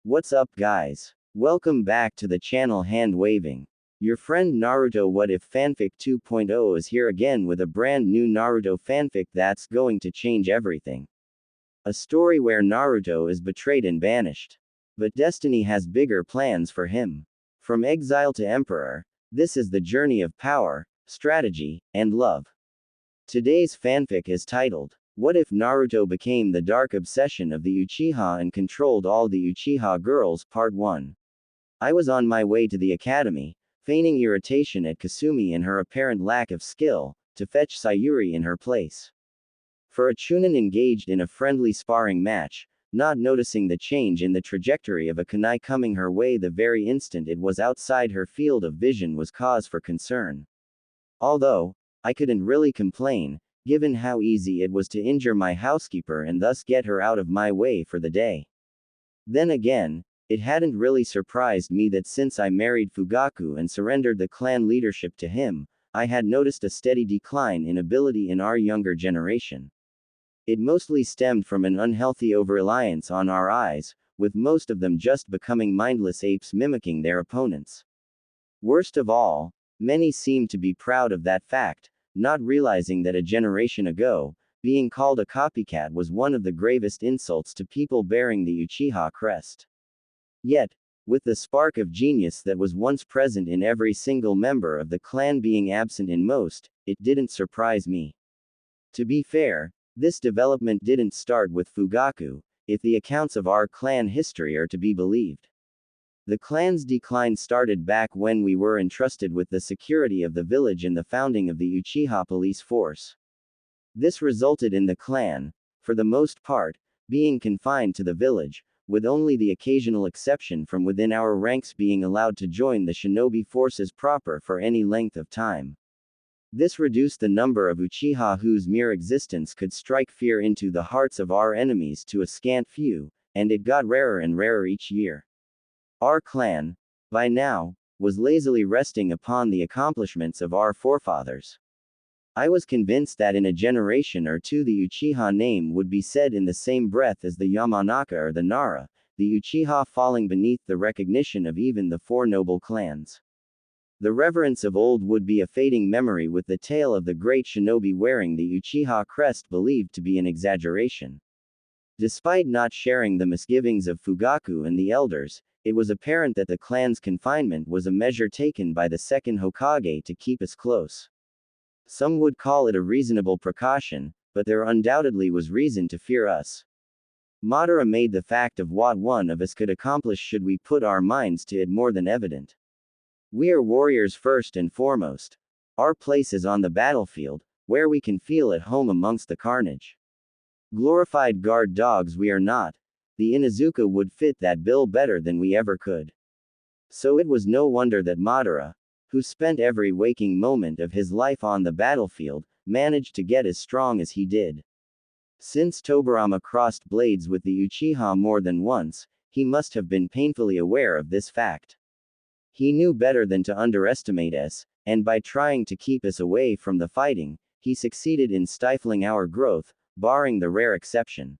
What's up guys? Welcome back to the channel Hand Waving. Your friend Naruto What If Fanfic 2.0 is here again with a brand new Naruto fanfic that's going to change everything. A story where Naruto is betrayed and banished. But destiny has bigger plans for him. From exile to emperor, this is the journey of power, strategy, and love. Today's fanfic is titled, What If Naruto Became the Dark Obsession of the Uchiha and Controlled All the Uchiha Girls Part 1. I was on my way to the academy, feigning irritation at Kasumi and her apparent lack of skill, to fetch Sayuri in her place. For a Chunin engaged in a friendly sparring match, not noticing the change in the trajectory of a kunai coming her way the very instant it was outside her field of vision was cause for concern. Although, I couldn't really complain, given how easy it was to injure my housekeeper and thus get her out of my way for the day. Then again, it hadn't really surprised me that since I married Fugaku and surrendered the clan leadership to him, I had noticed a steady decline in ability in our younger generation. It mostly stemmed from an unhealthy over-reliance on our eyes, with most of them just becoming mindless apes mimicking their opponents. Worst of all, many seemed to be proud of that fact, not realizing that a generation ago, being called a copycat was one of the gravest insults to people bearing the Uchiha crest. Yet, with the spark of genius that was once present in every single member of the clan being absent in most, it didn't surprise me. To be fair, this development didn't start with Fugaku, if the accounts of our clan history are to be believed. The clan's decline started back when we were entrusted with the security of the village and the founding of the Uchiha police force. This resulted in the clan, for the most part, being confined to the village, with only the occasional exception from within our ranks being allowed to join the shinobi forces proper for any length of time. This reduced the number of Uchiha whose mere existence could strike fear into the hearts of our enemies to a scant few, and it got rarer and rarer each year. Our clan, by now, was lazily resting upon the accomplishments of our forefathers. I was convinced that in a generation or two the Uchiha name would be said in the same breath as the Yamanaka or the Nara, the Uchiha falling beneath the recognition of even the four noble clans. The reverence of old would be a fading memory with the tale of the great shinobi wearing the Uchiha crest believed to be an exaggeration. Despite not sharing the misgivings of Fugaku and the elders, it was apparent that the clan's confinement was a measure taken by the second Hokage to keep us close. Some would call it a reasonable precaution, but there undoubtedly was reason to fear us. Madara made the fact of what one of us could accomplish should we put our minds to it more than evident. We are warriors first and foremost. Our place is on the battlefield, where we can feel at home amongst the carnage. Glorified guard dogs we are not. The Inuzuka would fit that bill better than we ever could. So it was no wonder that Madara, who spent every waking moment of his life on the battlefield, managed to get as strong as he did. Since Tobirama crossed blades with the Uchiha more than once, he must have been painfully aware of this fact. He knew better than to underestimate us, and by trying to keep us away from the fighting, he succeeded in stifling our growth, barring the rare exception.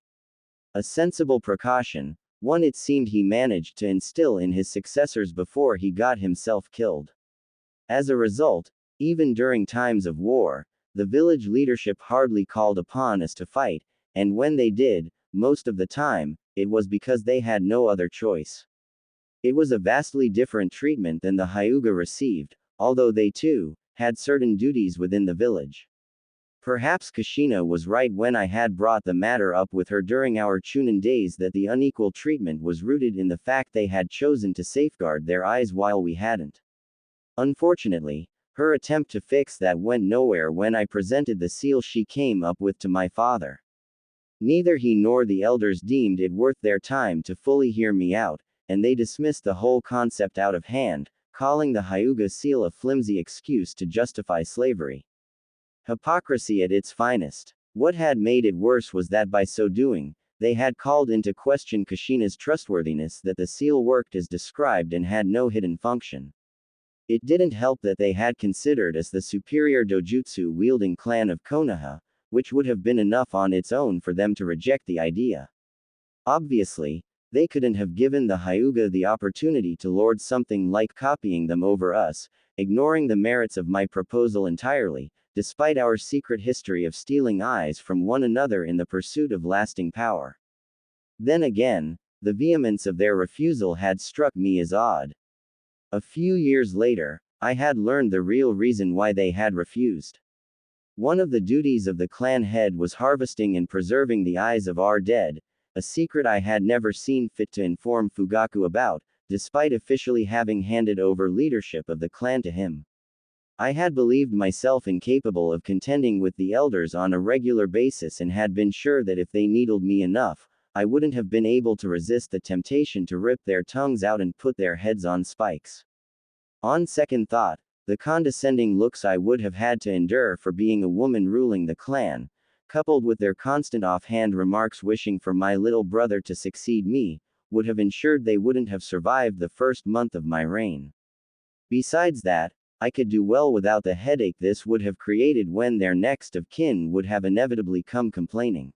A sensible precaution, one it seemed he managed to instill in his successors before he got himself killed. As a result, even during times of war, the village leadership hardly called upon us to fight, and when they did, most of the time, it was because they had no other choice. It was a vastly different treatment than the Hyuga received, although they too had certain duties within the village. Perhaps Kushina was right when I had brought the matter up with her during our Chunin days that the unequal treatment was rooted in the fact they had chosen to safeguard their eyes while we hadn't. Unfortunately, her attempt to fix that went nowhere when I presented the seal she came up with to my father. Neither he nor the elders deemed it worth their time to fully hear me out, and they dismissed the whole concept out of hand, calling the Hyuga seal a flimsy excuse to justify slavery. Hypocrisy at its finest. What had made it worse was that by so doing, they had called into question Kushina's trustworthiness that the seal worked as described and had no hidden function. It didn't help that they had considered us the superior dojutsu-wielding clan of Konoha, which would have been enough on its own for them to reject the idea. Obviously, They couldn't have given the Hyuga the opportunity to lord something like copying them over us, ignoring the merits of my proposal entirely, despite our secret history of stealing eyes from one another in the pursuit of lasting power. Then again, the vehemence of their refusal had struck me as odd. A few years later, I had learned the real reason why they had refused. One of the duties of the clan head was harvesting and preserving the eyes of our dead, a secret I had never seen fit to inform Fugaku about, despite officially having handed over leadership of the clan to him. I had believed myself incapable of contending with the elders on a regular basis and had been sure that if they needled me enough, I wouldn't have been able to resist the temptation to rip their tongues out and put their heads on spikes. On second thought, the condescending looks I would have had to endure for being a woman ruling the clan, coupled with their constant offhand remarks wishing for my little brother to succeed me, would have ensured they wouldn't have survived the first month of my reign. Besides that, I could do well without the headache this would have created when their next of kin would have inevitably come complaining.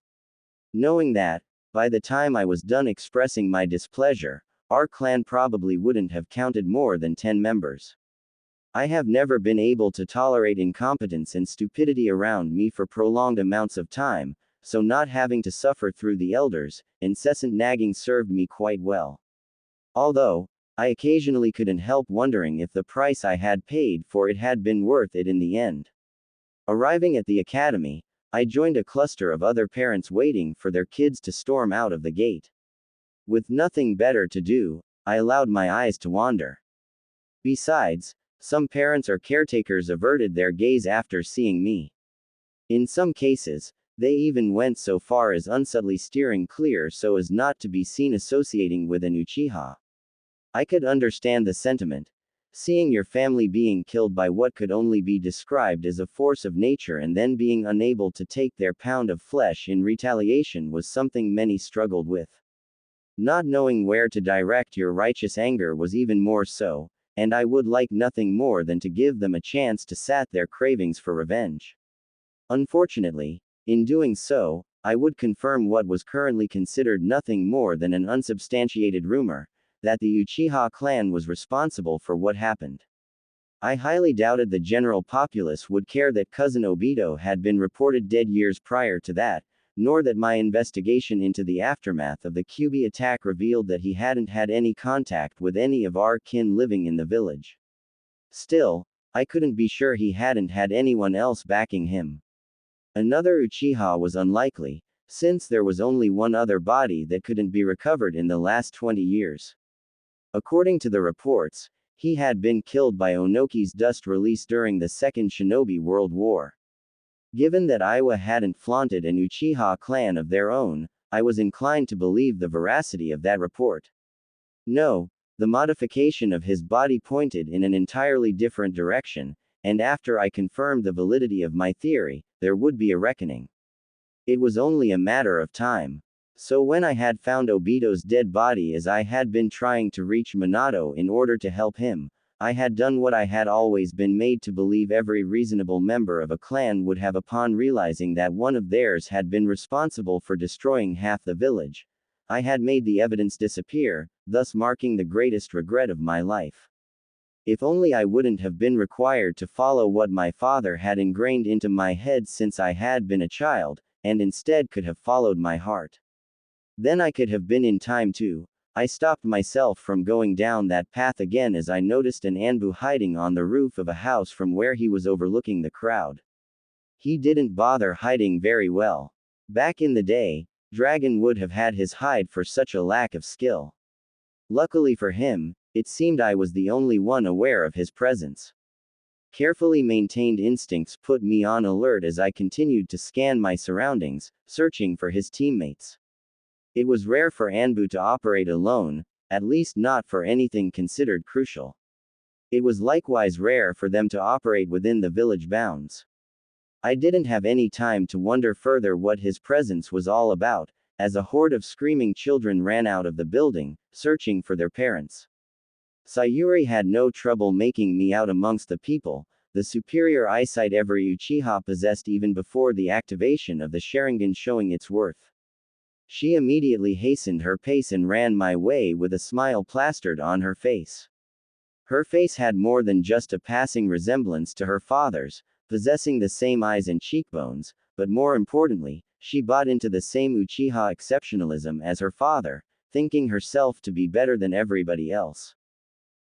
Knowing that, by the time I was done expressing my displeasure, our clan probably wouldn't have counted more than 10 members. I have never been able to tolerate incompetence and stupidity around me for prolonged amounts of time, so not having to suffer through the elders' incessant nagging served me quite well. Although, I occasionally couldn't help wondering if the price I had paid for it had been worth it in the end. Arriving at the academy, I joined a cluster of other parents waiting for their kids to storm out of the gate. With nothing better to do, I allowed my eyes to wander. Besides, some parents or caretakers averted their gaze after seeing me. In some cases, they even went so far as unsubtly steering clear so as not to be seen associating with an Uchiha. I could understand the sentiment. Seeing your family being killed by what could only be described as a force of nature and then being unable to take their pound of flesh in retaliation was something many struggled with. Not knowing where to direct your righteous anger was even more so, and I would like nothing more than to give them a chance to sat their cravings for revenge. Unfortunately, in doing so, I would confirm what was currently considered nothing more than an unsubstantiated rumor, that the Uchiha clan was responsible for what happened. I highly doubted the general populace would care that cousin Obito had been reported dead years prior to that, nor that my investigation into the aftermath of the Kyuubi attack revealed that he hadn't had any contact with any of our kin living in the village. Still, I couldn't be sure he hadn't had anyone else backing him. Another Uchiha was unlikely, since there was only one other body that couldn't be recovered in the last 20 years. According to the reports, he had been killed by Onoki's dust release during the Second Shinobi World War. Given that Iwa hadn't flaunted an Uchiha clan of their own, I was inclined to believe the veracity of that report. No, the modification of his body pointed in an entirely different direction, and after I confirmed the validity of my theory, there would be a reckoning. It was only a matter of time. So when I had found Obito's dead body as I had been trying to reach Minato in order to help him, I had done what I had always been made to believe every reasonable member of a clan would have upon realizing that one of theirs had been responsible for destroying half the village. I had made the evidence disappear, thus marking the greatest regret of my life. If only I wouldn't have been required to follow what my father had ingrained into my head since I had been a child, and instead could have followed my heart. Then I could have been in time too. I stopped myself from going down that path again as I noticed an Anbu hiding on the roof of a house from where he was overlooking the crowd. He didn't bother hiding very well. Back in the day, Dragon would have had his hide for such a lack of skill. Luckily for him, it seemed I was the only one aware of his presence. Carefully maintained instincts put me on alert as I continued to scan my surroundings, searching for his teammates. It was rare for Anbu to operate alone, at least not for anything considered crucial. It was likewise rare for them to operate within the village bounds. I didn't have any time to wonder further what his presence was all about, as a horde of screaming children ran out of the building, searching for their parents. Sayuri had no trouble making me out amongst the people, the superior eyesight every Uchiha possessed even before the activation of the Sharingan showing its worth. She immediately hastened her pace and ran my way with a smile plastered on her face. Her face had more than just a passing resemblance to her father's, possessing the same eyes and cheekbones, but more importantly, she bought into the same Uchiha exceptionalism as her father, thinking herself to be better than everybody else.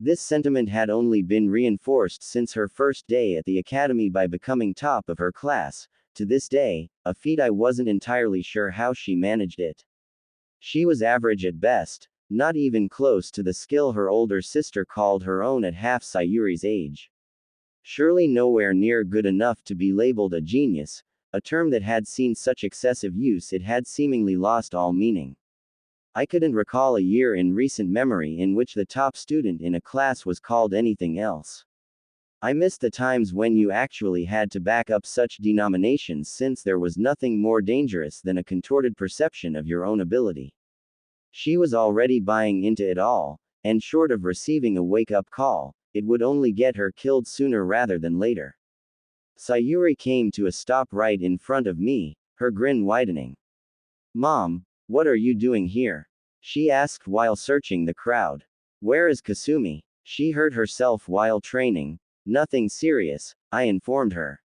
This sentiment had only been reinforced since her first day at the academy by becoming top of her class, to this day, a feat I wasn't entirely sure how she managed it. She was average at best, not even close to the skill her older sister called her own at half Sayuri's age. Surely nowhere near good enough to be labeled a genius, a term that had seen such excessive use it had seemingly lost all meaning. I couldn't recall a year in recent memory in which the top student in a class was called anything else. I missed the times when you actually had to back up such denominations since there was nothing more dangerous than a contorted perception of your own ability. She was already buying into it all, and short of receiving a wake-up call, it would only get her killed sooner rather than later. Sayuri came to a stop right in front of me, her grin widening. "Mom, what are you doing here?" she asked while searching the crowd. "Where is Kasumi? She hurt herself while training." "Nothing serious," I informed her.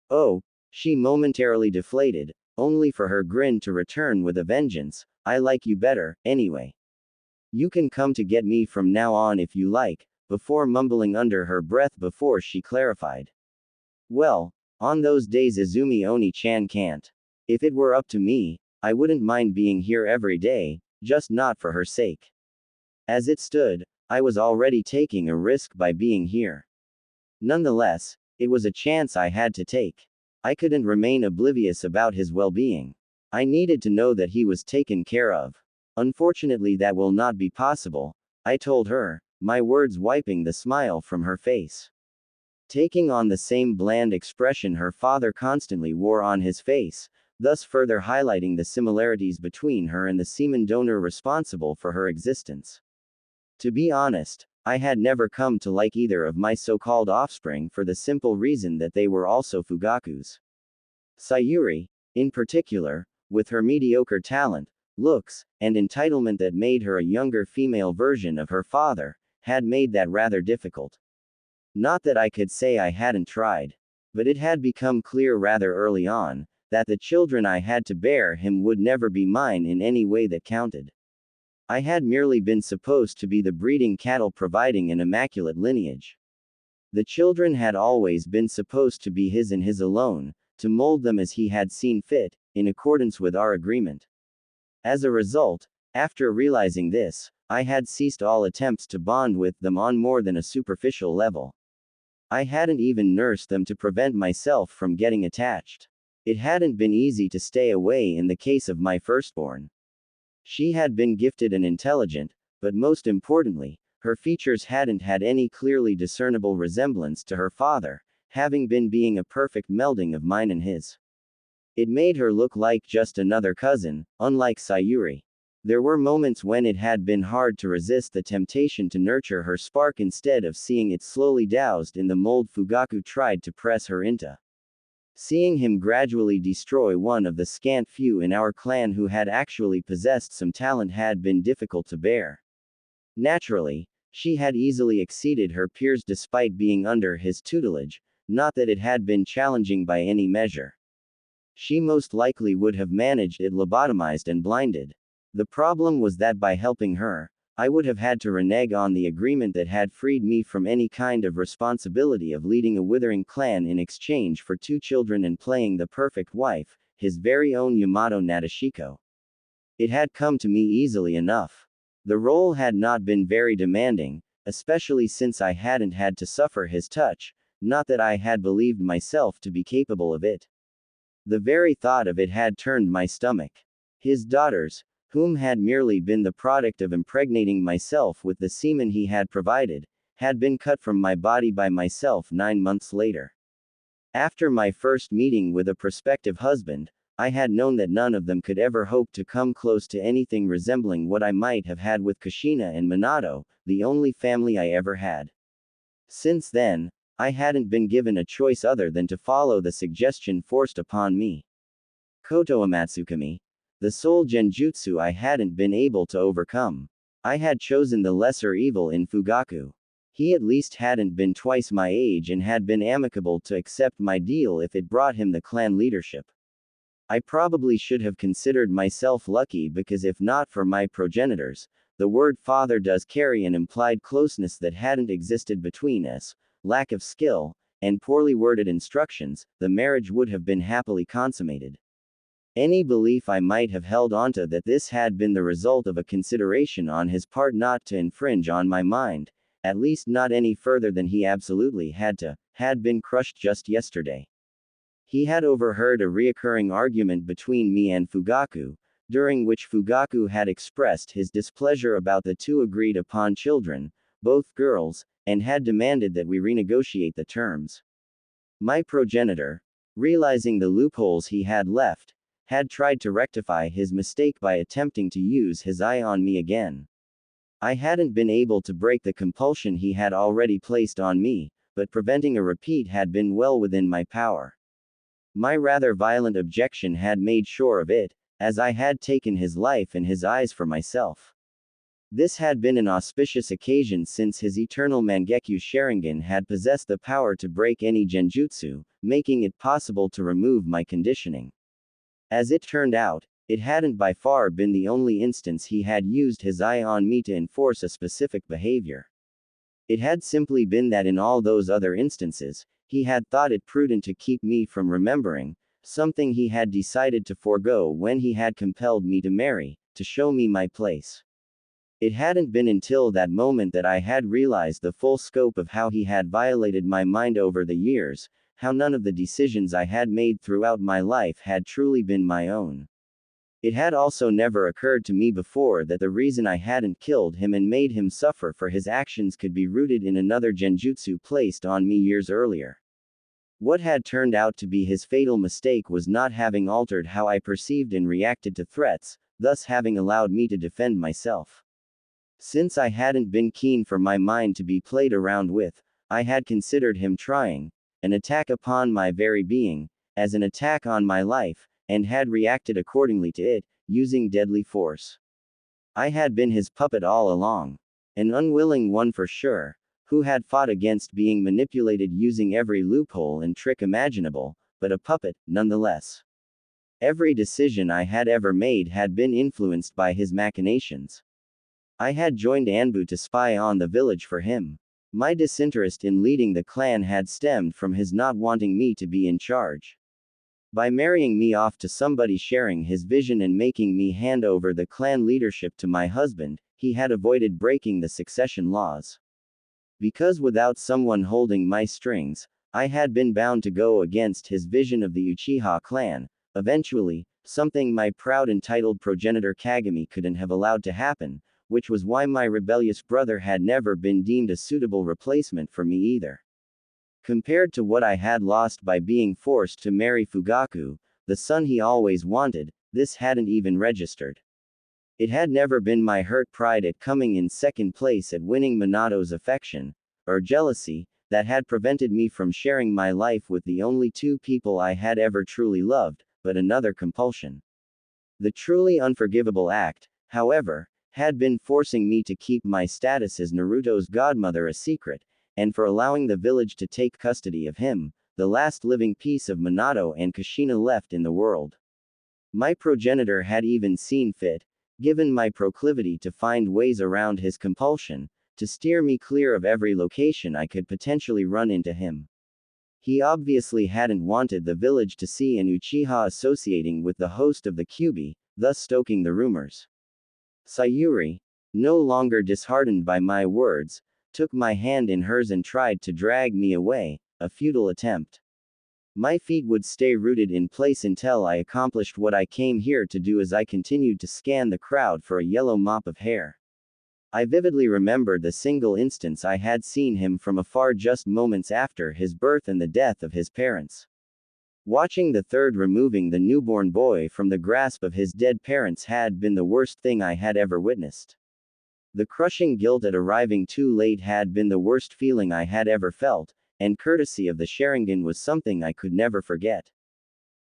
"Oh," she momentarily deflated, only for her grin to return with a vengeance. "I like you better, anyway. You can come to get me from now on if you like," before mumbling under her breath before she clarified. "Well, on those days Izumi Oni-chan can't. If it were up to me, I wouldn't mind being here every day, just not for her sake." As it stood, I was already taking a risk by being here. Nonetheless, it was a chance I had to take. I couldn't remain oblivious about his well-being. I needed to know that he was taken care of. "Unfortunately, that will not be possible," I told her, my words wiping the smile from her face. Taking on the same bland expression her father constantly wore on his face, thus further highlighting the similarities between her and the semen donor responsible for her existence. To be honest, I had never come to like either of my so-called offspring for the simple reason that they were also fugakus. Sayuri, in particular, with her mediocre talent, looks, and entitlement that made her a younger female version of her father, had made that rather difficult. Not that I could say I hadn't tried. But it had become clear rather early on, that the children I had to bear him would never be mine in any way that counted. I had merely been supposed to be the breeding cattle providing an immaculate lineage. The children had always been supposed to be his and his alone, to mold them as he had seen fit, in accordance with our agreement. As a result, after realizing this, I had ceased all attempts to bond with them on more than a superficial level. I hadn't even nursed them to prevent myself from getting attached. It hadn't been easy to stay away in the case of my firstborn. She had been gifted and intelligent, but most importantly, her features hadn't had any clearly discernible resemblance to her father, having been being a perfect melding of mine and his. It made her look like just another cousin, unlike Sayuri. There were moments when it had been hard to resist the temptation to nurture her spark instead of seeing it slowly doused in the mold Fugaku tried to press her into. Seeing him gradually destroy one of the scant few in our clan who had actually possessed some talent had been difficult to bear. Naturally, she had easily exceeded her peers despite being under his tutelage, not that it had been challenging by any measure. She most likely would have managed it lobotomized and blinded. The problem was that by helping her, I would have had to renege on the agreement that had freed me from any kind of responsibility of leading a withering clan in exchange for 2 children and playing the perfect wife, his very own Yamato Nadeshiko. It had come to me easily enough. The role had not been very demanding, especially since I hadn't had to suffer his touch, not that I had believed myself to be capable of it. The very thought of it had turned my stomach. His daughters, whom had merely been the product of impregnating myself with the semen he had provided, had been cut from my body by myself 9 months later. After my first meeting with a prospective husband, I had known that none of them could ever hope to come close to anything resembling what I might have had with Kushina and Minato, the only family I ever had. Since then, I hadn't been given a choice other than to follow the suggestion forced upon me. Koto Amatsukami, The sole genjutsu I hadn't been able to overcome. I had chosen the lesser evil in Fugaku. He at least hadn't been twice my age and had been amicable to accept my deal if it brought him the clan leadership. I probably should have considered myself lucky because if not for my progenitors, the word father does carry an implied closeness that hadn't existed between us, lack of skill, and poorly worded instructions, the marriage would have been happily consummated. Any belief I might have held onto that this had been the result of a consideration on his part not to infringe on my mind, at least not any further than he absolutely had to, had been crushed just yesterday. He had overheard a reoccurring argument between me and Fugaku, during which Fugaku had expressed his displeasure about the two agreed upon children, both girls, and had demanded that we renegotiate the terms. My progenitor, realizing the loopholes he had left, had tried to rectify his mistake by attempting to use his eye on me again. I hadn't been able to break the compulsion he had already placed on me, but preventing a repeat had been well within my power. My rather violent objection had made sure of it, as I had taken his life and his eyes for myself. This had been an auspicious occasion since his eternal Mangekyo Sharingan had possessed the power to break any genjutsu, making it possible to remove my conditioning. As it turned out, it hadn't by far been the only instance he had used his eye on me to enforce a specific behavior. It had simply been that in all those other instances, he had thought it prudent to keep me from remembering, something he had decided to forego when he had compelled me to marry, to show me my place. It hadn't been until that moment that I had realized the full scope of how he had violated my mind over the years, how none of the decisions I had made throughout my life had truly been my own. It had also never occurred to me before that the reason I hadn't killed him and made him suffer for his actions could be rooted in another genjutsu placed on me years earlier. What had turned out to be his fatal mistake was not having altered how I perceived and reacted to threats, thus having allowed me to defend myself. Since I hadn't been keen for my mind to be played around with, I had considered him trying an attack upon my very being, as an attack on my life, and had reacted accordingly to it, using deadly force. I had been his puppet all along. An unwilling one for sure, who had fought against being manipulated using every loophole and trick imaginable, but a puppet, nonetheless. Every decision I had ever made had been influenced by his machinations. I had joined Anbu to spy on the village for him. My disinterest in leading the clan had stemmed from his not wanting me to be in charge. By marrying me off to somebody sharing his vision and making me hand over the clan leadership to my husband, he had avoided breaking the succession laws. Because without someone holding my strings, I had been bound to go against his vision of the Uchiha Clan, eventually, something my proud entitled progenitor Kagami couldn't have allowed to happen, which was why my rebellious brother had never been deemed a suitable replacement for me either. Compared to what I had lost by being forced to marry Fugaku, the son he always wanted, this hadn't even registered. It had never been my hurt pride at coming in second place at winning Minato's affection, or jealousy, that had prevented me from sharing my life with the only two people I had ever truly loved, but another compulsion. The truly unforgivable act, however, had been forcing me to keep my status as Naruto's godmother a secret, and for allowing the village to take custody of him, the last living piece of Minato and Kushina left in the world. My progenitor had even seen fit, given my proclivity to find ways around his compulsion, to steer me clear of every location I could potentially run into him. He obviously hadn't wanted the village to see an Uchiha associating with the host of the Kyuubi, thus stoking the rumors. Sayuri, no longer disheartened by my words, took my hand in hers and tried to drag me away, a futile attempt. My feet would stay rooted in place until I accomplished what I came here to do as I continued to scan the crowd for a yellow mop of hair. I vividly remembered the single instance I had seen him from afar just moments after his birth and the death of his parents. Watching the third removing the newborn boy from the grasp of his dead parents had been the worst thing I had ever witnessed. The crushing guilt at arriving too late had been the worst feeling I had ever felt, and courtesy of the Sharingan was something I could never forget.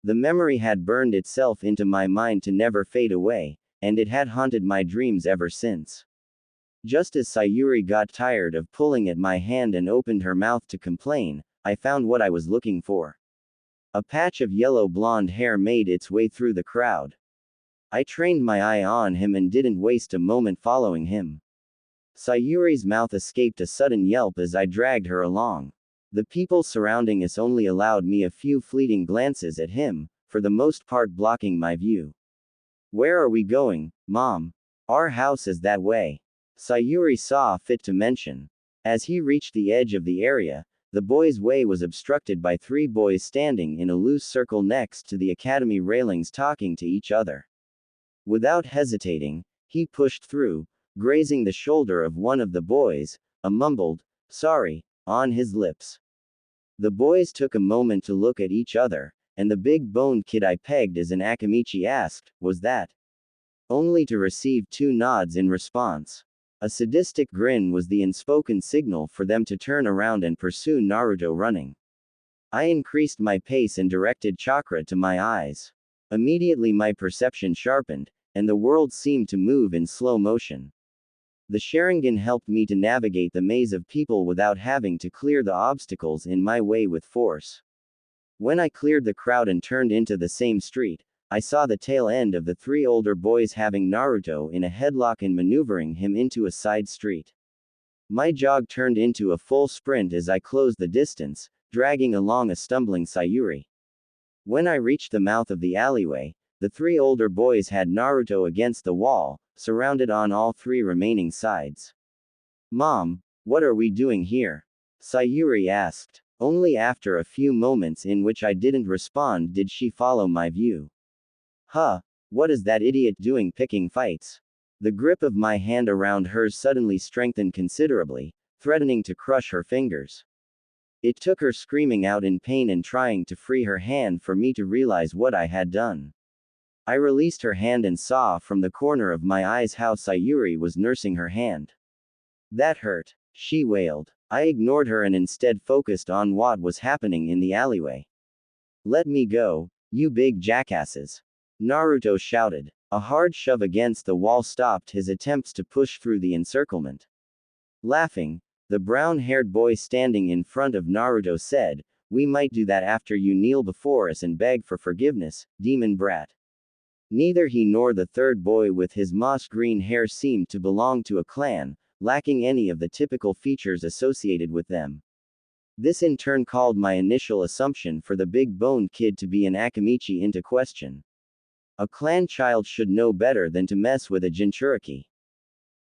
The memory had burned itself into my mind to never fade away, and it had haunted my dreams ever since. Just as Sayuri got tired of pulling at my hand and opened her mouth to complain, I found what I was looking for. A patch of yellow blonde hair made its way through the crowd. I trained my eye on him and didn't waste a moment following him. Sayuri's mouth escaped a sudden yelp as I dragged her along. The people surrounding us only allowed me a few fleeting glances at him, for the most part blocking my view. Where are we going, Mom? Our house is that way. Sayuri saw fit to mention. As he reached the edge of the area, the boy's way was obstructed by 3 boys standing in a loose circle next to the academy railings talking to each other. Without hesitating, he pushed through, grazing the shoulder of one of the boys, a mumbled, "Sorry," on his lips. The boys took a moment to look at each other, and the big-boned kid I pegged as an Akamichi asked, "Was that?" Only to receive 2 nods in response. A sadistic grin was the unspoken signal for them to turn around and pursue Naruto running. I increased my pace and directed chakra to my eyes. Immediately my perception sharpened, and the world seemed to move in slow motion. The Sharingan helped me to navigate the maze of people without having to clear the obstacles in my way with force. When I cleared the crowd and turned into the same street, I saw the tail end of the 3 older boys having Naruto in a headlock and maneuvering him into a side street. My jog turned into a full sprint as I closed the distance, dragging along a stumbling Sayuri. When I reached the mouth of the alleyway, the 3 older boys had Naruto against the wall, surrounded on all 3 remaining sides. "Mom, what are we doing here?" Sayuri asked. Only after a few moments in which I didn't respond did she follow my view. "Huh, what is that idiot doing picking fights?" The grip of my hand around hers suddenly strengthened considerably, threatening to crush her fingers. It took her screaming out in pain and trying to free her hand for me to realize what I had done. I released her hand and saw from the corner of my eyes how Sayuri was nursing her hand. "That hurt," she wailed. I ignored her and instead focused on what was happening in the alleyway. "Let me go, you big jackasses!" Naruto shouted. A hard shove against the wall stopped his attempts to push through the encirclement. Laughing, the brown-haired boy standing in front of Naruto said, "We might do that after you kneel before us and beg for forgiveness, demon brat." Neither he nor the 3rd boy with his moss-green hair seemed to belong to a clan, lacking any of the typical features associated with them. This in turn called my initial assumption for the big-boned kid to be an Akamichi into question. A clan child should know better than to mess with a Jinchuriki.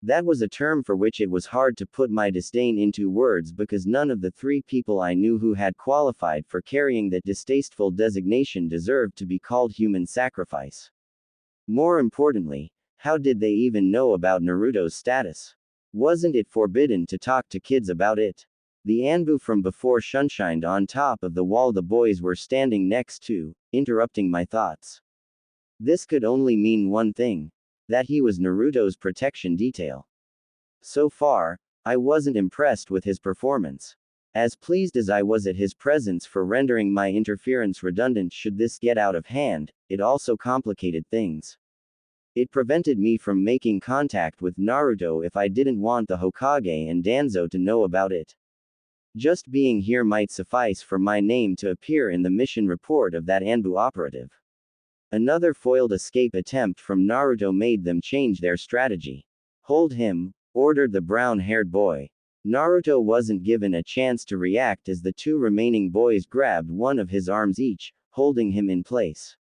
That was a term for which it was hard to put my disdain into words because none of the 3 people I knew who had qualified for carrying that distasteful designation deserved to be called human sacrifice. More importantly, how did they even know about Naruto's status? Wasn't it forbidden to talk to kids about it? The Anbu from before sunshined on top of the wall the boys were standing next to, interrupting my thoughts. This could only mean one thing. That he was Naruto's protection detail. So far, I wasn't impressed with his performance. As pleased as I was at his presence for rendering my interference redundant should this get out of hand, it also complicated things. It prevented me from making contact with Naruto if I didn't want the Hokage and Danzo to know about it. Just being here might suffice for my name to appear in the mission report of that Anbu operative. Another foiled escape attempt from Naruto made them change their strategy. "Hold him," ordered the brown-haired boy. Naruto wasn't given a chance to react as the 2 remaining boys grabbed one of his arms each, holding him in place.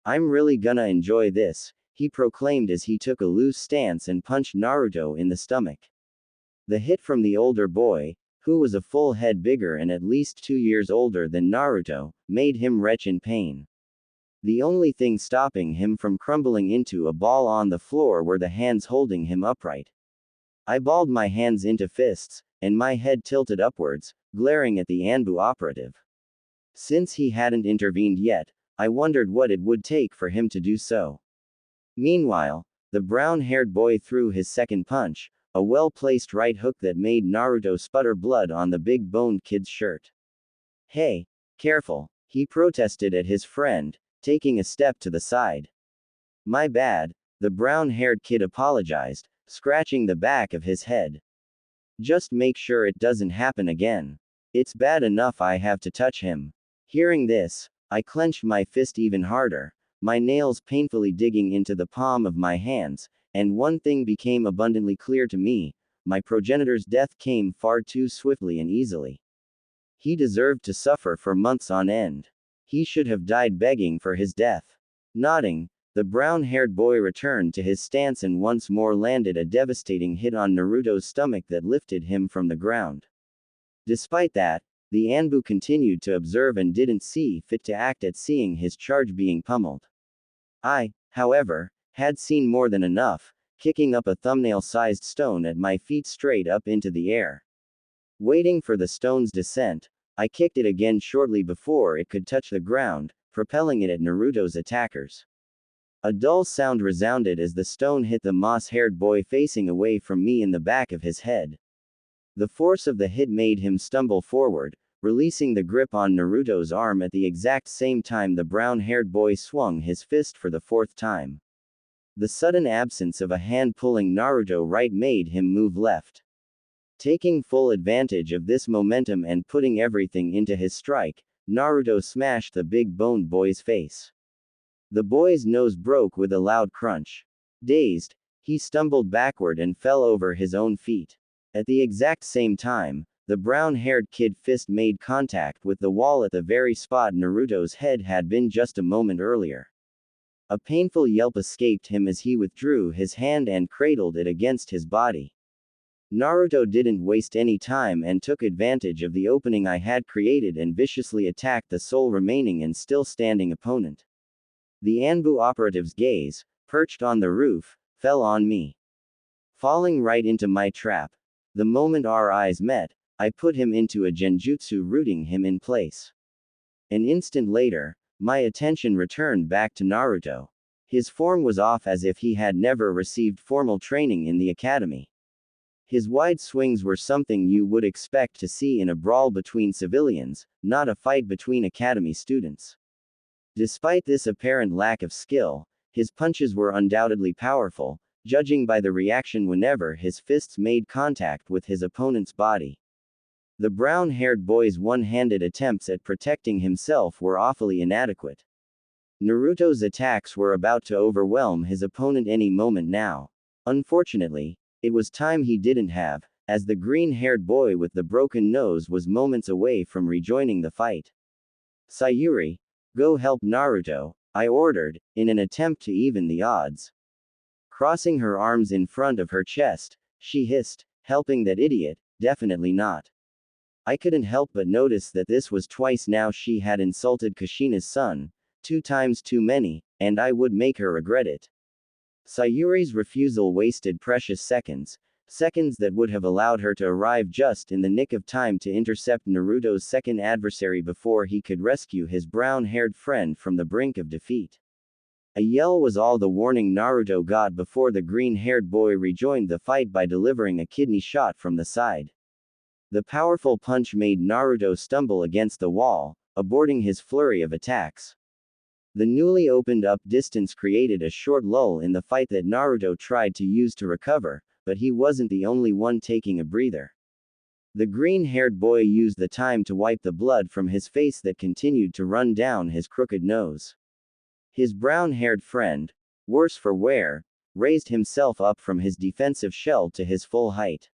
"I'm really gonna enjoy this," he proclaimed as he took a loose stance and punched Naruto in the stomach. The hit from the older boy, who was a full head bigger and at least 2 years older than Naruto, made him retch in pain. The only thing stopping him from crumbling into a ball on the floor were the hands holding him upright. I balled my hands into fists, and my head tilted upwards, glaring at the Anbu operative. Since he hadn't intervened yet, I wondered what it would take for him to do so. Meanwhile, the brown-haired boy threw his second punch, a well-placed right hook that made Naruto sputter blood on the big-boned kid's shirt. "Hey, careful," He protested at his friend, taking a step to the side. My bad, the brown-haired kid apologized, scratching the back of his head. Just make sure it doesn't happen again. It's bad enough I have to touch him. Hearing this, I clenched my fist even harder, my nails painfully digging into the palm of my hands, and one thing became abundantly clear to me: my progenitor's death came far too swiftly and easily. He deserved to suffer for months on end. He should have died begging for his death. Nodding, the brown-haired boy returned to his stance and once more landed a devastating hit on Naruto's stomach that lifted him from the ground. Despite that, the Anbu continued to observe and didn't see fit to act at seeing his charge being pummeled. I, however, had seen more than enough, kicking up a thumbnail-sized stone at my feet straight up into the air. Waiting for the stone's descent, I kicked it again shortly before it could touch the ground, propelling it at Naruto's attackers. A dull sound resounded as the stone hit the moss-haired boy facing away from me in the back of his head. The force of the hit made him stumble forward, releasing the grip on Naruto's arm at the exact same time the brown-haired boy swung his fist for the fourth time. The sudden absence of a hand pulling Naruto right made him move left. Taking full advantage of this momentum and putting everything into his strike, Naruto smashed the big-boned boy's face. The boy's nose broke with a loud crunch. Dazed, he stumbled backward and fell over his own feet. At the exact same time, the brown-haired kid fist made contact with the wall at the very spot Naruto's head had been just a moment earlier. A painful yelp escaped him as he withdrew his hand and cradled it against his body. Naruto didn't waste any time and took advantage of the opening I had created and viciously attacked the sole remaining and still standing opponent. The Anbu operative's gaze, perched on the roof, fell on me. Falling right into my trap. The moment our eyes met, I put him into a genjutsu rooting him in place. An instant later, my attention returned back to Naruto. His form was off as if he had never received formal training in the academy. His wide swings were something you would expect to see in a brawl between civilians, not a fight between academy students. Despite this apparent lack of skill, his punches were undoubtedly powerful, judging by the reaction whenever his fists made contact with his opponent's body. The brown-haired boy's one-handed attempts at protecting himself were awfully inadequate. Naruto's attacks were about to overwhelm his opponent any moment now. Unfortunately, it was time he didn't have, as the green-haired boy with the broken nose was moments away from rejoining the fight. Sayuri, go help Naruto, I ordered, in an attempt to even the odds. Crossing her arms in front of her chest, she hissed, helping that idiot? Definitely not. I couldn't help but notice that this was twice now she had insulted Kushina's son, 2 times too many, and I would make her regret it. Sayuri's refusal wasted precious seconds, seconds that would have allowed her to arrive just in the nick of time to intercept Naruto's second adversary before he could rescue his brown-haired friend from the brink of defeat. A yell was all the warning Naruto got before the green-haired boy rejoined the fight by delivering a kidney shot from the side. The powerful punch made Naruto stumble against the wall, aborting his flurry of attacks. The newly opened up distance created a short lull in the fight that Naruto tried to use to recover, but he wasn't the only one taking a breather. The green-haired boy used the time to wipe the blood from his face that continued to run down his crooked nose. His brown-haired friend, worse for wear, raised himself up from his defensive shell to his full height.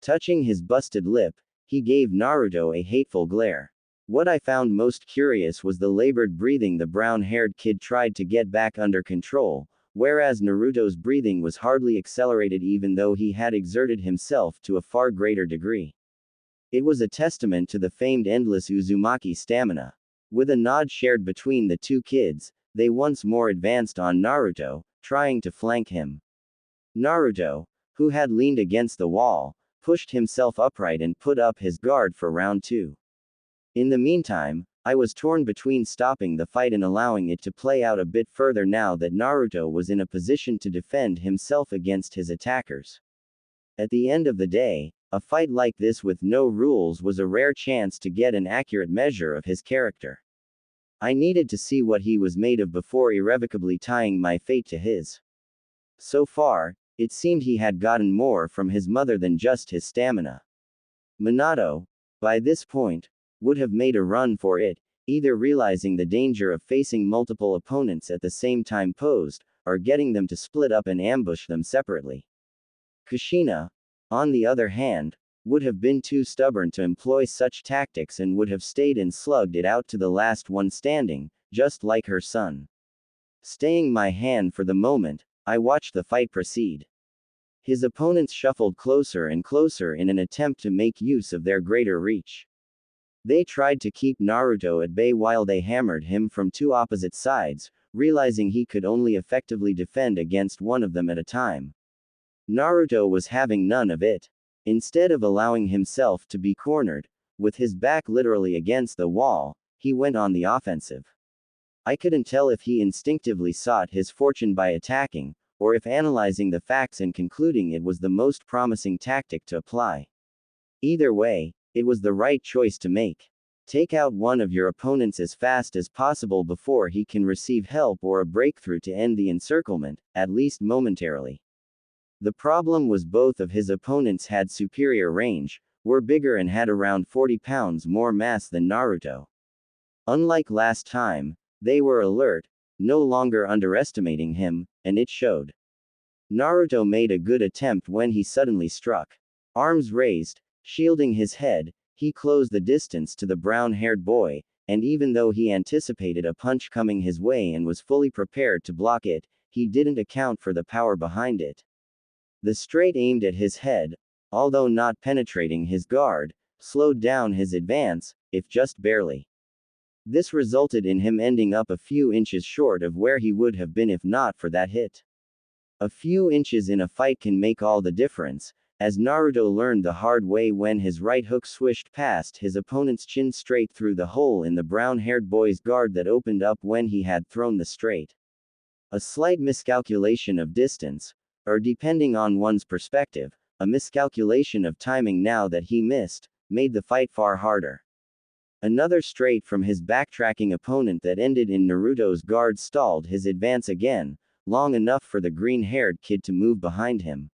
Touching his busted lip, he gave Naruto a hateful glare. What I found most curious was the labored breathing the brown-haired kid tried to get back under control, whereas Naruto's breathing was hardly accelerated even though he had exerted himself to a far greater degree. It was a testament to the famed endless Uzumaki stamina. With a nod shared between the two kids, they once more advanced on Naruto, trying to flank him. Naruto, who had leaned against the wall, pushed himself upright and put up his guard for round 2. In the meantime, I was torn between stopping the fight and allowing it to play out a bit further now that Naruto was in a position to defend himself against his attackers. At the end of the day, a fight like this with no rules was a rare chance to get an accurate measure of his character. I needed to see what he was made of before irrevocably tying my fate to his. So far, it seemed he had gotten more from his mother than just his stamina. Minato, by this point, would have made a run for it, either realizing the danger of facing multiple opponents at the same time posed, or getting them to split up and ambush them separately. Kushina, on the other hand, would have been too stubborn to employ such tactics and would have stayed and slugged it out to the last one standing, just like her son. Staying my hand for the moment, I watched the fight proceed. His opponents shuffled closer and closer in an attempt to make use of their greater reach. They tried to keep Naruto at bay while they hammered him from two opposite sides, realizing he could only effectively defend against one of them at a time. Naruto was having none of it. Instead of allowing himself to be cornered, with his back literally against the wall, he went on the offensive. I couldn't tell if he instinctively sought his fortune by attacking, or if analyzing the facts and concluding it was the most promising tactic to apply. Either way, it was the right choice to make. Take out one of your opponents as fast as possible before he can receive help or a breakthrough to end the encirclement, at least momentarily. The problem was both of his opponents had superior range, were bigger and had around 40 pounds more mass than Naruto. Unlike last time, they were alert, no longer underestimating him, and it showed. Naruto made a good attempt when he suddenly struck. Arms raised, shielding his head, he closed the distance to the brown-haired boy, and even though he anticipated a punch coming his way and was fully prepared to block it, he didn't account for the power behind it. The straight aimed at his head, although not penetrating his guard, slowed down his advance, if just barely. This resulted in him ending up a few inches short of where he would have been if not for that hit. A few inches in a fight can make all the difference, as Naruto learned the hard way when his right hook swished past his opponent's chin straight through the hole in the brown-haired boy's guard that opened up when he had thrown the straight. A slight miscalculation of distance, or depending on one's perspective, a miscalculation of timing now that he missed, made the fight far harder. Another straight from his backtracking opponent that ended in Naruto's guard stalled his advance again, long enough for the green-haired kid to move behind him.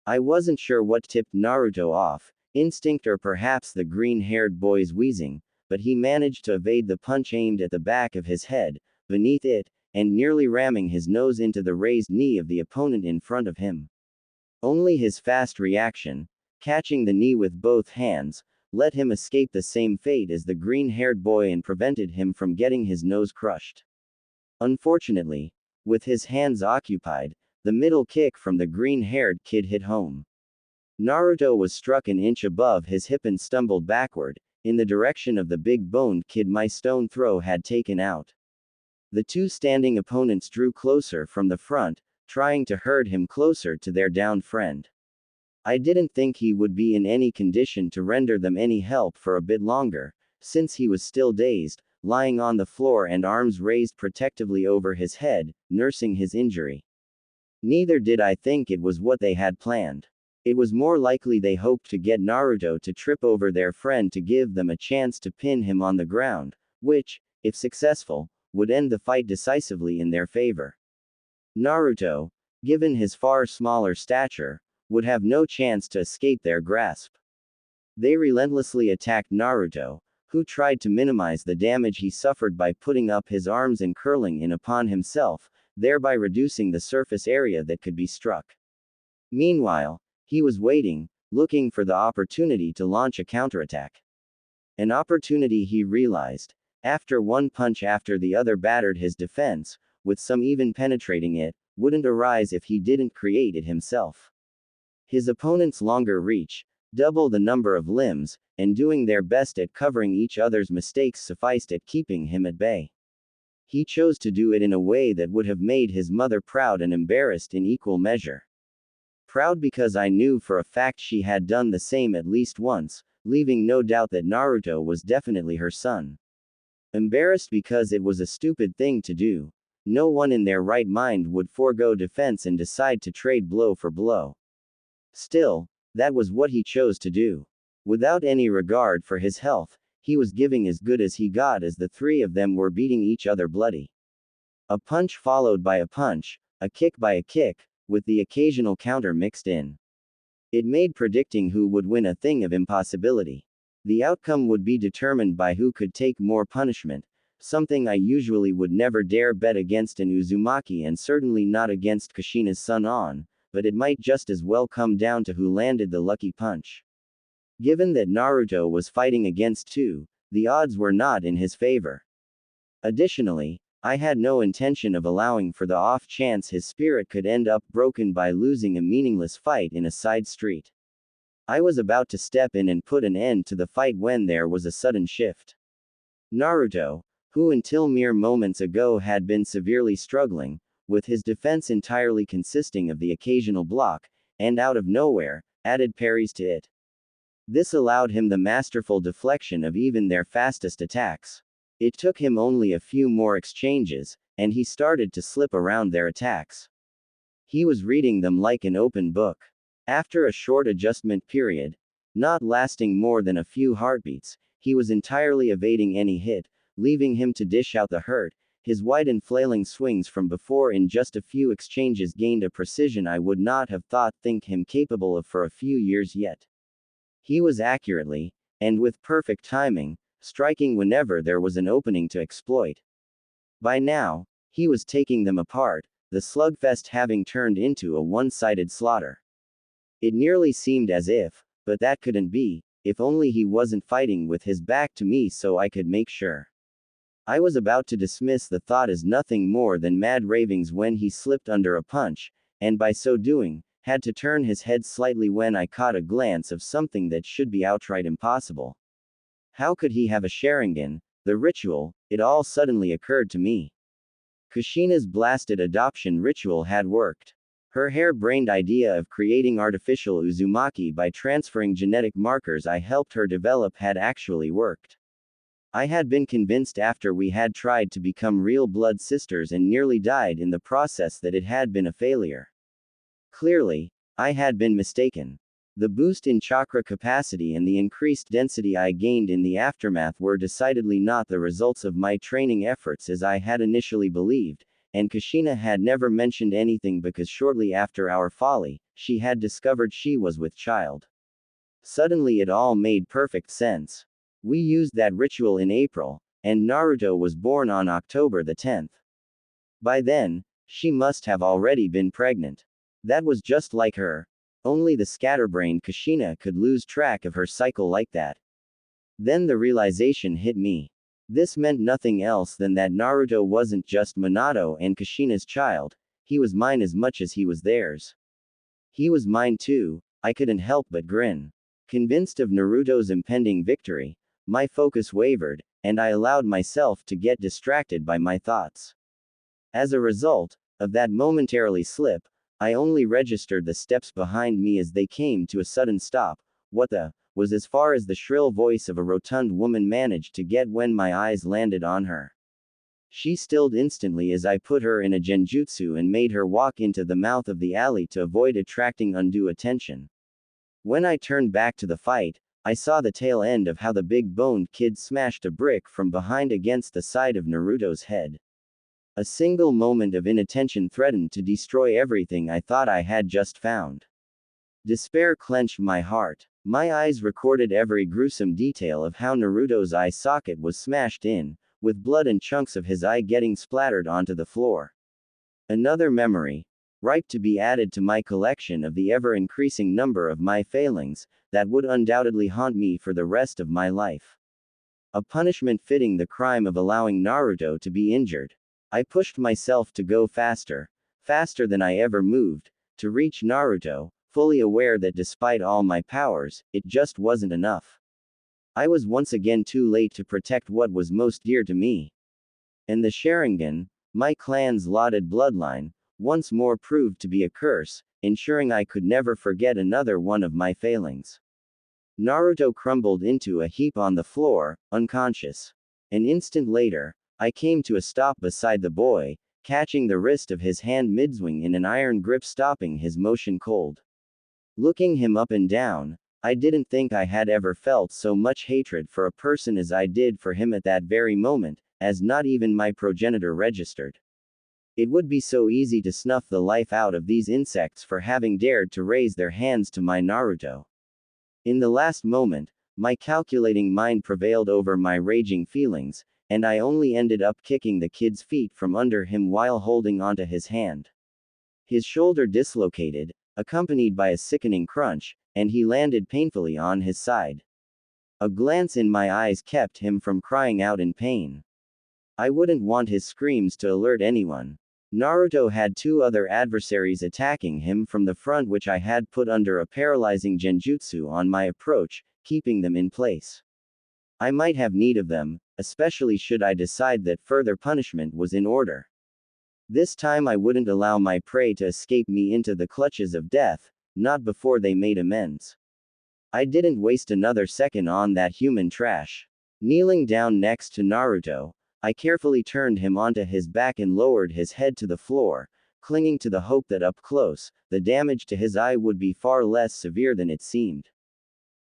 I wasn't sure what tipped Naruto off, instinct or perhaps the green-haired boy's wheezing, but he managed to evade the punch aimed at the back of his head, beneath it, and nearly ramming his nose into the raised knee of the opponent in front of him. Only his fast reaction, catching the knee with both hands, let him escape the same fate as the green-haired boy and prevented him from getting his nose crushed. Unfortunately, with his hands occupied, the middle kick from the green-haired kid hit home. Naruto was struck an inch above his hip and stumbled backward, in the direction of the big-boned kid my stone throw had taken out. The two standing opponents drew closer from the front, trying to herd him closer to their downed friend. I didn't think he would be in any condition to render them any help for a bit longer, since he was still dazed, lying on the floor and arms raised protectively over his head, nursing his injury. Neither did I think it was what they had planned. It was more likely they hoped to get Naruto to trip over their friend to give them a chance to pin him on the ground, which, if successful, would end the fight decisively in their favor. Naruto, given his far smaller stature, would have no chance to escape their grasp. They relentlessly attacked Naruto, who tried to minimize the damage he suffered by putting up his arms and curling in upon himself, thereby reducing the surface area that could be struck. Meanwhile, he was waiting, looking for the opportunity to launch a counterattack. An opportunity he realized, after one punch after the other battered his defense, with some even penetrating it, wouldn't arise if he didn't create it himself. His opponent's longer reach, double the number of limbs, and doing their best at covering each other's mistakes sufficed at keeping him at bay. He chose to do it in a way that would have made his mother proud and embarrassed in equal measure. Proud because I knew for a fact she had done the same at least once, leaving no doubt that Naruto was definitely her son. Embarrassed because it was a stupid thing to do. No one in their right mind would forego defense and decide to trade blow for blow. Still, that was what he chose to do. Without any regard for his health, he was giving as good as he got as the three of them were beating each other bloody. A punch followed by a punch, a kick by a kick, with the occasional counter mixed in. It made predicting who would win a thing of impossibility. The outcome would be determined by who could take more punishment, something I usually would never dare bet against an Uzumaki and certainly not against Kushina's son On, but it might just as well come down to who landed the lucky punch. Given that Naruto was fighting against two, the odds were not in his favor. Additionally, I had no intention of allowing for the off chance his spirit could end up broken by losing a meaningless fight in a side street. I was about to step in and put an end to the fight when there was a sudden shift. Naruto, who until mere moments ago had been severely struggling, with his defense entirely consisting of the occasional block, and out of nowhere, added parries to it. This allowed him the masterful deflection of even their fastest attacks. It took him only a few more exchanges, and he started to slip around their attacks. He was reading them like an open book. After a short adjustment period, not lasting more than a few heartbeats, he was entirely evading any hit, leaving him to dish out the hurt. His wide and flailing swings from before in just a few exchanges gained a precision I would not have think him capable of for a few years yet. He was accurately, and with perfect timing, striking whenever there was an opening to exploit. By now, he was taking them apart, the slugfest having turned into a one-sided slaughter. It nearly seemed as if, but that couldn't be, if only he wasn't fighting with his back to me so I could make sure. I was about to dismiss the thought as nothing more than mad ravings when he slipped under a punch, and by so doing, had to turn his head slightly when I caught a glance of something that should be outright impossible. How could he have a Sharingan, the ritual? It all suddenly occurred to me. Kushina's blasted adoption ritual had worked. Her harebrained idea of creating artificial Uzumaki by transferring genetic markers I helped her develop had actually worked. I had been convinced after we had tried to become real blood sisters and nearly died in the process that it had been a failure. Clearly, I had been mistaken. The boost in chakra capacity and the increased density I gained in the aftermath were decidedly not the results of my training efforts as I had initially believed, and Kushina had never mentioned anything because shortly after our folly, she had discovered she was with child. Suddenly it all made perfect sense. We used that ritual in April, and Naruto was born on October the 10th. By then, she must have already been pregnant. That was just like her. Only the scatterbrained Kushina could lose track of her cycle like that. Then the realization hit me. This meant nothing else than that Naruto wasn't just Minato and Kushina's child, he was mine as much as he was theirs. He was mine too, I couldn't help but grin. Convinced of Naruto's impending victory, my focus wavered, and I allowed myself to get distracted by my thoughts. As a result of that momentarily slip, I only registered the steps behind me as they came to a sudden stop. What the was as far as the shrill voice of a rotund woman managed to get when my eyes landed on her. She stilled instantly as I put her in a genjutsu and made her walk into the mouth of the alley to avoid attracting undue attention. When I turned back to the fight, I saw the tail end of how the big-boned kid smashed a brick from behind against the side of Naruto's head. A single moment of inattention threatened to destroy everything I thought I had just found. Despair clenched my heart. My eyes recorded every gruesome detail of how Naruto's eye socket was smashed in, with blood and chunks of his eye getting splattered onto the floor. Another memory, ripe to be added to my collection of the ever-increasing number of my failings, that would undoubtedly haunt me for the rest of my life. A punishment fitting the crime of allowing Naruto to be injured. I pushed myself to go faster, faster than I ever moved, to reach Naruto, fully aware that despite all my powers, it just wasn't enough. I was once again too late to protect what was most dear to me. And the Sharingan, my clan's lauded bloodline, once more proved to be a curse, ensuring I could never forget another one of my failings. Naruto crumbled into a heap on the floor, unconscious. An instant later, I came to a stop beside the boy, catching the wrist of his hand midswing in an iron grip, stopping his motion cold. Looking him up and down, I didn't think I had ever felt so much hatred for a person as I did for him at that very moment, as not even my progenitor registered. It would be so easy to snuff the life out of these insects for having dared to raise their hands to my Naruto. In the last moment, my calculating mind prevailed over my raging feelings, and I only ended up kicking the kid's feet from under him while holding onto his hand. His shoulder dislocated, accompanied by a sickening crunch, and he landed painfully on his side. A glance in my eyes kept him from crying out in pain. I wouldn't want his screams to alert anyone. Naruto had two other adversaries attacking him from the front, which I had put under a paralyzing genjutsu on my approach, keeping them in place. I might have need of them, especially should I decide that further punishment was in order. This time I wouldn't allow my prey to escape me into the clutches of death, not before they made amends. I didn't waste another second on that human trash. Kneeling down next to Naruto, I carefully turned him onto his back and lowered his head to the floor, clinging to the hope that up close, the damage to his eye would be far less severe than it seemed.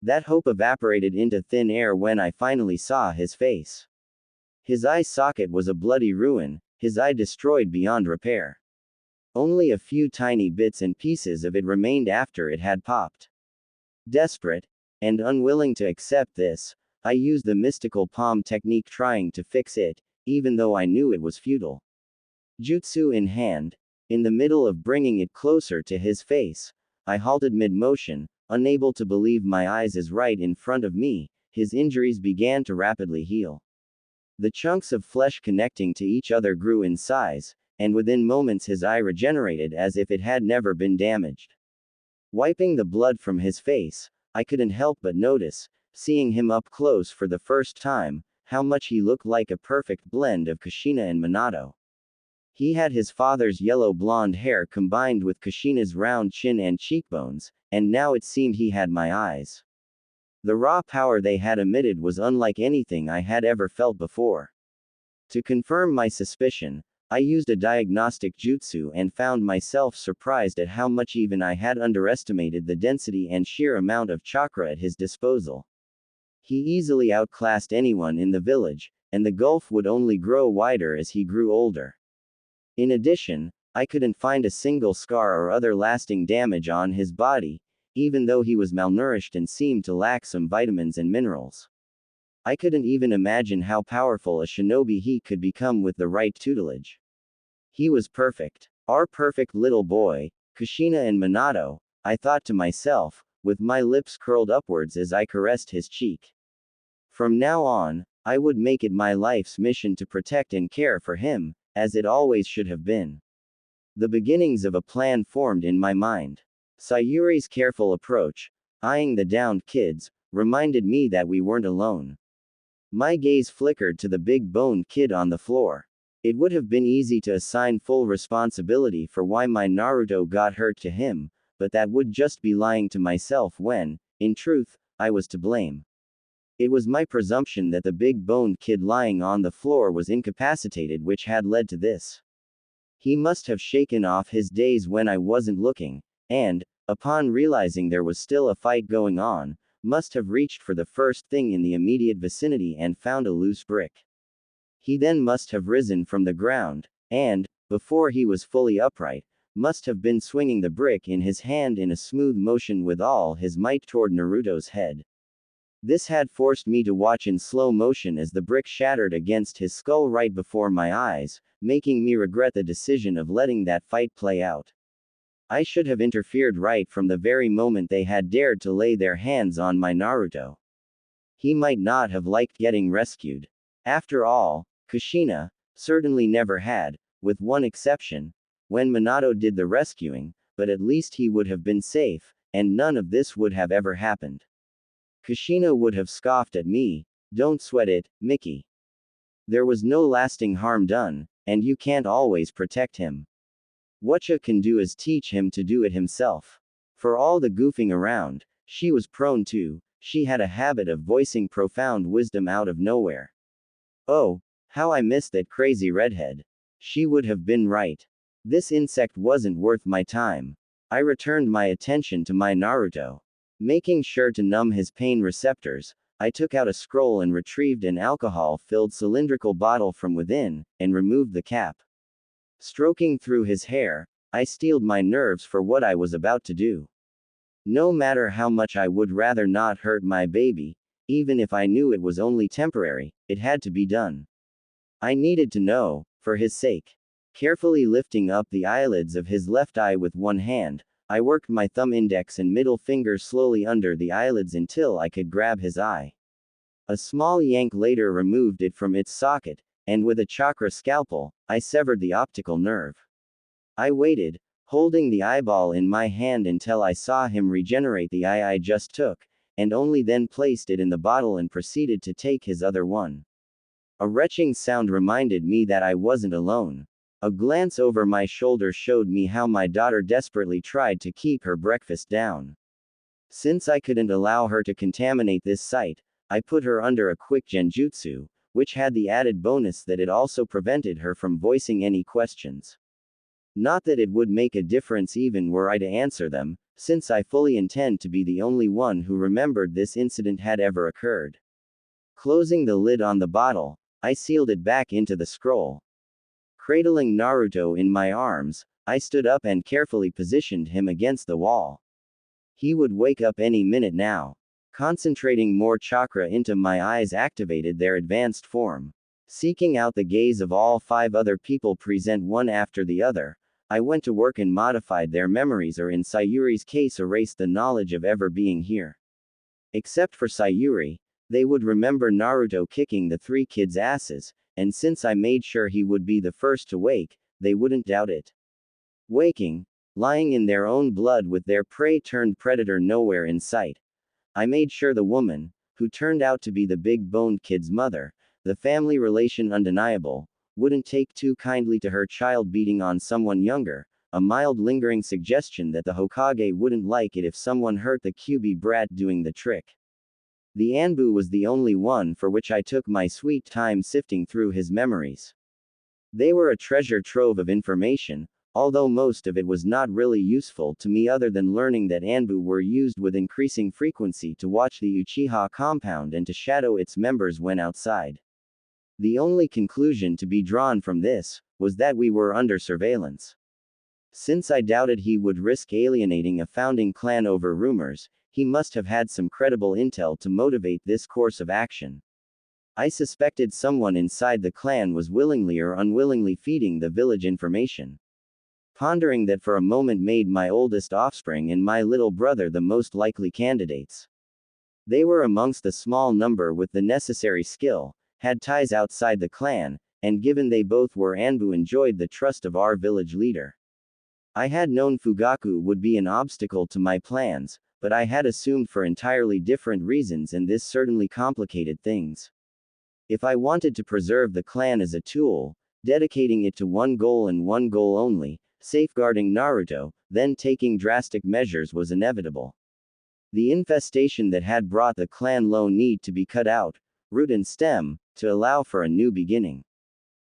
That hope evaporated into thin air when I finally saw his face. His eye socket was a bloody ruin, his eye destroyed beyond repair. Only a few tiny bits and pieces of it remained after it had popped. Desperate, and unwilling to accept this, I used the mystical palm technique trying to fix it, even though I knew it was futile. Jutsu in hand, in the middle of bringing it closer to his face, I halted mid-motion, unable to believe my eyes as right in front of me, his injuries began to rapidly heal. The chunks of flesh connecting to each other grew in size, and within moments his eye regenerated as if it had never been damaged. Wiping the blood from his face, I couldn't help but notice, seeing him up close for the first time, how much he looked like a perfect blend of Kushina and Minato. He had his father's yellow blonde hair combined with Kushina's round chin and cheekbones, and now it seemed he had my eyes. The raw power they had emitted was unlike anything I had ever felt before. To confirm my suspicion, I used a diagnostic jutsu and found myself surprised at how much even I had underestimated the density and sheer amount of chakra at his disposal. He easily outclassed anyone in the village, and the gulf would only grow wider as he grew older. In addition, I couldn't find a single scar or other lasting damage on his body, even though he was malnourished and seemed to lack some vitamins and minerals. I couldn't even imagine how powerful a shinobi he could become with the right tutelage. He was perfect. Our perfect little boy, Kushina and Minato, I thought to myself, with my lips curled upwards as I caressed his cheek. From now on, I would make it my life's mission to protect and care for him, as it always should have been. The beginnings of a plan formed in my mind. Sayuri's careful approach, eyeing the downed kids, reminded me that we weren't alone. My gaze flickered to the big-boned kid on the floor. It would have been easy to assign full responsibility for why my Naruto got hurt to him, but that would just be lying to myself when, in truth, I was to blame. It was my presumption that the big-boned kid lying on the floor was incapacitated which had led to this. He must have shaken off his daze when I wasn't looking, and, upon realizing there was still a fight going on, must have reached for the first thing in the immediate vicinity and found a loose brick. He then must have risen from the ground, and, before he was fully upright, must have been swinging the brick in his hand in a smooth motion with all his might toward Naruto's head. This had forced me to watch in slow motion as the brick shattered against his skull right before my eyes, making me regret the decision of letting that fight play out. I should have interfered right from the very moment they had dared to lay their hands on my Naruto. He might not have liked getting rescued. After all, Kushina certainly never had, with one exception, when Minato did the rescuing, but at least he would have been safe, and none of this would have ever happened. Kushina would have scoffed at me, "Don't sweat it, Mickey. There was no lasting harm done, and you can't always protect him. What you can do is teach him to do it himself." For all the goofing around she was prone to, she had a habit of voicing profound wisdom out of nowhere. Oh, how I missed that crazy redhead. She would have been right. This insect wasn't worth my time. I returned my attention to my Naruto. Making sure to numb his pain receptors, I took out a scroll and retrieved an alcohol-filled cylindrical bottle from within, and removed the cap. Stroking through his hair, I steeled my nerves for what I was about to do. No matter how much I would rather not hurt my baby, even if I knew it was only temporary, it had to be done. I needed to know, for his sake. Carefully lifting up the eyelids of his left eye with one hand, I worked my thumb index and middle fingers slowly under the eyelids until I could grab his eye. A small yank later removed it from its socket, and with a chakra scalpel, I severed the optical nerve. I waited, holding the eyeball in my hand until I saw him regenerate the eye I just took, and only then placed it in the bottle and proceeded to take his other one. A retching sound reminded me that I wasn't alone. A glance over my shoulder showed me how my daughter desperately tried to keep her breakfast down. Since I couldn't allow her to contaminate this site, I put her under a quick genjutsu, which had the added bonus that it also prevented her from voicing any questions. Not that it would make a difference even were I to answer them, since I fully intend to be the only one who remembered this incident had ever occurred. Closing the lid on the bottle, I sealed it back into the scroll. Cradling Naruto in my arms, I stood up and carefully positioned him against the wall. He would wake up any minute now. Concentrating more chakra into my eyes activated their advanced form. Seeking out the gaze of all 5 other people present one after the other, I went to work and modified their memories, or in Sayuri's case erased the knowledge of ever being here. Except for Sayuri, they would remember Naruto kicking the 3 kids' asses, and since I made sure he would be the first to wake, they wouldn't doubt it. Waking, lying in their own blood with their prey-turned-predator nowhere in sight, I made sure the woman, who turned out to be the big-boned kid's mother, the family relation undeniable, wouldn't take too kindly to her child beating on someone younger, a mild lingering suggestion that the Hokage wouldn't like it if someone hurt the QB brat doing the trick. The Anbu was the only one for which I took my sweet time sifting through his memories. They were a treasure trove of information, although most of it was not really useful to me other than learning that Anbu were used with increasing frequency to watch the Uchiha compound and to shadow its members when outside. The only conclusion to be drawn from this was that we were under surveillance. Since I doubted he would risk alienating a founding clan over rumors, he must have had some credible intel to motivate this course of action. I suspected someone inside the clan was willingly or unwillingly feeding the village information. Pondering that for a moment made my oldest offspring and my little brother the most likely candidates. They were amongst the small number with the necessary skill, had ties outside the clan, and given they both were Anbu enjoyed the trust of our village leader. I had known Fugaku would be an obstacle to my plans, but I had assumed for entirely different reasons, and this certainly complicated things. If I wanted to preserve the clan as a tool, dedicating it to one goal and one goal only, safeguarding Naruto, then taking drastic measures was inevitable. The infestation that had brought the clan low need to be cut out, root and stem, to allow for a new beginning.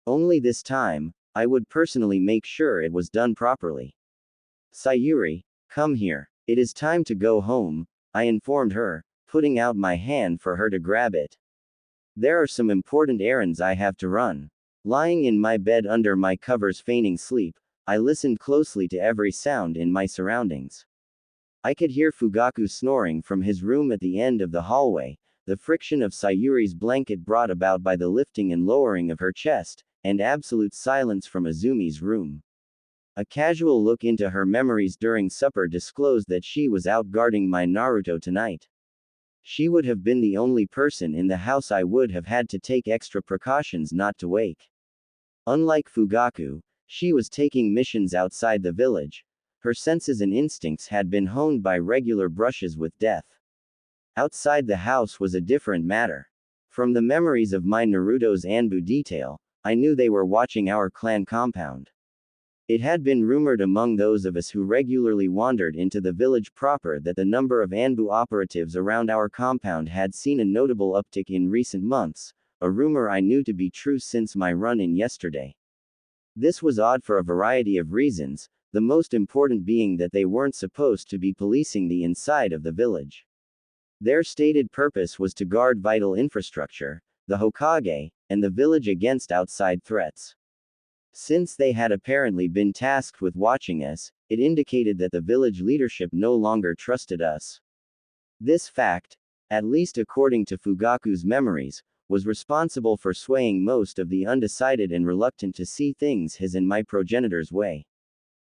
Only this time, I would personally make sure it was done properly. Sayuri, come here. It is time to go home, I informed her, putting out my hand for her to grab it. There are some important errands I have to run. Lying in my bed under my covers feigning sleep, I listened closely to every sound in my surroundings. I could hear Fugaku snoring from his room at the end of the hallway, the friction of Sayuri's blanket brought about by the lifting and lowering of her chest, and absolute silence from Azumi's room. A casual look into her memories during supper disclosed that she was out guarding my Naruto tonight. She would have been the only person in the house I would have had to take extra precautions not to wake. Unlike Fugaku, she was taking missions outside the village. Her senses and instincts had been honed by regular brushes with death. Outside the house was a different matter. From the memories of my Naruto's Anbu detail, I knew they were watching our clan compound. It had been rumored among those of us who regularly wandered into the village proper that the number of Anbu operatives around our compound had seen a notable uptick in recent months, a rumor I knew to be true since my run-in yesterday. This was odd for a variety of reasons, the most important being that they weren't supposed to be policing the inside of the village. Their stated purpose was to guard vital infrastructure, the Hokage, and the village against outside threats. Since they had apparently been tasked with watching us, it indicated that the village leadership no longer trusted us. This fact, at least according to Fugaku's memories, was responsible for swaying most of the undecided and reluctant to see things his and my progenitor's way.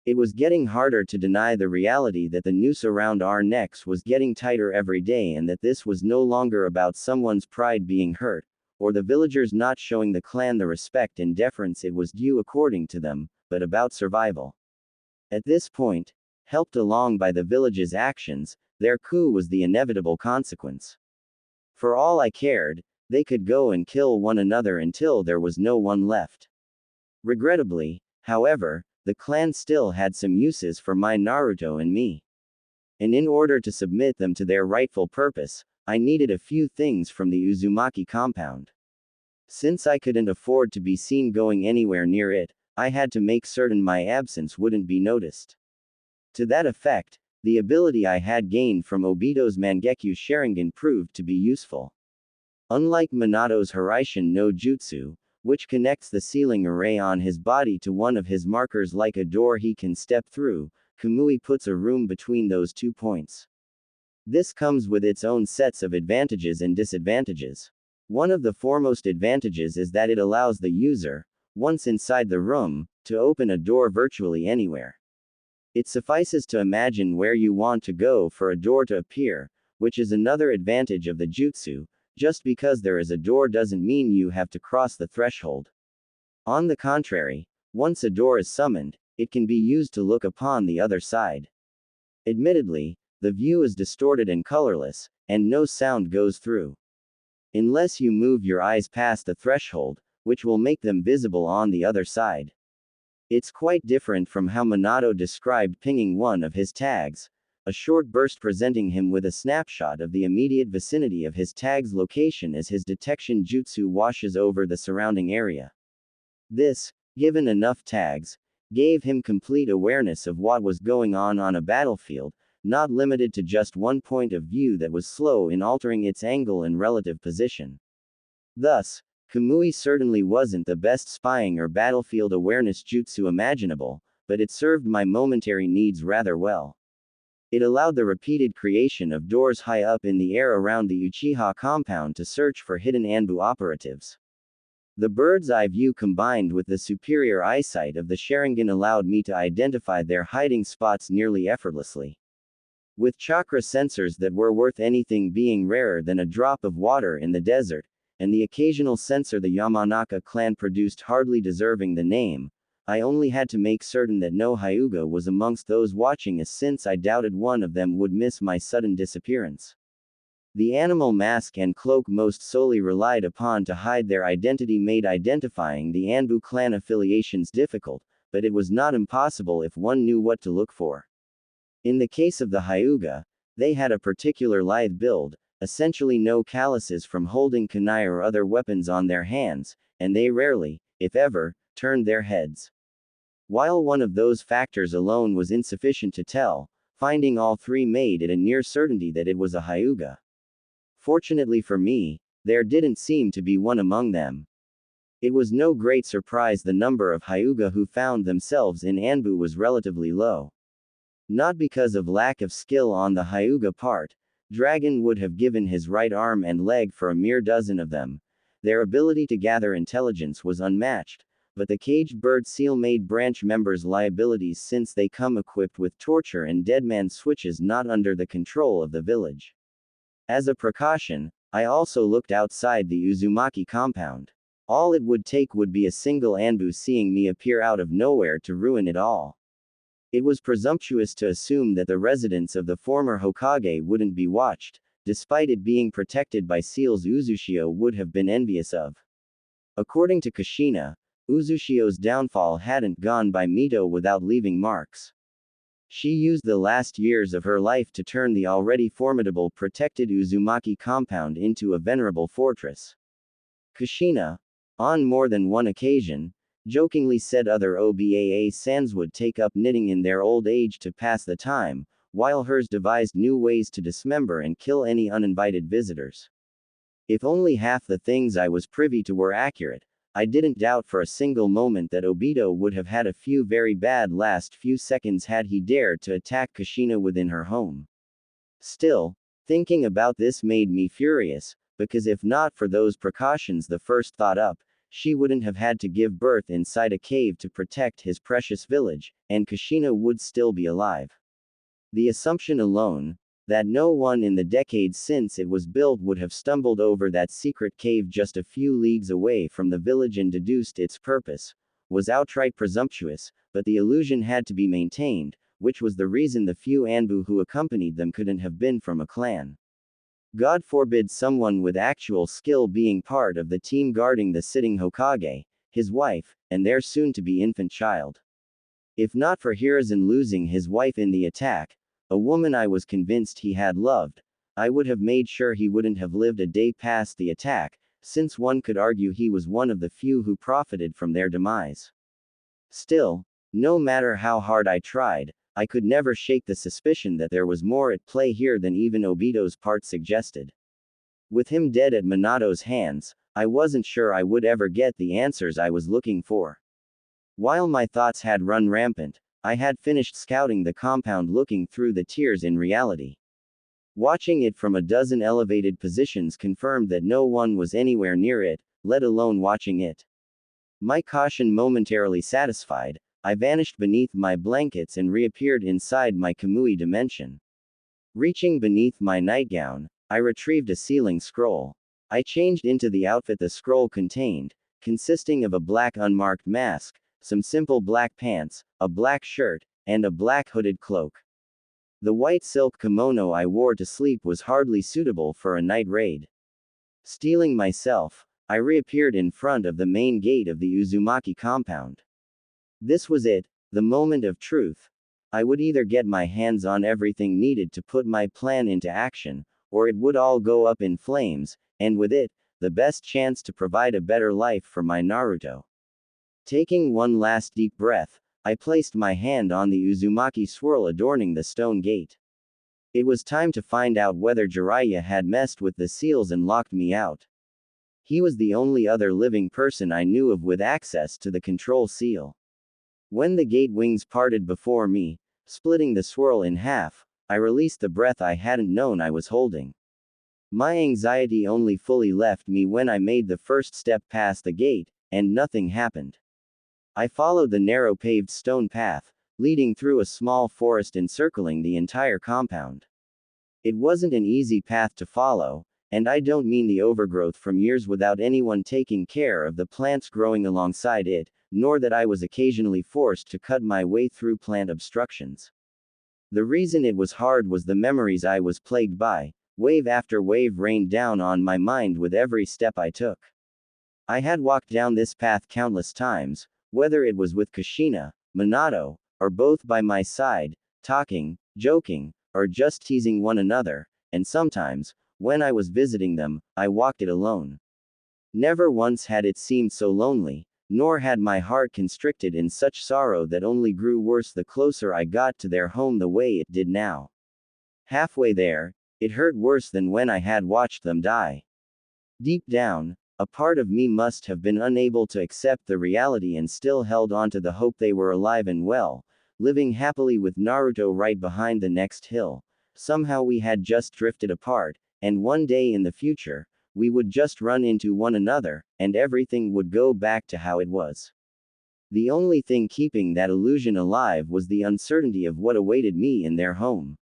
It was getting harder to deny the reality that the noose around our necks was getting tighter every day and that this was no longer about someone's pride being hurt, or the villagers not showing the clan the respect and deference it was due according to them, but about survival. At this point, helped along by the village's actions, their coup was the inevitable consequence. For all I cared, they could go and kill one another until there was no one left. Regrettably, however, the clan still had some uses for my Naruto and me. And in order to submit them to their rightful purpose, I needed a few things from the Uzumaki compound. Since I couldn't afford to be seen going anywhere near it, I had to make certain my absence wouldn't be noticed. To that effect, the ability I had gained from Obito's Mangekyo Sharingan proved to be useful. Unlike Minato's Hiraishin no Jutsu, which connects the ceiling array on his body to one of his markers like a door he can step through, Kamui puts a room between those 2 points. This comes with its own sets of advantages and disadvantages. One of the foremost advantages is that it allows the user, once inside the room, to open a door virtually anywhere. It suffices to imagine where you want to go for a door to appear, which is another advantage of the jutsu. Just because there is a door doesn't mean you have to cross the threshold. On the contrary, once a door is summoned, it can be used to look upon the other side. Admittedly, the view is distorted and colorless, and no sound goes through. Unless you move your eyes past the threshold, which will make them visible on the other side. It's quite different from how Minato described pinging one of his tags, a short burst presenting him with a snapshot of the immediate vicinity of his tag's location as his detection jutsu washes over the surrounding area. This, given enough tags, gave him complete awareness of what was going on a battlefield, not limited to just one point of view that was slow in altering its angle and relative position. Thus, Kamui certainly wasn't the best spying or battlefield awareness jutsu imaginable, but it served my momentary needs rather well. It allowed the repeated creation of doors high up in the air around the Uchiha compound to search for hidden Anbu operatives. The bird's eye view combined with the superior eyesight of the Sharingan allowed me to identify their hiding spots nearly effortlessly. With chakra sensors that were worth anything being rarer than a drop of water in the desert, and the occasional sensor the Yamanaka clan produced hardly deserving the name, I only had to make certain that no Hyuga was amongst those watching us since I doubted one of them would miss my sudden disappearance. The animal mask and cloak most solely relied upon to hide their identity made identifying the Anbu clan affiliations difficult, but it was not impossible if one knew what to look for. In the case of the Hyuga, they had a particular lithe build, essentially no calluses from holding kunai or other weapons on their hands, and they rarely, if ever, turned their heads. While one of those factors alone was insufficient to tell, finding all three made it a near certainty that it was a Hyuga. Fortunately for me, there didn't seem to be one among them. It was no great surprise the number of Hyuga who found themselves in Anbu was relatively low. Not because of lack of skill on the Hyuga part, Dragon would have given his right arm and leg for a mere dozen of them. Their ability to gather intelligence was unmatched, but the caged bird seal made branch members liabilities since they come equipped with torture and deadman switches not under the control of the village. As a precaution, I also looked outside the Uzumaki compound. All it would take would be a single Anbu seeing me appear out of nowhere to ruin it all. It was presumptuous to assume that the residence of the former Hokage wouldn't be watched, despite it being protected by seals Uzushio would have been envious of. According to Kushina, Uzushio's downfall hadn't gone by Mito without leaving marks. She used the last years of her life to turn the already formidable protected Uzumaki compound into a venerable fortress. Kushina, on more than one occasion, Jokingly said other OBAA sans would take up knitting in their old age to pass the time, while hers devised new ways to dismember and kill any uninvited visitors. If only half the things I was privy to were accurate, I didn't doubt for a single moment that Obito would have had a few very bad last few seconds had he dared to attack Kushina within her home. Still, thinking about this made me furious, because if not for those precautions the first thought up, she wouldn't have had to give birth inside a cave to protect his precious village, and Kushina would still be alive. The assumption alone, that no one in the decades since it was built would have stumbled over that secret cave just a few leagues away from the village and deduced its purpose, was outright presumptuous, but the illusion had to be maintained, which was the reason the few Anbu who accompanied them couldn't have been from a clan. God forbid someone with actual skill being part of the team guarding the sitting Hokage, his wife, and their soon-to-be infant child. If not for Hiruzen losing his wife in the attack, a woman I was convinced he had loved, I would have made sure he wouldn't have lived a day past the attack, since one could argue he was one of the few who profited from their demise. Still, no matter how hard I tried, I could never shake the suspicion that there was more at play here than even Obito's part suggested. With him dead at Minato's hands, I wasn't sure I would ever get the answers I was looking for. While my thoughts had run rampant, I had finished scouting the compound looking through the tiers in reality. Watching it from a dozen elevated positions confirmed that no one was anywhere near it, let alone watching it. My caution momentarily satisfied, I vanished beneath my blankets and reappeared inside my Kamui dimension. Reaching beneath my nightgown, I retrieved a sealing scroll. I changed into the outfit the scroll contained, consisting of a black unmarked mask, some simple black pants, a black shirt, and a black hooded cloak. The white silk kimono I wore to sleep was hardly suitable for a night raid. Steeling myself, I reappeared in front of the main gate of the Uzumaki compound. This was it, the moment of truth. I would either get my hands on everything needed to put my plan into action, or it would all go up in flames, and with it, the best chance to provide a better life for my Naruto. Taking one last deep breath, I placed my hand on the Uzumaki swirl adorning the stone gate. It was time to find out whether Jiraiya had messed with the seals and locked me out. He was the only other living person I knew of with access to the control seal. When the gate wings parted before me, splitting the swirl in half, I released the breath I hadn't known I was holding. My anxiety only fully left me when I made the first step past the gate, and nothing happened. I followed the narrow paved stone path, leading through a small forest encircling the entire compound. It wasn't an easy path to follow, and I don't mean the overgrowth from years without anyone taking care of the plants growing alongside it, nor that I was occasionally forced to cut my way through plant obstructions. The reason it was hard was the memories I was plagued by. Wave after wave rained down on my mind with every step I took. I had walked down this path countless times, whether it was with Kushina, Minato, or both by my side, talking, joking, or just teasing one another, and sometimes, when I was visiting them, I walked it alone. Never once had it seemed so lonely, nor had my heart constricted in such sorrow that only grew worse the closer I got to their home the way it did now. Halfway there, it hurt worse than when I had watched them die. Deep down, a part of me must have been unable to accept the reality and still held on to the hope they were alive and well, living happily with Naruto right behind the next hill. Somehow we had just drifted apart, and one day in the future, we would just run into one another, and everything would go back to how it was. The only thing keeping that illusion alive was the uncertainty of what awaited me in their home.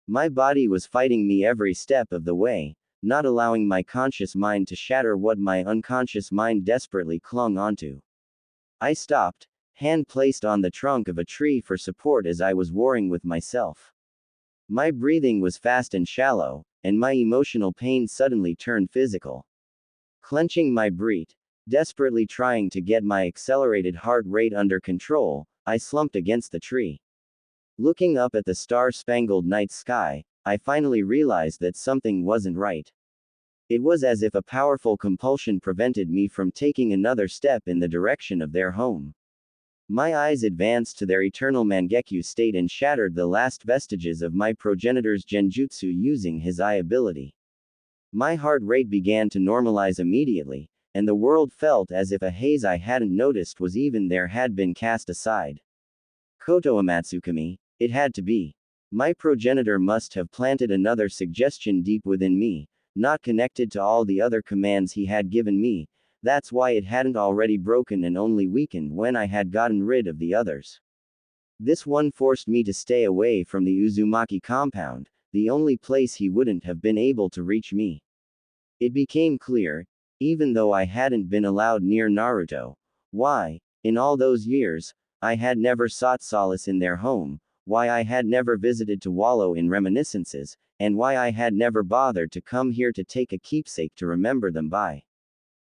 My body was fighting me every step of the way, not allowing my conscious mind to shatter what my unconscious mind desperately clung onto. I stopped, hand placed on the trunk of a tree for support as I was warring with myself. My breathing was fast and shallow, and my emotional pain suddenly turned physical. Clenching my breath, desperately trying to get my accelerated heart rate under control, I slumped against the tree. Looking up at the star-spangled night sky, I finally realized that something wasn't right. It was as if a powerful compulsion prevented me from taking another step in the direction of their home. My eyes advanced to their eternal Mangekyu state and shattered the last vestiges of my progenitor's genjutsu using his eye ability. My heart rate began to normalize immediately, and the world felt as if a haze I hadn't noticed was even there had been cast aside. Koto Amatsukami, it had to be. My progenitor must have planted another suggestion deep within me, not connected to all the other commands he had given me. That's why it hadn't already broken and only weakened when I had gotten rid of the others. This one forced me to stay away from the Uzumaki compound, the only place he wouldn't have been able to reach me. It became clear, even though I hadn't been allowed near Naruto, why, in all those years, I had never sought solace in their home, why I had never visited to wallow in reminiscences, and why I had never bothered to come here to take a keepsake to remember them by.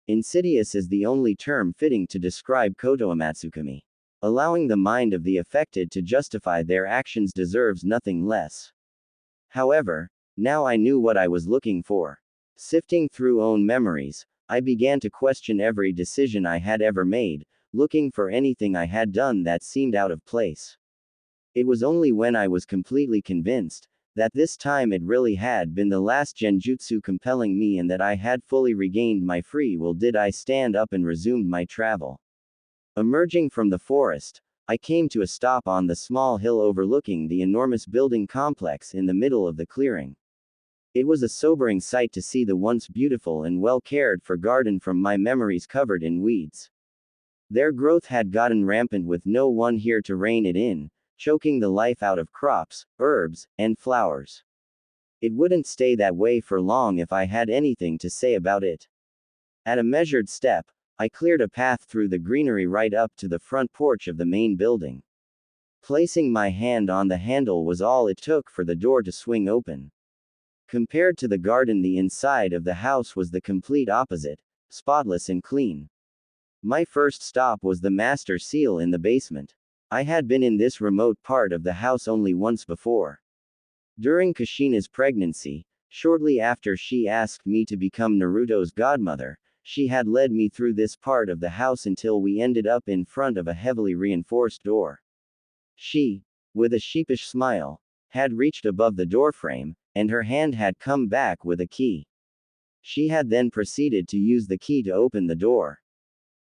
Insidious is the only term fitting to describe Koto Amatsukami. Allowing the mind of the affected to justify their actions deserves nothing less. However, now I knew what I was looking for. Sifting through own memories, I began to question every decision I had ever made, looking for anything I had done that seemed out of place. It was only when I was completely convinced that this time it really had been the last genjutsu compelling me and that I had fully regained my free will did I stand up and resumed my travel. Emerging from the forest, I came to a stop on the small hill overlooking the enormous building complex in the middle of the clearing. It was a sobering sight to see the once beautiful and well cared for garden from my memories covered in weeds. Their growth had gotten rampant with no one here to rein it in, choking the life out of crops, herbs, and flowers. It wouldn't stay that way for long if I had anything to say about it. At a measured step, I cleared a path through the greenery right up to the front porch of the main building. Placing my hand on the handle was all it took for the door to swing open. Compared to the garden, the inside of the house was the complete opposite, spotless and clean. My first stop was the master seal in the basement. I had been in this remote part of the house only once before. During Kushina's pregnancy, shortly after she asked me to become Naruto's godmother, she had led me through this part of the house until we ended up in front of a heavily reinforced door. She, with a sheepish smile, had reached above the doorframe, and her hand had come back with a key. She had then proceeded to use the key to open the door.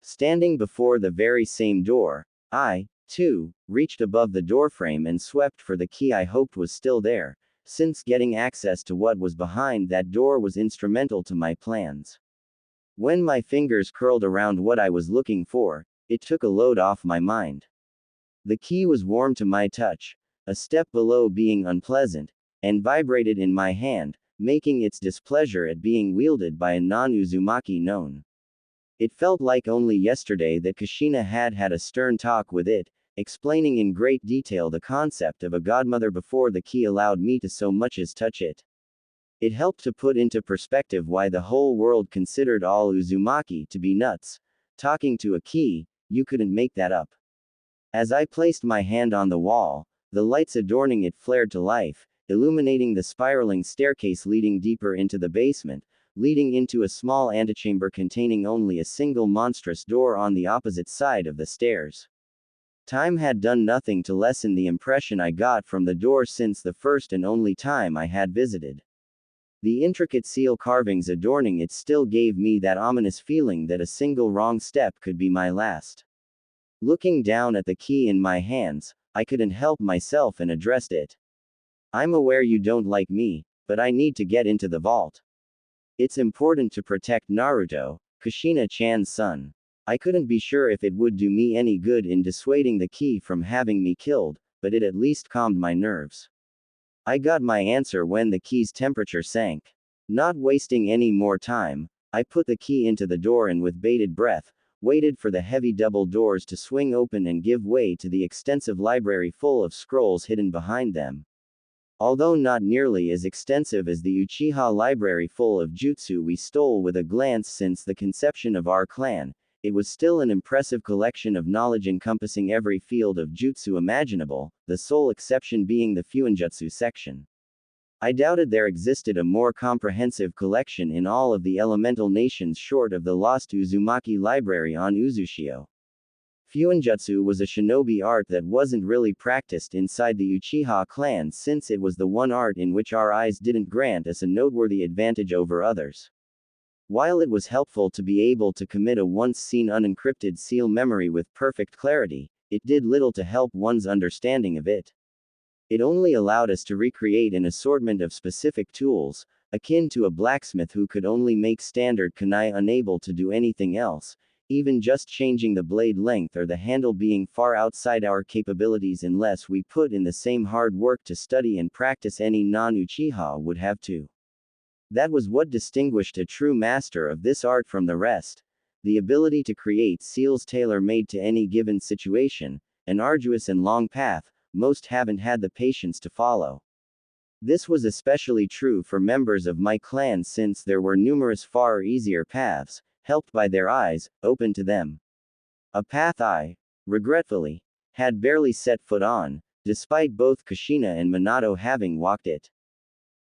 Standing before the very same door, I, too, reached above the doorframe and swept for the key I hoped was still there, since getting access to what was behind that door was instrumental to my plans. When my fingers curled around what I was looking for, it took a load off my mind. The key was warm to my touch, a step below being unpleasant, and vibrated in my hand, making its displeasure at being wielded by a non-Uzumaki known. It felt like only yesterday that Kushina had had a stern talk with it, explaining in great detail the concept of a godmother before the key allowed me to so much as touch it. It helped to put into perspective why the whole world considered all Uzumaki to be nuts. Talking to a key, you couldn't make that up. As I placed my hand on the wall, the lights adorning it flared to life, illuminating the spiraling staircase leading deeper into the basement, leading into a small antechamber containing only a single monstrous door on the opposite side of the stairs. Time had done nothing to lessen the impression I got from the door since the first and only time I had visited. The intricate seal carvings adorning it still gave me that ominous feeling that a single wrong step could be my last. Looking down at the key in my hands, I couldn't help myself and addressed it. I'm aware you don't like me, but I need to get into the vault. It's important to protect Naruto, Kushina-chan's son. I couldn't be sure if it would do me any good in dissuading the key from having me killed, but it at least calmed my nerves. I got my answer when the key's temperature sank. Not wasting any more time, I put the key into the door and with bated breath, waited for the heavy double doors to swing open and give way to the extensive library full of scrolls hidden behind them. Although not nearly as extensive as the Uchiha library full of jutsu we stole with a glance since the conception of our clan, it was still an impressive collection of knowledge encompassing every field of jutsu imaginable, the sole exception being the fuinjutsu section. I doubted there existed a more comprehensive collection in all of the elemental nations short of the lost Uzumaki library on Uzushio. Fuinjutsu was a shinobi art that wasn't really practiced inside the Uchiha clan since it was the one art in which our eyes didn't grant us a noteworthy advantage over others. While it was helpful to be able to commit a once-seen unencrypted seal memory with perfect clarity, it did little to help one's understanding of it. It only allowed us to recreate an assortment of specific tools, akin to a blacksmith who could only make standard kunai unable to do anything else, even just changing the blade length or the handle being far outside our capabilities unless we put in the same hard work to study and practice any non-Uchiha would have to. That was what distinguished a true master of this art from the rest: the ability to create seals tailor-made to any given situation, an arduous and long path most haven't had the patience to follow. This was especially true for members of my clan since there were numerous far easier paths, helped by their eyes, open to them. A path I, regretfully, had barely set foot on, despite both Kushina and Minato having walked it.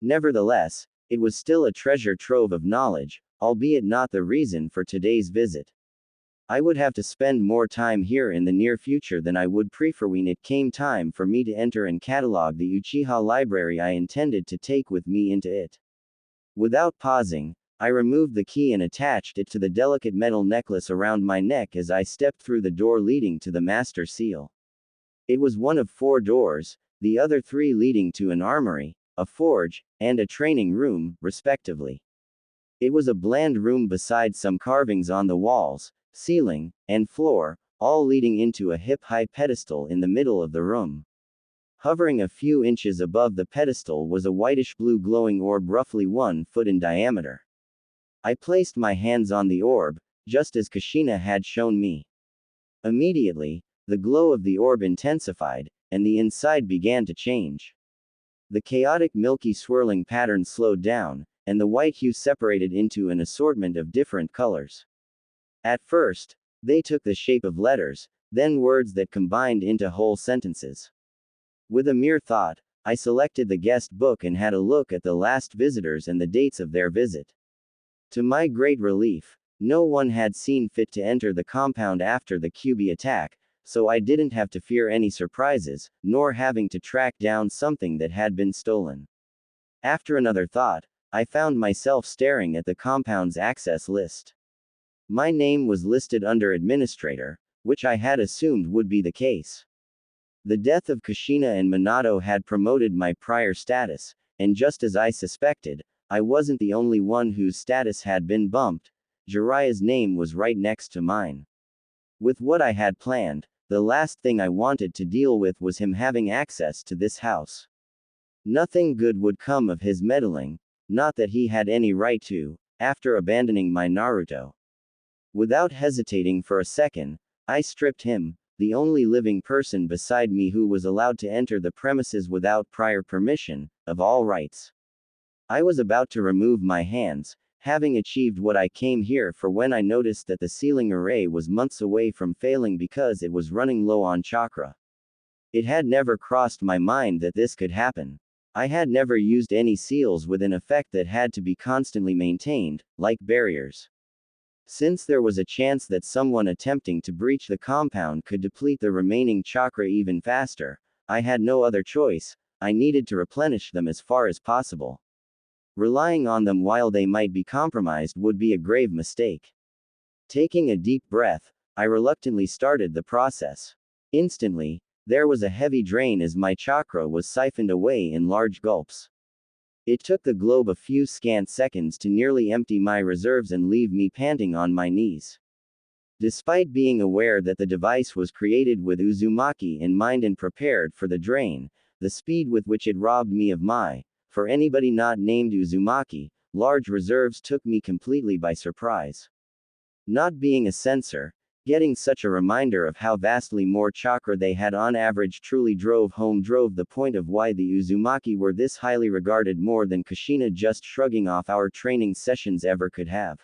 Nevertheless, it was still a treasure trove of knowledge, albeit not the reason for today's visit. I would have to spend more time here in the near future than I would prefer when it came time for me to enter and catalog the Uchiha library I intended to take with me into it. Without pausing, I removed the key and attached it to the delicate metal necklace around my neck as I stepped through the door leading to the master seal. It was one of 4 doors, the other 3 leading to an armory, a forge, and a training room, respectively. It was a bland room beside some carvings on the walls, ceiling, and floor, all leading into a hip-high pedestal in the middle of the room. Hovering a few inches above the pedestal was a whitish-blue glowing orb roughly 1 foot in diameter. I placed my hands on the orb, just as Kushina had shown me. Immediately, the glow of the orb intensified, and the inside began to change. The chaotic milky swirling pattern slowed down, and the white hue separated into an assortment of different colors. At first, they took the shape of letters, then words that combined into whole sentences. With a mere thought, I selected the guest book and had a look at the last visitors and the dates of their visit. To my great relief, no one had seen fit to enter the compound after the Kyuubi attack, so I didn't have to fear any surprises, nor having to track down something that had been stolen. After another thought, I found myself staring at the compound's access list. My name was listed under administrator, which I had assumed would be the case. The death of Kushina and Minato had promoted my prior status, and just as I suspected, I wasn't the only one whose status had been bumped. Jiraiya's name was right next to mine. With what I had planned, the last thing I wanted to deal with was him having access to this house. Nothing good would come of his meddling, not that he had any right to, after abandoning my Naruto. Without hesitating for a second, I stripped him, the only living person beside me who was allowed to enter the premises without prior permission, of all rights. I was about to remove my hands, having achieved what I came here for, when I noticed that the sealing array was months away from failing because it was running low on chakra. It had never crossed my mind that this could happen. I had never used any seals with an effect that had to be constantly maintained, like barriers. Since there was a chance that someone attempting to breach the compound could deplete the remaining chakra even faster, I had no other choice. I needed to replenish them as far as possible. Relying on them while they might be compromised would be a grave mistake. Taking a deep breath, I reluctantly started the process. Instantly, there was a heavy drain as my chakra was siphoned away in large gulps. It took the globe a few scant seconds to nearly empty my reserves and leave me panting on my knees. Despite being aware that the device was created with Uzumaki in mind and prepared for the drain, the speed with which it robbed me of my, for anybody not named Uzumaki, large reserves took me completely by surprise. Not being a censor, getting such a reminder of how vastly more chakra they had on average truly drove the point of why the Uzumaki were this highly regarded more than Kushina just shrugging off our training sessions ever could have.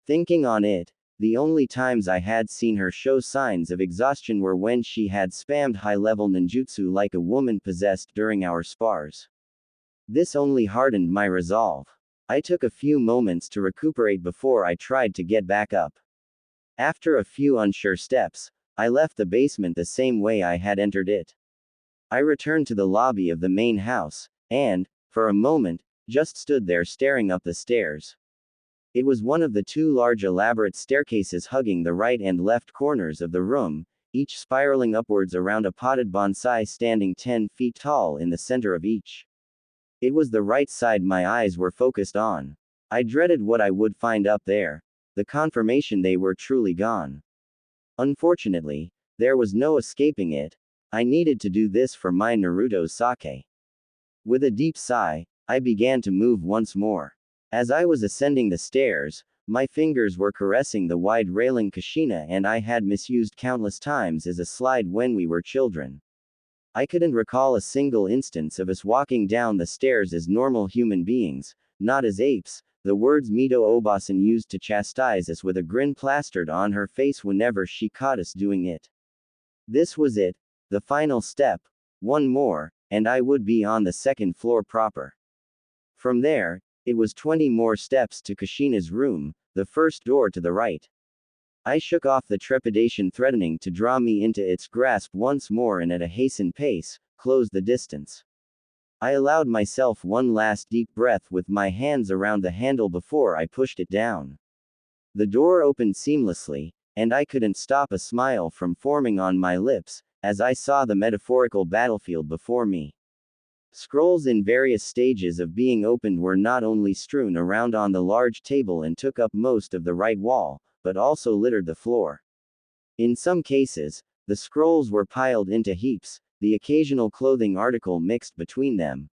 Thinking on it, the only times I had seen her show signs of exhaustion were when she had spammed high-level ninjutsu like a woman possessed during our spars. This only hardened my resolve. I took a few moments to recuperate before I tried to get back up. After a few unsure steps, I left the basement the same way I had entered it. I returned to the lobby of the main house, and, for a moment, just stood there staring up the stairs. It was one of the two large elaborate staircases hugging the right and left corners of the room, each spiraling upwards around a potted bonsai standing 10 feet tall in the center of each. It was the right side my eyes were focused on. I dreaded what I would find up there, the confirmation they were truly gone. Unfortunately, there was no escaping it. I needed to do this for my Naruto's sake. With a deep sigh, I began to move once more. As I was ascending the stairs, my fingers were caressing the wide railing Kushina and I had misused countless times as a slide when we were children. I couldn't recall a single instance of us walking down the stairs as normal human beings, not as apes, the words Mito Obasan used to chastise us with a grin plastered on her face whenever she caught us doing it. This was it, the final step, one more, and I would be on the second floor proper. From there, it was 20 more steps to Kushina's room, the first door to the right. I shook off the trepidation threatening to draw me into its grasp once more and at a hastened pace, closed the distance. I allowed myself one last deep breath with my hands around the handle before I pushed it down. The door opened seamlessly, and I couldn't stop a smile from forming on my lips, as I saw the metaphorical battlefield before me. Scrolls in various stages of being opened were not only strewn around on the large table and took up most of the right wall, but also littered the floor. In some cases, the scrolls were piled into heaps, the occasional clothing article mixed between them.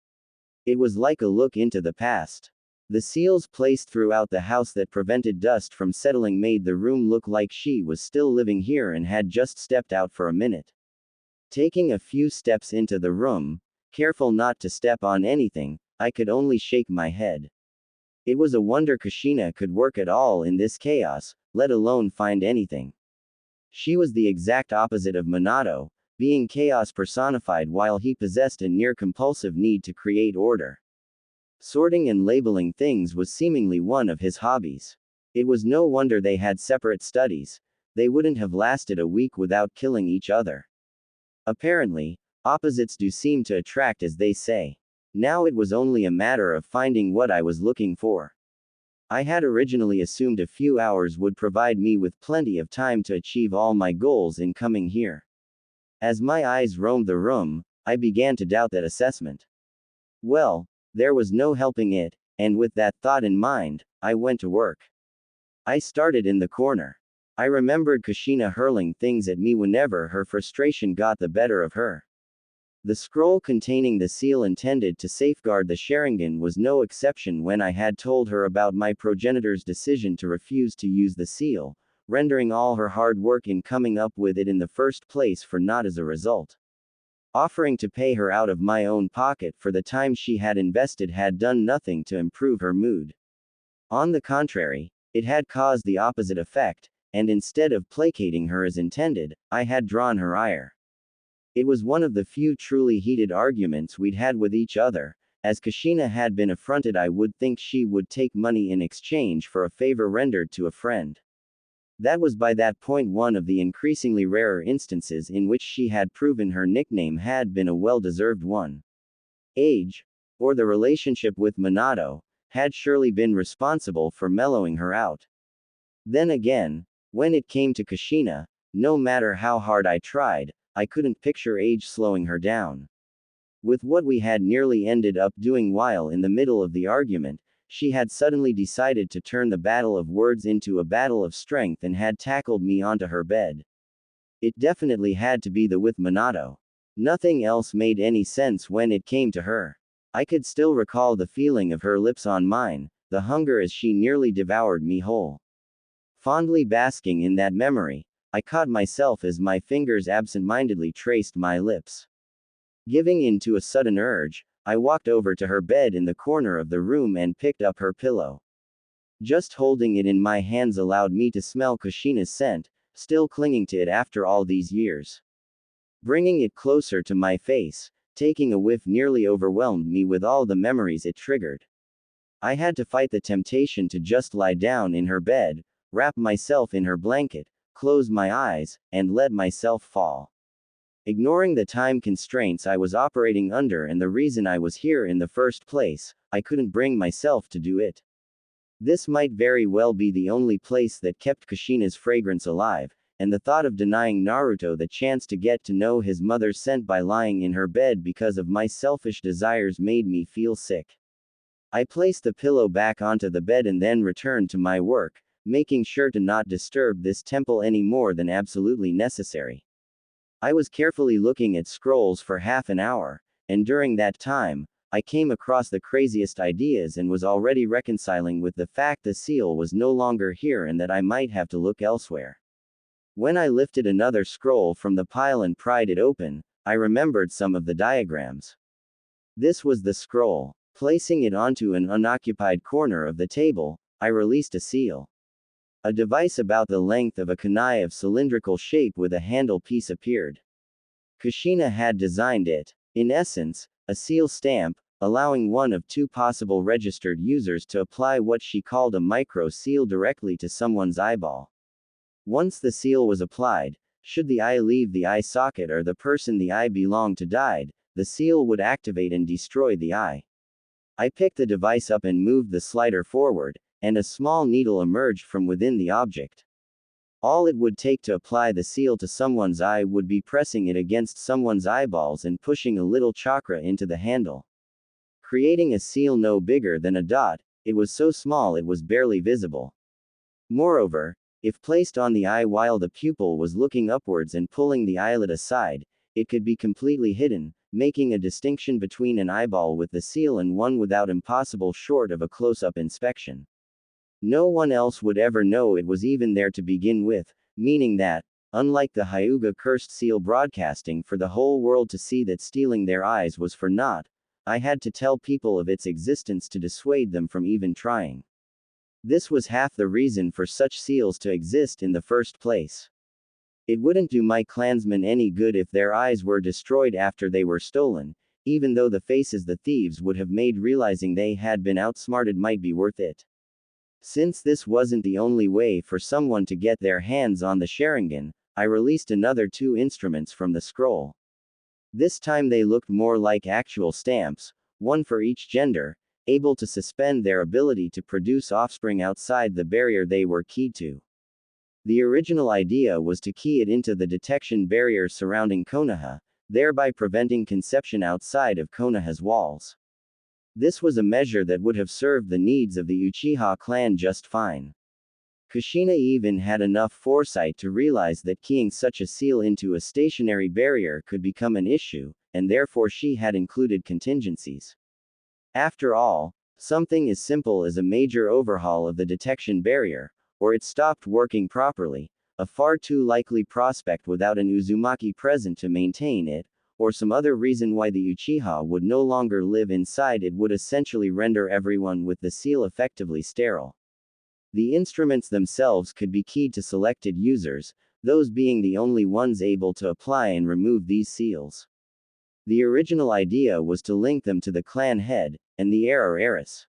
It was like a look into the past. The seals placed throughout the house that prevented dust from settling made the room look like she was still living here and had just stepped out for a minute. Taking a few steps into the room, careful not to step on anything, I could only shake my head. It was a wonder Kushina could work at all in this chaos, let alone find anything. She was the exact opposite of Minato, being chaos personified while he possessed a near-compulsive need to create order. Sorting and labeling things was seemingly one of his hobbies. It was no wonder they had separate studies. They wouldn't have lasted a week without killing each other. Apparently, opposites do seem to attract, as they say. Now it was only a matter of finding what I was looking for. I had originally assumed a few hours would provide me with plenty of time to achieve all my goals in coming here. As my eyes roamed the room, I began to doubt that assessment. Well, there was no helping it, and with that thought in mind, I went to work. I started in the corner. I remembered Kushina hurling things at me whenever her frustration got the better of her. The scroll containing the seal intended to safeguard the Sharingan was no exception when I had told her about my progenitor's decision to refuse to use the seal, rendering all her hard work in coming up with it in the first place for naught as a result. Offering to pay her out of my own pocket for the time she had invested had done nothing to improve her mood. On the contrary, it had caused the opposite effect, and instead of placating her as intended, I had drawn her ire. It was one of the few truly heated arguments we'd had with each other. As Kushina had been affronted, I would think she would take money in exchange for a favor rendered to a friend. That was by that point one of the increasingly rarer instances in which she had proven her nickname had been a well-deserved one. Age, or the relationship with Minato, had surely been responsible for mellowing her out. Then again, when it came to Kushina, no matter how hard I tried, I couldn't picture age slowing her down. With what we had nearly ended up doing while in the middle of the argument, she had suddenly decided to turn the battle of words into a battle of strength and had tackled me onto her bed. It definitely had to be the with Minato. Nothing else made any sense when it came to her. I could still recall the feeling of her lips on mine, the hunger as she nearly devoured me whole. Fondly basking in that memory, I caught myself as my fingers absent-mindedly traced my lips. Giving in to a sudden urge, I walked over to her bed in the corner of the room and picked up her pillow. Just holding it in my hands allowed me to smell Kushina's scent, still clinging to it after all these years. Bringing it closer to my face, taking a whiff nearly overwhelmed me with all the memories it triggered. I had to fight the temptation to just lie down in her bed, wrap myself in her blanket, close my eyes, and let myself fall. Ignoring the time constraints I was operating under and the reason I was here in the first place, I couldn't bring myself to do it. This might very well be the only place that kept Kushina's fragrance alive, and the thought of denying Naruto the chance to get to know his mother's scent by lying in her bed because of my selfish desires made me feel sick. I placed the pillow back onto the bed and then returned to my work, making sure to not disturb this temple any more than absolutely necessary. I was carefully looking at scrolls for half an hour, and during that time, I came across the craziest ideas and was already reconciling with the fact the seal was no longer here and that I might have to look elsewhere. When I lifted another scroll from the pile and pried it open, I remembered some of the diagrams. This was the scroll. Placing it onto an unoccupied corner of the table, I released a seal. A device about the length of a kunai of cylindrical shape with a handle piece appeared. Kushina had designed it. In essence, a seal stamp, allowing one of two possible registered users to apply what she called a micro seal directly to someone's eyeball. Once the seal was applied, should the eye leave the eye socket or the person the eye belonged to died, the seal would activate and destroy the eye. I picked the device up and moved the slider forward, and a small needle emerged from within the object. All it would take to apply the seal to someone's eye would be pressing it against someone's eyeballs and pushing a little chakra into the handle. Creating a seal no bigger than a dot, it was so small it was barely visible. Moreover, if placed on the eye while the pupil was looking upwards and pulling the eyelid aside, it could be completely hidden, making a distinction between an eyeball with the seal and one without impossible short of a close-up inspection. No one else would ever know it was even there to begin with, meaning that, unlike the Hyuga cursed seal broadcasting for the whole world to see that stealing their eyes was for naught, I had to tell people of its existence to dissuade them from even trying. This was half the reason for such seals to exist in the first place. It wouldn't do my clansmen any good if their eyes were destroyed after they were stolen, even though the faces the thieves would have made realizing they had been outsmarted might be worth it. Since this wasn't the only way for someone to get their hands on the Sharingan, I released another two instruments from the scroll. This time they looked more like actual stamps, one for each gender, able to suspend their ability to produce offspring outside the barrier they were keyed to. The original idea was to key it into the detection barrier surrounding Konoha, thereby preventing conception outside of Konoha's walls. This was a measure that would have served the needs of the Uchiha clan just fine. Kushina even had enough foresight to realize that keying such a seal into a stationary barrier could become an issue, and therefore she had included contingencies. After all, something as simple as a major overhaul of the detection barrier, or it stopped working properly, a far too likely prospect without an Uzumaki present to maintain it, or some other reason why the Uchiha would no longer live inside it would essentially render everyone with the seal effectively sterile. The instruments themselves could be keyed to selected users, those being the only ones able to apply and remove these seals. The original idea was to link them to the clan head, and the heir or heiress.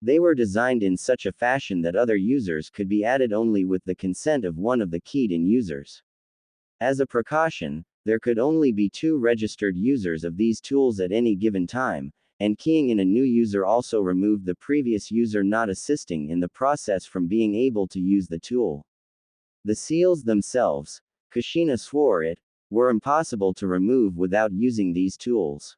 They were designed in such a fashion that other users could be added only with the consent of one of the keyed-in users. As a precaution, there could only be two registered users of these tools at any given time, and keying in a new user also removed the previous user not assisting in the process from being able to use the tool. The seals themselves, Kushina swore it, were impossible to remove without using these tools.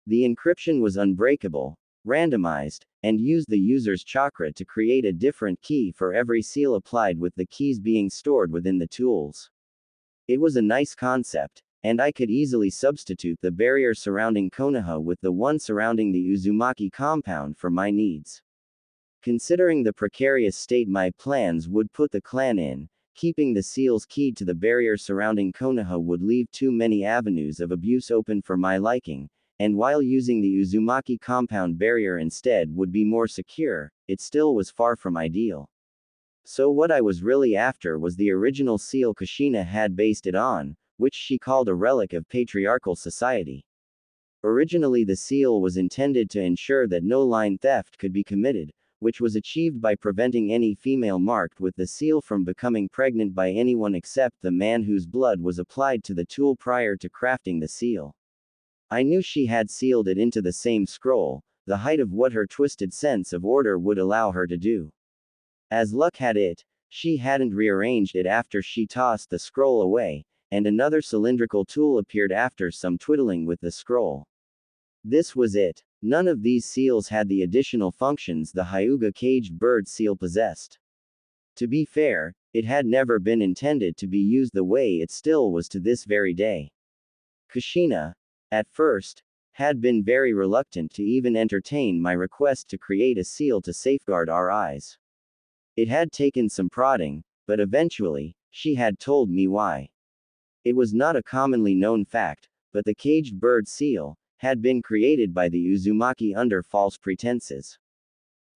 The encryption was unbreakable, randomized, and used the user's chakra to create a different key for every seal applied with the keys being stored within the tools. It was a nice concept, and I could easily substitute the barrier surrounding Konoha with the one surrounding the Uzumaki compound for my needs. Considering the precarious state my plans would put the clan in, keeping the seals keyed to the barrier surrounding Konoha would leave too many avenues of abuse open for my liking, and while using the Uzumaki compound barrier instead would be more secure, it still was far from ideal. So what I was really after was the original seal Kushina had based it on, which she called a relic of patriarchal society. Originally, the seal was intended to ensure that no line theft could be committed, which was achieved by preventing any female marked with the seal from becoming pregnant by anyone except the man whose blood was applied to the tool prior to crafting the seal. I knew she had sealed it into the same scroll, the height of what her twisted sense of order would allow her to do. As luck had it, she hadn't rearranged it after she tossed the scroll away, and another cylindrical tool appeared after some twiddling with the scroll. This was it. None of these seals had the additional functions the Hyuga caged bird seal possessed. To be fair, it had never been intended to be used the way it still was to this very day. Kushina, at first, had been very reluctant to even entertain my request to create a seal to safeguard our eyes. It had taken some prodding, but eventually, she had told me why. It was not a commonly known fact, but the caged bird seal had been created by the Uzumaki under false pretenses.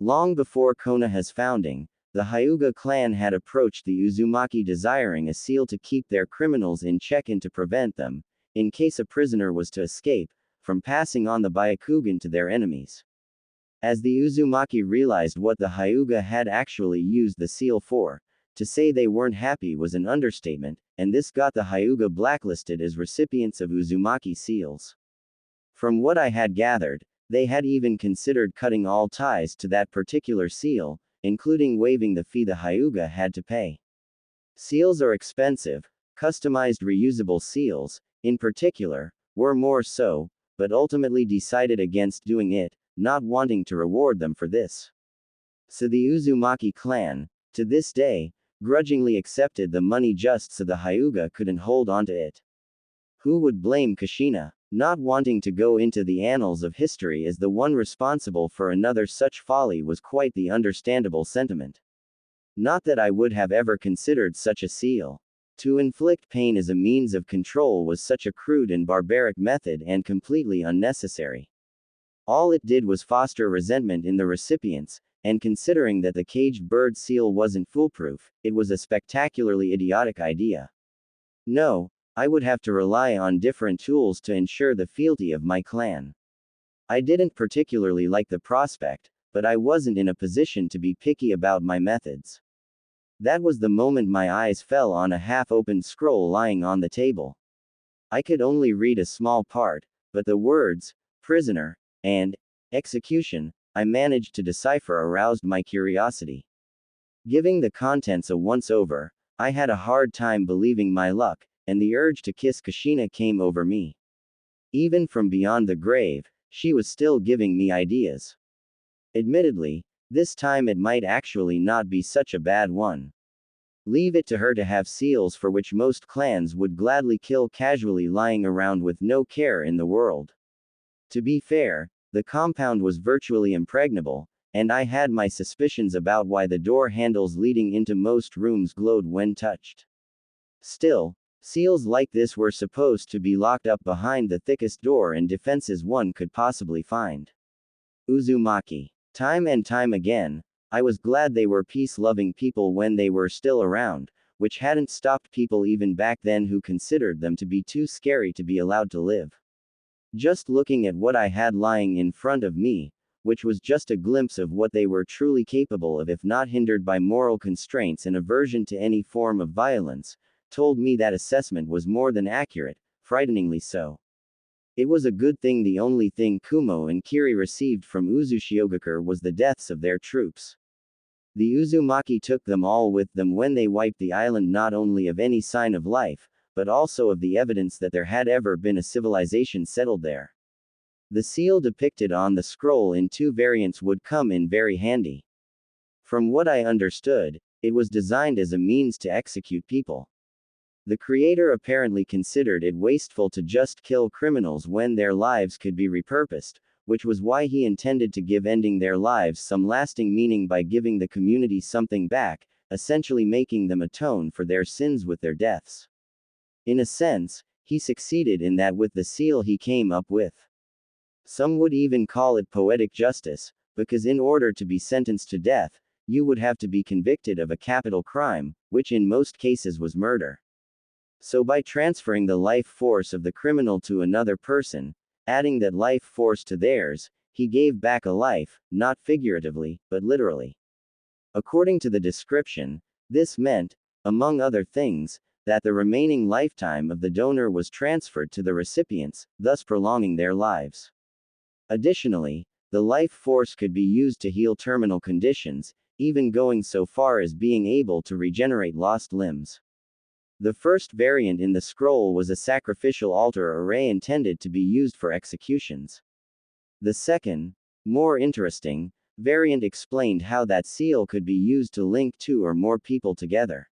Long before Konoha's founding, the Hyuga clan had approached the Uzumaki desiring a seal to keep their criminals in check and to prevent them, in case a prisoner was to escape, from passing on the Byakugan to their enemies. As the Uzumaki realized what the Hyuga had actually used the seal for, to say they weren't happy was an understatement, and this got the Hyuga blacklisted as recipients of Uzumaki seals. From what I had gathered, they had even considered cutting all ties to that particular seal, including waiving the fee the Hyuga had to pay. Seals are expensive. Customized reusable seals, in particular, were more so, but ultimately decided against doing it, not wanting to reward them for this. So the Uzumaki clan, to this day, grudgingly accepted the money just so the Hyuga couldn't hold onto it. Who would blame Kushina? Not wanting to go into the annals of history as the one responsible for another such folly was quite the understandable sentiment. Not that I would have ever considered such a seal. To inflict pain as a means of control was such a crude and barbaric method and completely unnecessary. All it did was foster resentment in the recipients, and considering that the caged bird seal wasn't foolproof, it was a spectacularly idiotic idea. No, I would have to rely on different tools to ensure the fealty of my clan. I didn't particularly like the prospect, but I wasn't in a position to be picky about my methods. That was the moment my eyes fell on a half-opened scroll lying on the table. I could only read a small part, but the words, prisoner, and execution, I managed to decipher aroused my curiosity. Giving the contents a once-over, I had a hard time believing my luck, and the urge to kiss Kushina came over me. Even from beyond the grave, she was still giving me ideas. Admittedly, this time it might actually not be such a bad one. Leave it to her to have seals for which most clans would gladly kill casually lying around with no care in the world. To be fair, the compound was virtually impregnable, and I had my suspicions about why the door handles leading into most rooms glowed when touched. Still, seals like this were supposed to be locked up behind the thickest door and defenses one could possibly find. Uzumaki. Time and time again, I was glad they were peace-loving people when they were still around, which hadn't stopped people even back then who considered them to be too scary to be allowed to live. Just looking at what I had lying in front of me, which was just a glimpse of what they were truly capable of if not hindered by moral constraints and aversion to any form of violence, told me that assessment was more than accurate, frighteningly so. It was a good thing the only thing Kumo and Kiri received from Uzushiogakure was the deaths of their troops. The Uzumaki took them all with them when they wiped the island not only of any sign of life, but also of the evidence that there had ever been a civilization settled there. The seal depicted on the scroll in two variants would come in very handy. From what I understood, it was designed as a means to execute people. The creator apparently considered it wasteful to just kill criminals when their lives could be repurposed, which was why he intended to give ending their lives some lasting meaning by giving the community something back, essentially making them atone for their sins with their deaths. In a sense, he succeeded in that with the seal he came up with. Some would even call it poetic justice, because in order to be sentenced to death, you would have to be convicted of a capital crime, which in most cases was murder. So by transferring the life force of the criminal to another person, adding that life force to theirs. He gave back a life, not figuratively, but literally. According to the description, this meant, among other things, that the remaining lifetime of the donor was transferred to the recipients, thus prolonging their lives. Additionally, the life force could be used to heal terminal conditions, even going so far as being able to regenerate lost limbs. The first variant in the scroll was a sacrificial altar array intended to be used for executions. The second, more interesting, variant explained how that seal could be used to link two or more people together.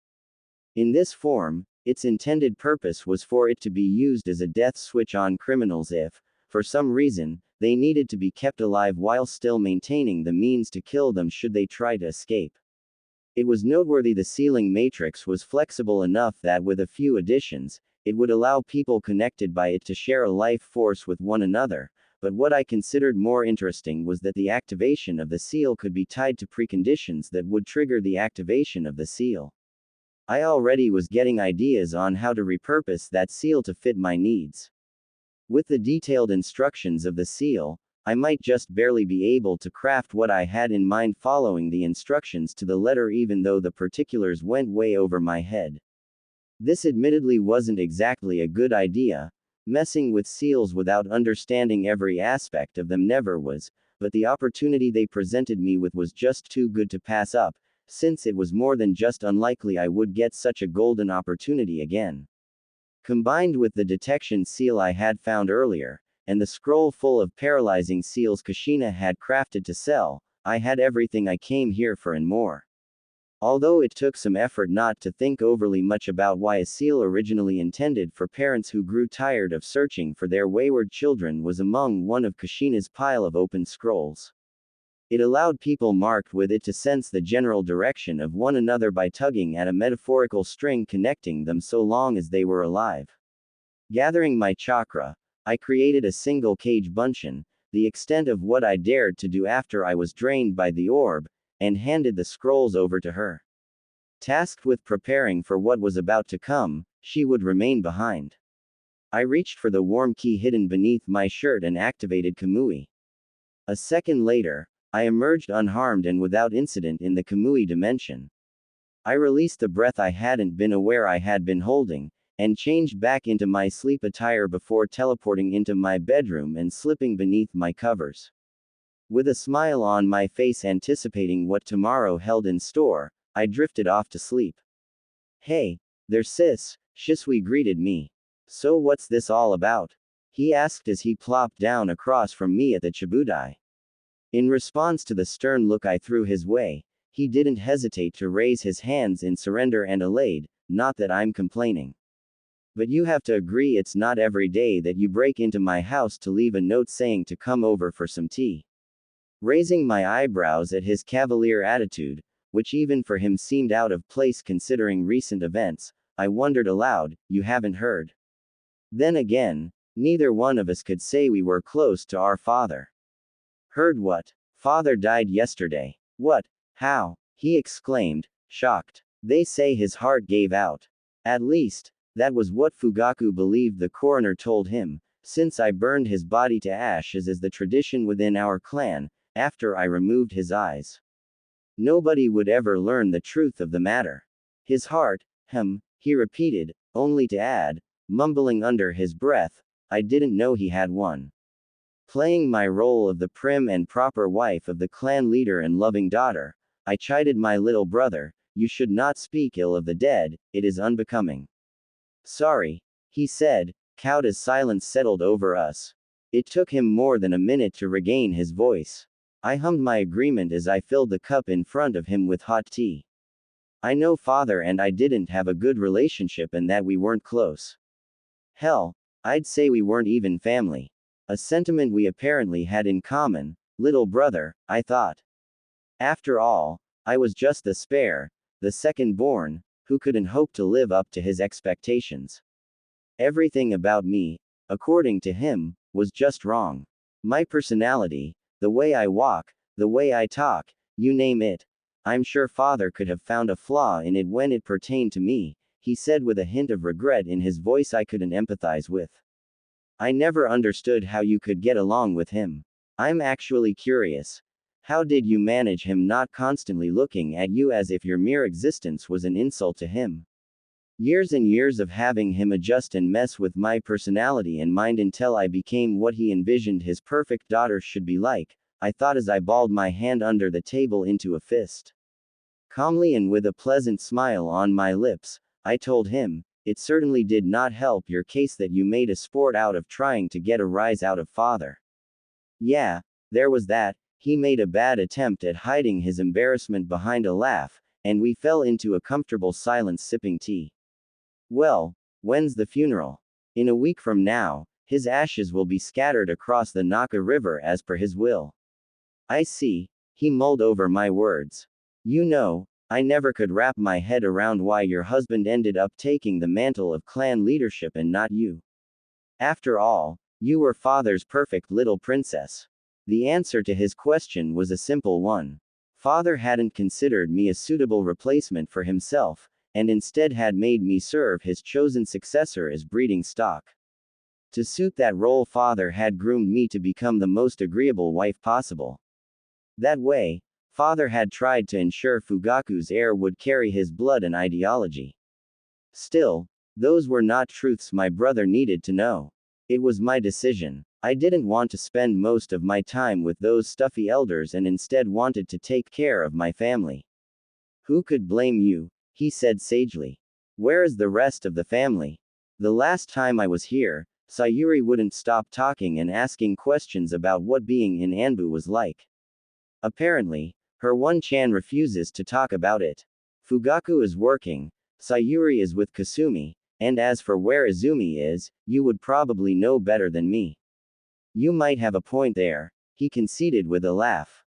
In this form, its intended purpose was for it to be used as a death switch on criminals if, for some reason, they needed to be kept alive while still maintaining the means to kill them should they try to escape. It was noteworthy the sealing matrix was flexible enough that with a few additions, it would allow people connected by it to share a life force with one another, but what I considered more interesting was that the activation of the seal could be tied to preconditions that would trigger the activation of the seal. I already was getting ideas on how to repurpose that seal to fit my needs. With the detailed instructions of the seal, I might just barely be able to craft what I had in mind following the instructions to the letter even though the particulars went way over my head. This admittedly wasn't exactly a good idea. Messing with seals without understanding every aspect of them never was, but the opportunity they presented me with was just too good to pass up, since it was more than just unlikely I would get such a golden opportunity again. Combined with the detection seal I had found earlier, and the scroll full of paralyzing seals Kushina had crafted to sell, I had everything I came here for and more. Although it took some effort not to think overly much about why a seal originally intended for parents who grew tired of searching for their wayward children was among one of Kushina's pile of open scrolls. It allowed people marked with it to sense the general direction of one another by tugging at a metaphorical string connecting them so long as they were alive. Gathering my chakra, I created a single cage buncheon, the extent of what I dared to do after I was drained by the orb, and handed the scrolls over to her. Tasked with preparing for what was about to come, she would remain behind. I reached for the warm key hidden beneath my shirt and activated Kamui. A second later, I emerged unharmed and without incident in the Kamui dimension. I released the breath I hadn't been aware I had been holding, and changed back into my sleep attire before teleporting into my bedroom and slipping beneath my covers. With a smile on my face anticipating what tomorrow held in store, I drifted off to sleep. Hey, there sis, Shisui greeted me. So what's this all about? He asked as he plopped down across from me at the Chibudai. In response to the stern look I threw his way, he didn't hesitate to raise his hands in surrender and allayed, not that I'm complaining. But you have to agree it's not every day that you break into my house to leave a note saying to come over for some tea. Raising my eyebrows at his cavalier attitude, which even for him seemed out of place considering recent events, I wondered aloud, you haven't heard. Then again, neither one of us could say we were close to our father. Heard what? Father died yesterday. What? How? He exclaimed, shocked. They say his heart gave out. At least, that was what Fugaku believed the coroner told him, since I burned his body to ashes as the tradition within our clan, after I removed his eyes. Nobody would ever learn the truth of the matter. His heart, he repeated, only to add, mumbling under his breath, I didn't know he had one. Playing my role of the prim and proper wife of the clan leader and loving daughter, I chided my little brother, you should not speak ill of the dead, it is unbecoming. Sorry, he said, cowed as silence settled over us. It took him more than a minute to regain his voice. I hummed my agreement as I filled the cup in front of him with hot tea. I know father and I didn't have a good relationship and that we weren't close. Hell, I'd say we weren't even family. A sentiment we apparently had in common, little brother, I thought. After all, I was just the spare, the second born, who couldn't hope to live up to his expectations. Everything about me, according to him, was just wrong. My personality, the way I walk, the way I talk, you name it. I'm sure father could have found a flaw in it when it pertained to me, he said with a hint of regret in his voice I couldn't empathize with. I never understood how you could get along with him. I'm actually curious. How did you manage him not constantly looking at you as if your mere existence was an insult to him? Years and years of having him adjust and mess with my personality and mind until I became what he envisioned his perfect daughter should be like, I thought as I balled my hand under the table into a fist. Calmly and with a pleasant smile on my lips, I told him, it certainly did not help your case that you made a sport out of trying to get a rise out of father. Yeah, there was that. He made a bad attempt at hiding his embarrassment behind a laugh, and we fell into a comfortable silence sipping tea. Well, when's the funeral? In a week from now, his ashes will be scattered across the Naka River as per his will. I see, he mulled over my words. You know, I never could wrap my head around why your husband ended up taking the mantle of clan leadership and not you. After all, you were father's perfect little princess. The answer to his question was a simple one. Father hadn't considered me a suitable replacement for himself, and instead had made me serve his chosen successor as breeding stock. To suit that role, father had groomed me to become the most agreeable wife possible. That way, father had tried to ensure Fugaku's heir would carry his blood and ideology. Still, those were not truths my brother needed to know. It was my decision. I didn't want to spend most of my time with those stuffy elders and instead wanted to take care of my family. Who could blame you? He said sagely. Where is the rest of the family? The last time I was here, Sayuri wouldn't stop talking and asking questions about what being in Anbu was like. Apparently, her one-chan refuses to talk about it. Fugaku is working, Sayuri is with Kasumi, and as for where Izumi is, you would probably know better than me. You might have a point there, he conceded with a laugh.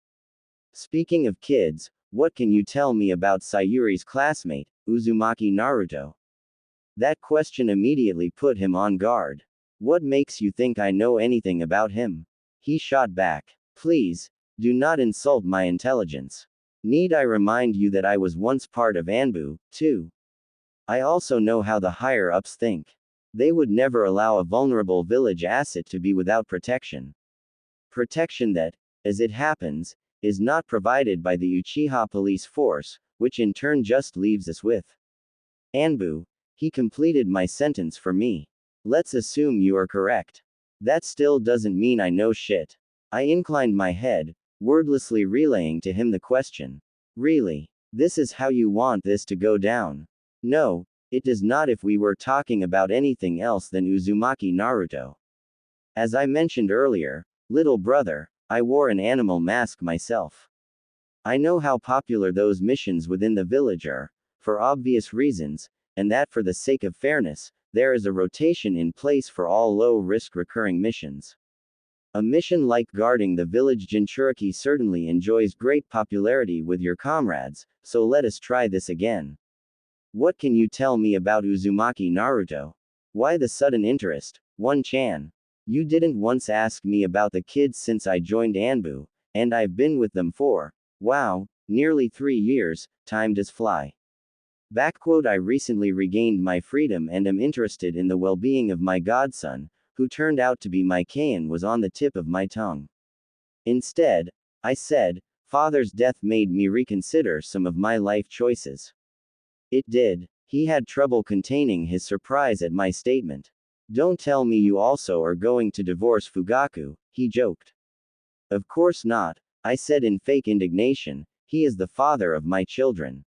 Speaking of kids, what can you tell me about Sayuri's classmate, Uzumaki Naruto? That question immediately put him on guard. What makes you think I know anything about him? He shot back. Please, do not insult my intelligence. Need I remind you that I was once part of Anbu, too? I also know how the higher-ups think. They would never allow a vulnerable village asset to be without protection. Protection that, as it happens, is not provided by the Uchiha police force, which in turn just leaves us with Anbu. He completed my sentence for me. Let's assume you are correct. That still doesn't mean I know shit. I inclined my head, wordlessly relaying to him the question. Really? This is how you want this to go down? No, it does not if we were talking about anything else than Uzumaki Naruto. As I mentioned earlier, little brother, I wore an animal mask myself. I know how popular those missions within the village are, for obvious reasons, and that for the sake of fairness, there is a rotation in place for all low-risk recurring missions. A mission like guarding the village Jinchuriki certainly enjoys great popularity with your comrades, so let us try this again. What can you tell me about Uzumaki Naruto? Why the sudden interest, one-chan? You didn't once ask me about the kids since I joined Anbu, and I've been with them for, wow, nearly 3 years, time does fly. I recently regained my freedom and am interested in the well-being of my godson, who turned out to be my Kain was on the tip of my tongue. Instead, I said, father's death made me reconsider some of my life choices. It did. He had trouble containing his surprise at my statement. Don't tell me you also are going to divorce Fugaku, he joked. Of course not, I said in fake indignation, he is the father of my children.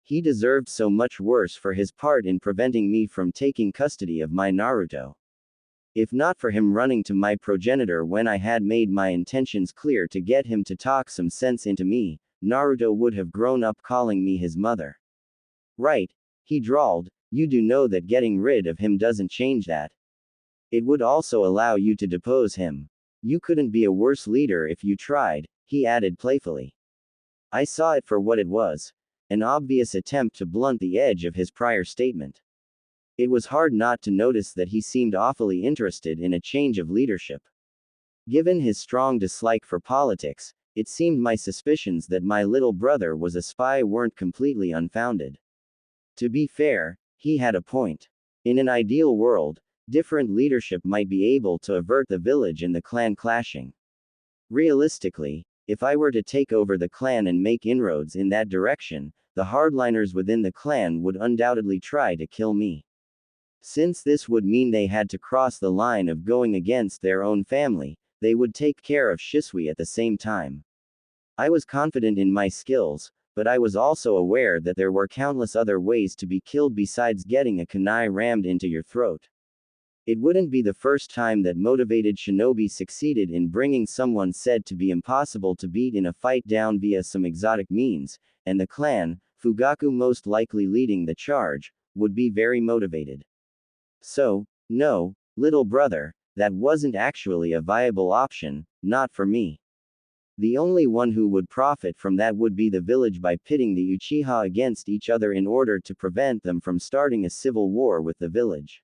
He deserved so much worse for his part in preventing me from taking custody of my Naruto. If not for him running to my progenitor when I had made my intentions clear to get him to talk some sense into me, Naruto would have grown up calling me his mother. Right, he drawled, you do know that getting rid of him doesn't change that. It would also allow you to depose him. You couldn't be a worse leader if you tried, he added playfully. I saw it for what it was, an obvious attempt to blunt the edge of his prior statement. It was hard not to notice that he seemed awfully interested in a change of leadership. Given his strong dislike for politics, it seemed my suspicions that my little brother was a spy weren't completely unfounded. To be fair, he had a point. In an ideal world, different leadership might be able to avert the village and the clan clashing. Realistically, if I were to take over the clan and make inroads in that direction, the hardliners within the clan would undoubtedly try to kill me. Since this would mean they had to cross the line of going against their own family, they would take care of Shisui at the same time. I was confident in my skills, but I was also aware that there were countless other ways to be killed besides getting a kunai rammed into your throat. It wouldn't be the first time that motivated shinobi succeeded in bringing someone said to be impossible to beat in a fight down via some exotic means, and the clan, Fugaku most likely leading the charge, would be very motivated. So, no, little brother, that wasn't actually a viable option, not for me. The only one who would profit from that would be the village by pitting the Uchiha against each other in order to prevent them from starting a civil war with the village.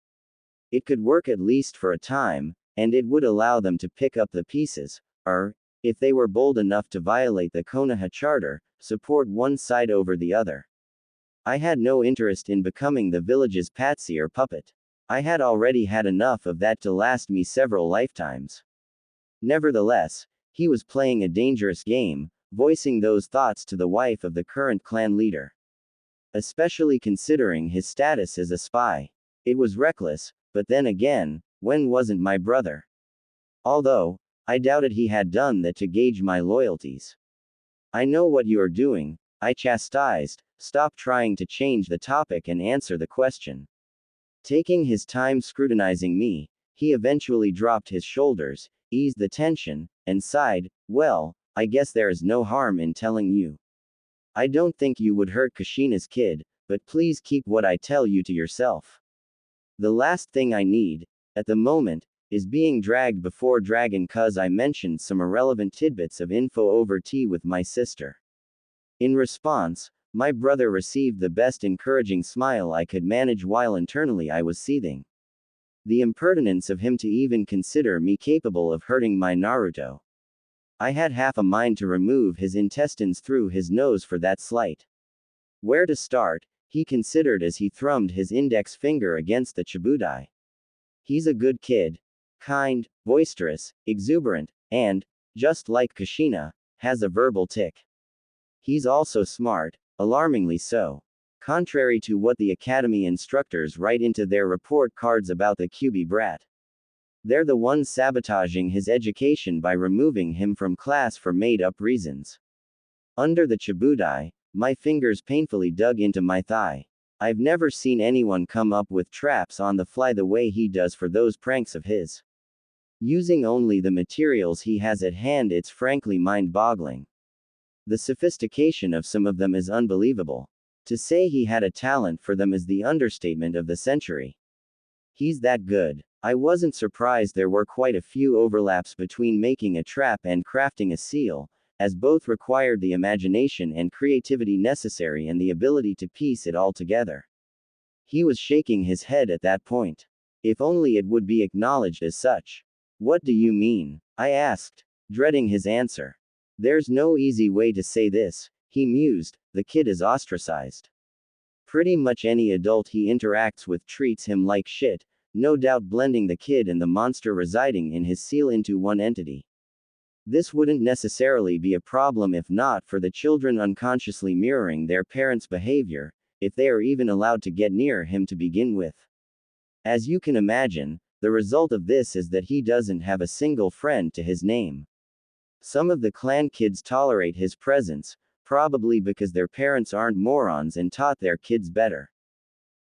It could work at least for a time, and it would allow them to pick up the pieces, or, if they were bold enough to violate the Konoha charter, support one side over the other. I had no interest in becoming the village's patsy or puppet. I had already had enough of that to last me several lifetimes. Nevertheless, he was playing a dangerous game, voicing those thoughts to the wife of the current clan leader. Especially considering his status as a spy. It was reckless, but then again, when wasn't my brother? Although, I doubted he had done that to gauge my loyalties. I know what you are doing, I chastised, stop trying to change the topic and answer the question. Taking his time scrutinizing me, he eventually dropped his shoulders, eased the tension, and sighed, well, I guess there is no harm in telling you. I don't think you would hurt Kushina's kid, but please keep what I tell you to yourself. The last thing I need, at the moment, is being dragged before Dragon cuz I mentioned some irrelevant tidbits of info over tea with my sister. In response, my brother received the best encouraging smile I could manage while internally I was seething. The impertinence of him to even consider me capable of hurting my Naruto. I had half a mind to remove his intestines through his nose for that slight. Where to start, he considered as he thrummed his index finger against the Chibudai. He's a good kid. Kind, boisterous, exuberant, and, just like Kushina, has a verbal tick. He's also smart, alarmingly so. Contrary to what the academy instructors write into their report cards about the QB brat. They're the ones sabotaging his education by removing him from class for made-up reasons. Under the Chibudai, my fingers painfully dug into my thigh. I've never seen anyone come up with traps on the fly the way he does for those pranks of his. Using only the materials he has at hand, it's frankly mind-boggling. The sophistication of some of them is unbelievable. To say he had a talent for them is the understatement of the century. He's that good. I wasn't surprised there were quite a few overlaps between making a trap and crafting a seal, as both required the imagination and creativity necessary and the ability to piece it all together. He was shaking his head at that point. If only it would be acknowledged as such. What do you mean? I asked, dreading his answer. There's no easy way to say this, he mused, the kid is ostracized. Pretty much any adult he interacts with treats him like shit, no doubt blending the kid and the monster residing in his seal into one entity. This wouldn't necessarily be a problem if not for the children unconsciously mirroring their parents' behavior, if they are even allowed to get near him to begin with. As you can imagine, the result of this is that he doesn't have a single friend to his name. Some of the clan kids tolerate his presence, probably because their parents aren't morons and taught their kids better.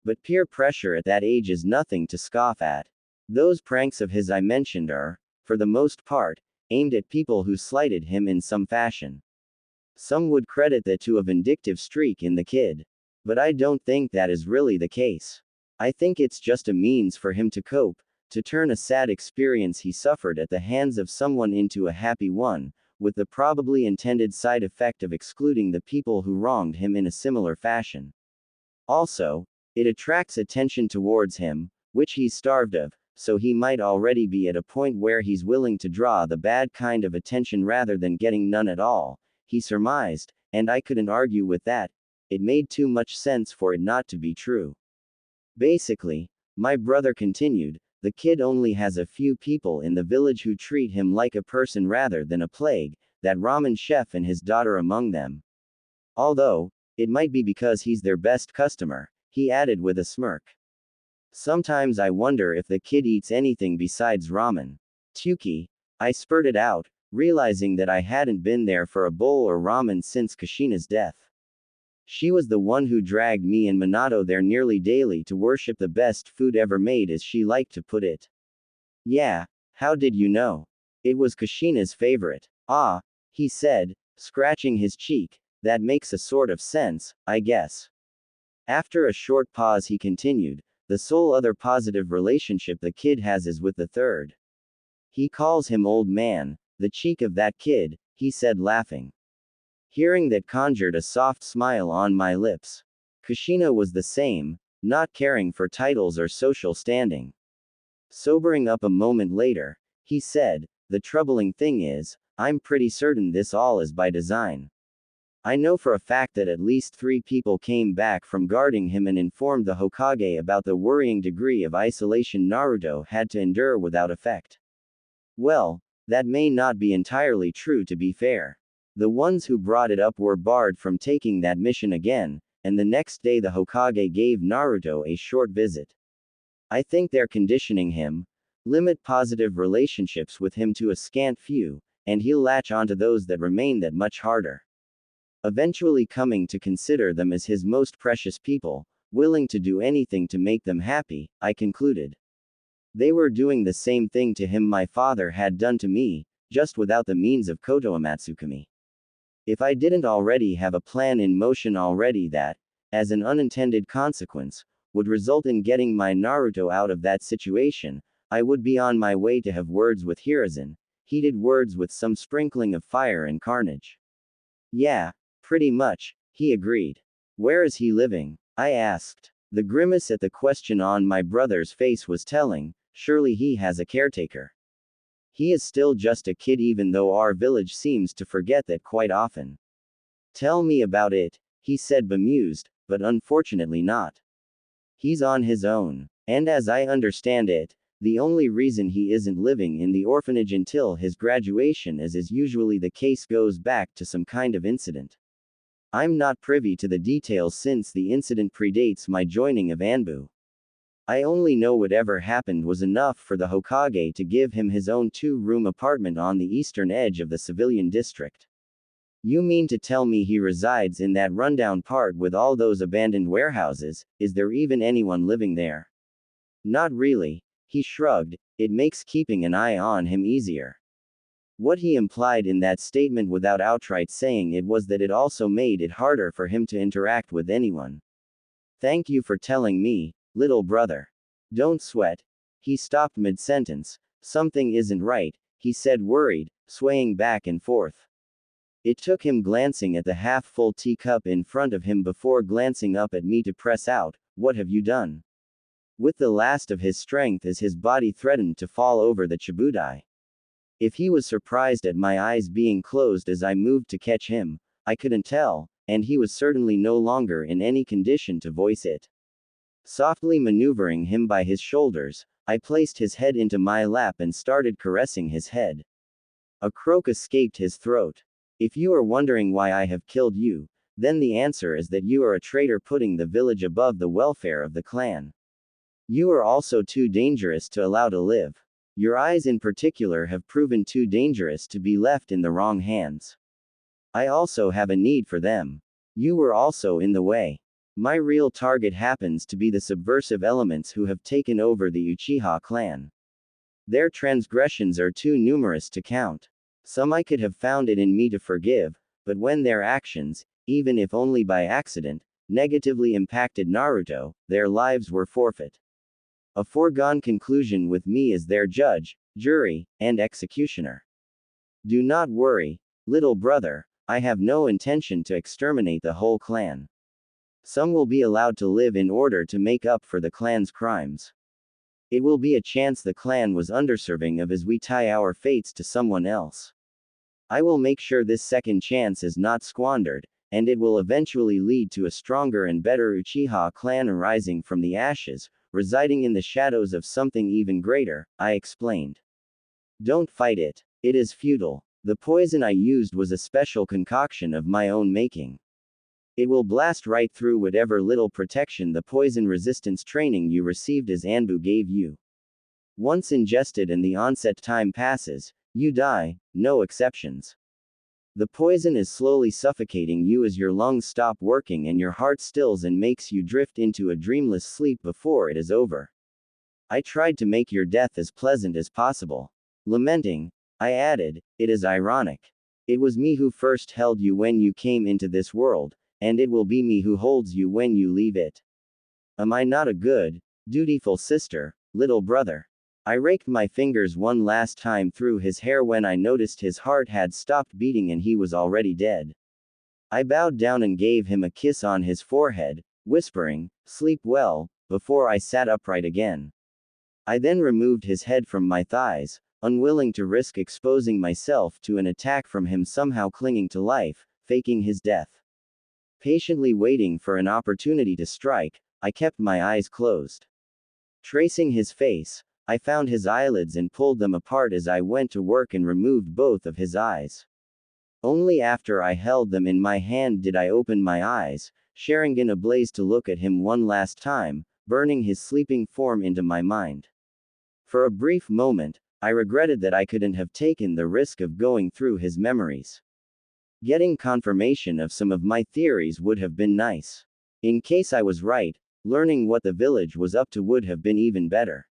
But peer pressure at that age is nothing to scoff at. Those pranks of his I mentioned are, for the most part, aimed at people who slighted him in some fashion. Some would credit that to a vindictive streak in the kid. But I don't think that is really the case. I think it's just a means for him to cope, to turn a sad experience he suffered at the hands of someone into a happy one, with the probably intended side effect of excluding the people who wronged him in a similar fashion. Also, it attracts attention towards him, which he's starved of, so he might already be at a point where he's willing to draw the bad kind of attention rather than getting none at all, he surmised, and I couldn't argue with that. It made too much sense for it not to be true. Basically, my brother continued, the kid only has a few people in the village who treat him like a person rather than a plague, that ramen chef and his daughter among them. Although, it might be because he's their best customer, he added with a smirk. Sometimes I wonder if the kid eats anything besides ramen. Tuki, I spurted out, realizing that I hadn't been there for a bowl or ramen since Kushina's death. She was the one who dragged me and Minato there nearly daily to worship the best food ever made, as she liked to put it. Yeah, how did you know? It was Kushina's favorite. Ah, he said, scratching his cheek, that makes a sort of sense, I guess. After a short pause he continued, the sole other positive relationship the kid has is with the third. He calls him old man, the cheek of that kid, he said laughing. Hearing that conjured a soft smile on my lips. Kushina was the same, not caring for titles or social standing. Sobering up a moment later, he said, the troubling thing is, I'm pretty certain this all is by design. I know for a fact that at least 3 people came back from guarding him and informed the Hokage about the worrying degree of isolation Naruto had to endure without effect. Well, that may not be entirely true, to be fair. The ones who brought it up were barred from taking that mission again, and the next day the Hokage gave Naruto a short visit. I think they're conditioning him, limit positive relationships with him to a scant few, and he'll latch onto those that remain that much harder. Eventually coming to consider them as his most precious people, willing to do anything to make them happy, I concluded. They were doing the same thing to him my father had done to me, just without the means of Kotoamatsukami. If I didn't already have a plan in motion already that, as an unintended consequence, would result in getting my Naruto out of that situation, I would be on my way to have words with Hiruzen, heated words with some sprinkling of fire and carnage. Yeah, pretty much, he agreed. Where is he living? I asked. The grimace at the question on my brother's face was telling, surely he has a caretaker. He is still just a kid, even though our village seems to forget that quite often. Tell me about it, he said bemused, but unfortunately not. He's on his own, and as I understand it, the only reason he isn't living in the orphanage until his graduation, as is usually the case, goes back to some kind of incident. I'm not privy to the details since the incident predates my joining of Anbu. I only know whatever happened was enough for the Hokage to give him his own 2-room apartment on the eastern edge of the civilian district. You mean to tell me he resides in that rundown part with all those abandoned warehouses? Is there even anyone living there? Not really, he shrugged, it makes keeping an eye on him easier. What he implied in that statement without outright saying it was that it also made it harder for him to interact with anyone. Thank you for telling me, little brother. Don't sweat. He stopped mid-sentence. Something isn't right, he said, worried, swaying back and forth. It took him glancing at the half-full teacup in front of him before glancing up at me to press out, what have you done? With the last of his strength as his body threatened to fall over the Chibudai. If he was surprised at my eyes being closed as I moved to catch him, I couldn't tell, and he was certainly no longer in any condition to voice it. Softly maneuvering him by his shoulders, I placed his head into my lap and started caressing his head. A croak escaped his throat. If you are wondering why I have killed you, then the answer is that you are a traitor putting the village above the welfare of the clan. You are also too dangerous to allow to live. Your eyes in particular have proven too dangerous to be left in the wrong hands. I also have a need for them. You were also in the way. My real target happens to be the subversive elements who have taken over the Uchiha Clan. Their transgressions are too numerous to count. Some I could have found it in me to forgive, but when their actions, even if only by accident, negatively impacted Naruto, their lives were forfeit. A foregone conclusion with me as their judge, jury, and executioner. Do not worry, little brother, I have no intention to exterminate the whole clan. Some will be allowed to live in order to make up for the clan's crimes. It will be a chance the clan was underserving of as we tie our fates to someone else. I will make sure this second chance is not squandered, and it will eventually lead to a stronger and better Uchiha clan arising from the ashes, residing in the shadows of something even greater, I explained. Don't fight it. It is futile. The poison I used was a special concoction of my own making. It will blast right through whatever little protection the poison resistance training you received as Anbu gave you. Once ingested and the onset time passes, you die, no exceptions. The poison is slowly suffocating you as your lungs stop working and your heart stills and makes you drift into a dreamless sleep before it is over. I tried to make your death as pleasant as possible. Lamenting, I added, it is ironic. It was me who first held you when you came into this world, and it will be me who holds you when you leave it. Am I not a good, dutiful sister, little brother? I raked my fingers one last time through his hair when I noticed his heart had stopped beating and he was already dead. I bowed down and gave him a kiss on his forehead, whispering, "Sleep well," before I sat upright again. I then removed his head from my thighs, unwilling to risk exposing myself to an attack from him somehow clinging to life, faking his death. Patiently waiting for an opportunity to strike, I kept my eyes closed. Tracing his face, I found his eyelids and pulled them apart as I went to work and removed both of his eyes. Only after I held them in my hand did I open my eyes, Sharingan ablaze to look at him one last time, burning his sleeping form into my mind. For a brief moment, I regretted that I couldn't have taken the risk of going through his memories. Getting confirmation of some of my theories would have been nice. In case I was right, learning what the village was up to would have been even better.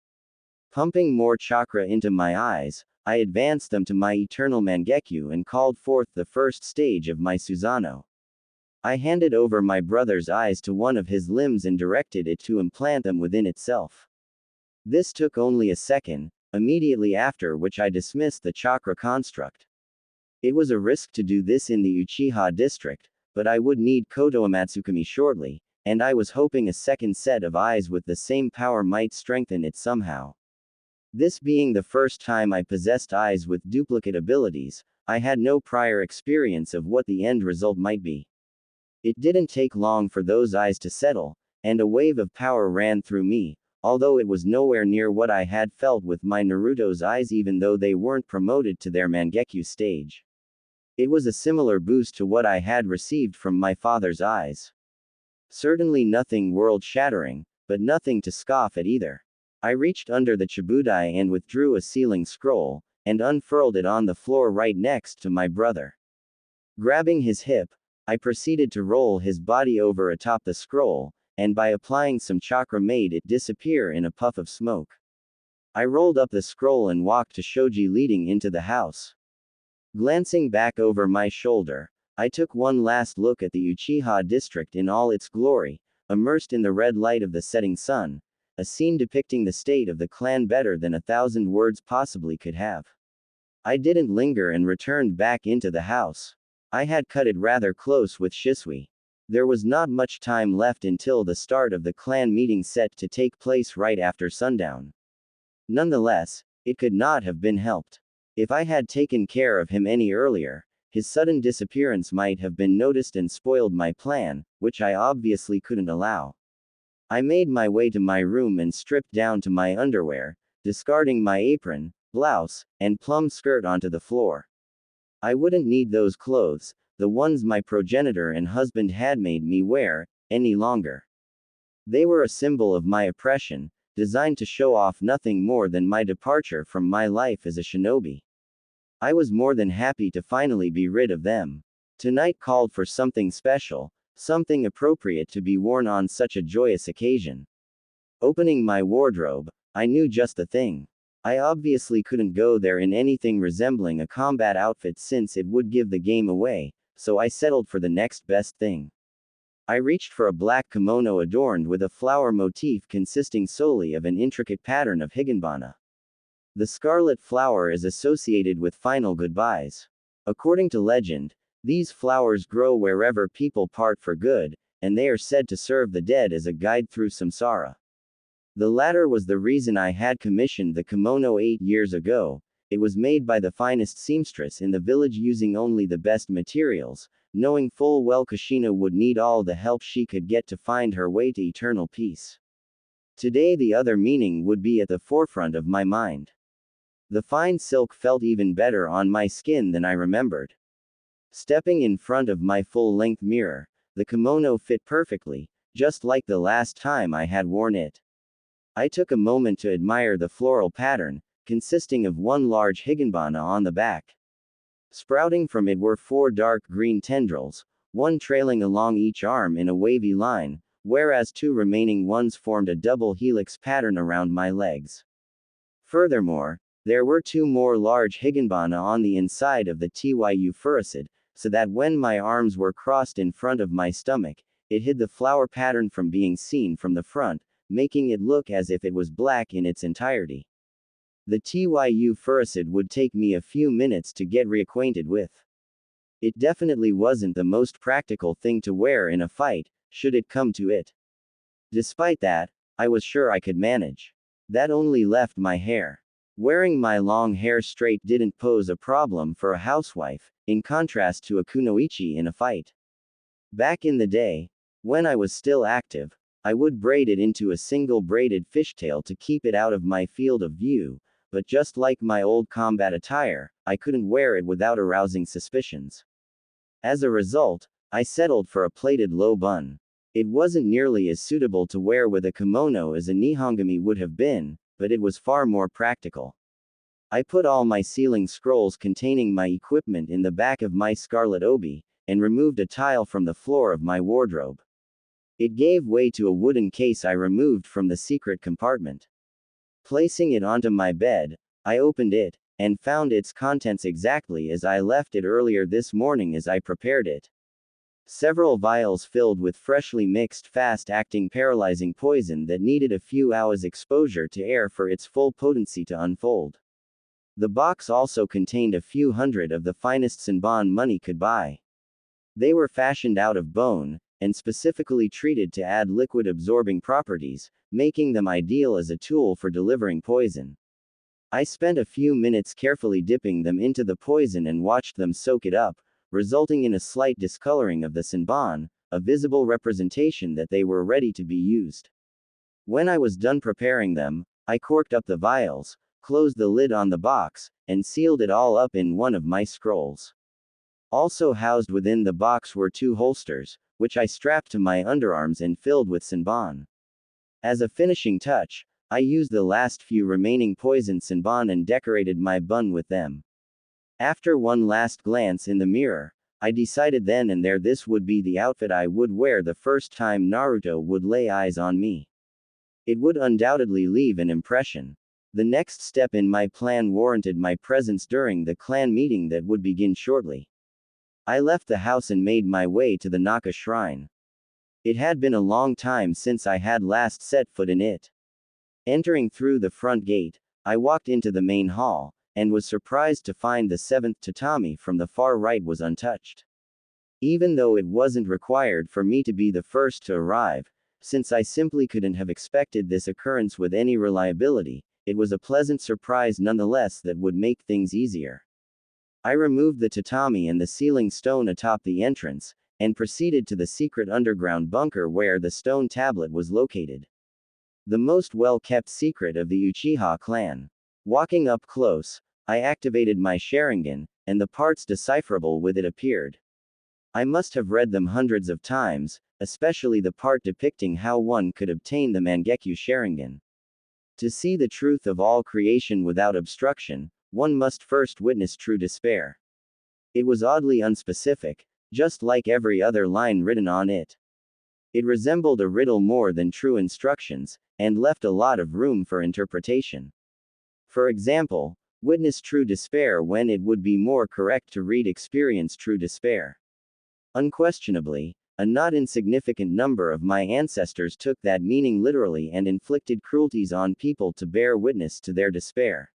Pumping more chakra into my eyes, I advanced them to my eternal Mangekyo and called forth the first stage of my Susanoo. I handed over my brother's eyes to one of his limbs and directed it to implant them within itself. This took only a second, immediately after which I dismissed the chakra construct. It was a risk to do this in the Uchiha district, but I would need Kotoa Matsukami shortly, and I was hoping a second set of eyes with the same power might strengthen it somehow. This being the first time I possessed eyes with duplicate abilities, I had no prior experience of what the end result might be. It didn't take long for those eyes to settle, and a wave of power ran through me, although it was nowhere near what I had felt with my Naruto's eyes even though they weren't promoted to their Mangekyo stage. It was a similar boost to what I had received from my father's eyes. Certainly nothing world-shattering, but nothing to scoff at either. I reached under the Chibudai and withdrew a sealing scroll, and unfurled it on the floor right next to my brother. Grabbing his hip, I proceeded to roll his body over atop the scroll, and by applying some chakra made it disappear in a puff of smoke. I rolled up the scroll and walked to Shoji leading into the house. Glancing back over my shoulder, I took one last look at the Uchiha district in all its glory, immersed in the red light of the setting sun, a scene depicting the state of the clan better than 1,000 words possibly could have. I didn't linger and returned back into the house. I had cut it rather close with Shisui. There was not much time left until the start of the clan meeting set to take place right after sundown. Nonetheless, it could not have been helped. If I had taken care of him any earlier, his sudden disappearance might have been noticed and spoiled my plan, which I obviously couldn't allow. I made my way to my room and stripped down to my underwear, discarding my apron, blouse, and plum skirt onto the floor. I wouldn't need those clothes, the ones my progenitor and husband had made me wear, any longer. They were a symbol of my oppression, designed to show off nothing more than my departure from my life as a shinobi. I was more than happy to finally be rid of them. Tonight called for something special, something appropriate to be worn on such a joyous occasion. Opening my wardrobe, I knew just the thing. I obviously couldn't go there in anything resembling a combat outfit since it would give the game away, so I settled for the next best thing. I reached for a black kimono adorned with a flower motif consisting solely of an intricate pattern of higanbana. The scarlet flower is associated with final goodbyes. According to legend, these flowers grow wherever people part for good, and they are said to serve the dead as a guide through samsara. The latter was the reason I had commissioned the kimono 8 years ago. It was made by the finest seamstress in the village using only the best materials, knowing full well Kushina would need all the help she could get to find her way to eternal peace. Today the other meaning would be at the forefront of my mind. The fine silk felt even better on my skin than I remembered. Stepping in front of my full-length mirror, the kimono fit perfectly, just like the last time I had worn it. I took a moment to admire the floral pattern, consisting of one large higanbana on the back. Sprouting from it were 4 dark green tendrils, one trailing along each arm in a wavy line, whereas 2 remaining ones formed a double helix pattern around my legs. Furthermore, there were 2 more large higanbana on the inside of the tyu furicid, so that when my arms were crossed in front of my stomach, it hid the flower pattern from being seen from the front, making it look as if it was black in its entirety. The tyu furicid would take me a few minutes to get reacquainted with. It definitely wasn't the most practical thing to wear in a fight, should it come to it. Despite that, I was sure I could manage. That only left my hair. Wearing my long hair straight didn't pose a problem for a housewife, in contrast to a kunoichi in a fight. Back in the day, when I was still active, I would braid it into a single braided fishtail to keep it out of my field of view, but just like my old combat attire, I couldn't wear it without arousing suspicions. As a result, I settled for a plaited low bun. It wasn't nearly as suitable to wear with a kimono as a nihongami would have been, but it was far more practical. I put all my sealing scrolls containing my equipment in the back of my scarlet obi, and removed a tile from the floor of my wardrobe. It gave way to a wooden case I removed from the secret compartment. Placing it onto my bed, I opened it, and found its contents exactly as I left it earlier this morning as I prepared it. Several vials filled with freshly mixed fast-acting paralyzing poison that needed a few hours exposure to air for its full potency to unfold. The box also contained a few hundred of the finest senbon money could buy. They were fashioned out of bone, and specifically treated to add liquid-absorbing properties, making them ideal as a tool for delivering poison. I spent a few minutes carefully dipping them into the poison and watched them soak it up, resulting in a slight discoloring of the senbon, a visible representation that they were ready to be used. When I was done preparing them, I corked up the vials, closed the lid on the box, and sealed it all up in one of my scrolls. Also housed within the box were 2 holsters, which I strapped to my underarms and filled with senbon. As a finishing touch, I used the last few remaining poison senbon and decorated my bun with them. After one last glance in the mirror, I decided then and there this would be the outfit I would wear the first time Naruto would lay eyes on me. It would undoubtedly leave an impression. The next step in my plan warranted my presence during the clan meeting that would begin shortly. I left the house and made my way to the Naka shrine. It had been a long time since I had last set foot in it. Entering through the front gate, I walked into the main hall, and was surprised to find the 7th tatami from the far right was untouched. Even though it wasn't required for me to be the first to arrive, since I simply couldn't have expected this occurrence with any reliability, it was a pleasant surprise nonetheless that would make things easier. I removed the tatami and the sealing stone atop the entrance, and proceeded to the secret underground bunker where the stone tablet was located. The most well-kept secret of the Uchiha clan. Walking up close, I activated my Sharingan, and the parts decipherable with it appeared. I must have read them hundreds of times, especially the part depicting how one could obtain the Mangekyo Sharingan. To see the truth of all creation without obstruction, one must first witness true despair. It was oddly unspecific, just like every other line written on it. It resembled a riddle more than true instructions, and left a lot of room for interpretation. For example, witness true despair when it would be more correct to read experience true despair. Unquestionably, a not insignificant number of my ancestors took that meaning literally and inflicted cruelties on people to bear witness to their despair.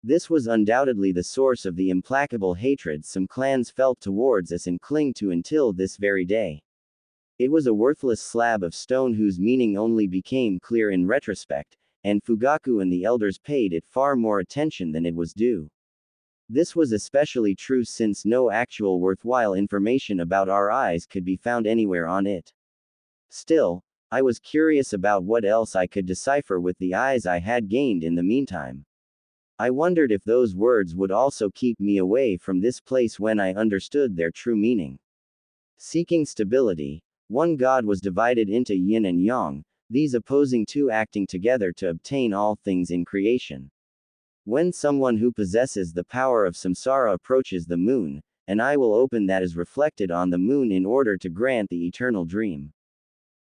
This was undoubtedly the source of the implacable hatred some clans felt towards us and cling to until this very day. It was a worthless slab of stone whose meaning only became clear in retrospect, and Fugaku and the elders paid it far more attention than it was due. This was especially true since no actual worthwhile information about our eyes could be found anywhere on it. Still, I was curious about what else I could decipher with the eyes I had gained in the meantime. I wondered if those words would also keep me away from this place when I understood their true meaning. Seeking stability, one god was divided into yin and yang, these opposing two acting together to obtain all things in creation. When someone who possesses the power of samsara approaches the moon, an eye will open that is reflected on the moon in order to grant the eternal dream.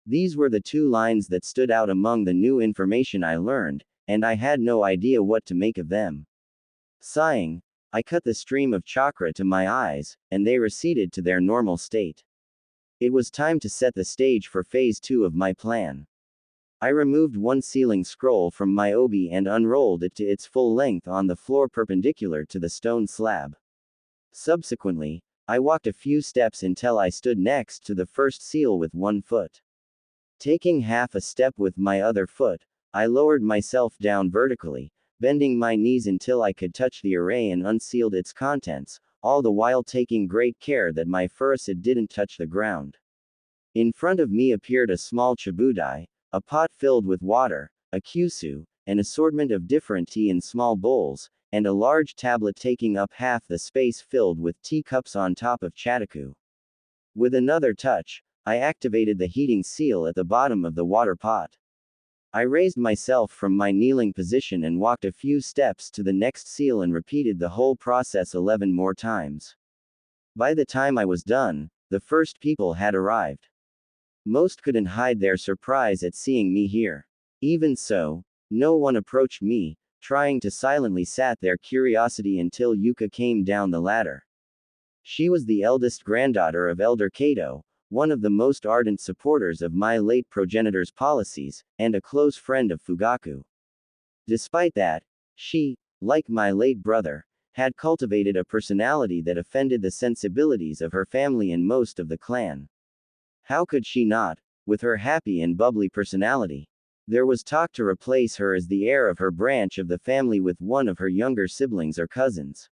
These were the two lines that stood out among the new information I learned, and I had no idea what to make of them. Sighing, I cut the stream of chakra to my eyes, and they receded to their normal state. It was time to set the stage for phase 2 of my plan. I removed one sealing scroll from my obi and unrolled it to its full length on the floor perpendicular to the stone slab. Subsequently, I walked a few steps until I stood next to the first seal with one foot. Taking half a step with my other foot, I lowered myself down vertically, bending my knees until I could touch the array and unsealed its contents, all the while taking great care that my furuset didn't touch the ground. In front of me appeared a small chabudai, a pot filled with water, a kyusu, an assortment of different tea in small bowls, and a large tablet taking up half the space filled with teacups on top of chataku. With another touch, I activated the heating seal at the bottom of the water pot. I raised myself from my kneeling position and walked a few steps to the next seal and repeated the whole process 11 more times. By the time I was done, the first people had arrived. Most couldn't hide their surprise at seeing me here. Even so, no one approached me, trying to silently sat their curiosity until Yuka came down the ladder. She was the eldest granddaughter of Elder Kato, one of the most ardent supporters of my late progenitor's policies, and a close friend of Fugaku. Despite that, she, like my late brother, had cultivated a personality that offended the sensibilities of her family and most of the clan. How could she not, with her happy and bubbly personality? There was talk to replace her as the heir of her branch of the family with one of her younger siblings or cousins.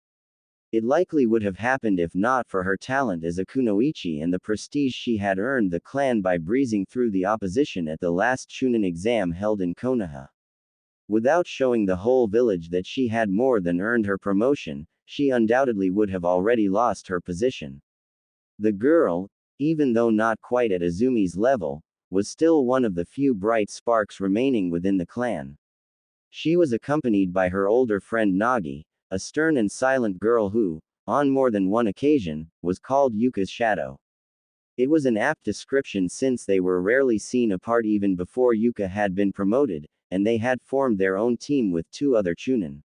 It likely would have happened if not for her talent as a kunoichi and the prestige she had earned the clan by breezing through the opposition at the last Chunin exam held in Konoha. Without showing the whole village that she had more than earned her promotion, she undoubtedly would have already lost her position. The girl, even though not quite at Azumi's level, was still one of the few bright sparks remaining within the clan. She was accompanied by her older friend Nagi, a stern and silent girl who, on more than one occasion, was called Yuka's shadow. It was an apt description since they were rarely seen apart even before Yuka had been promoted, and they had formed their own team with two other Chunin.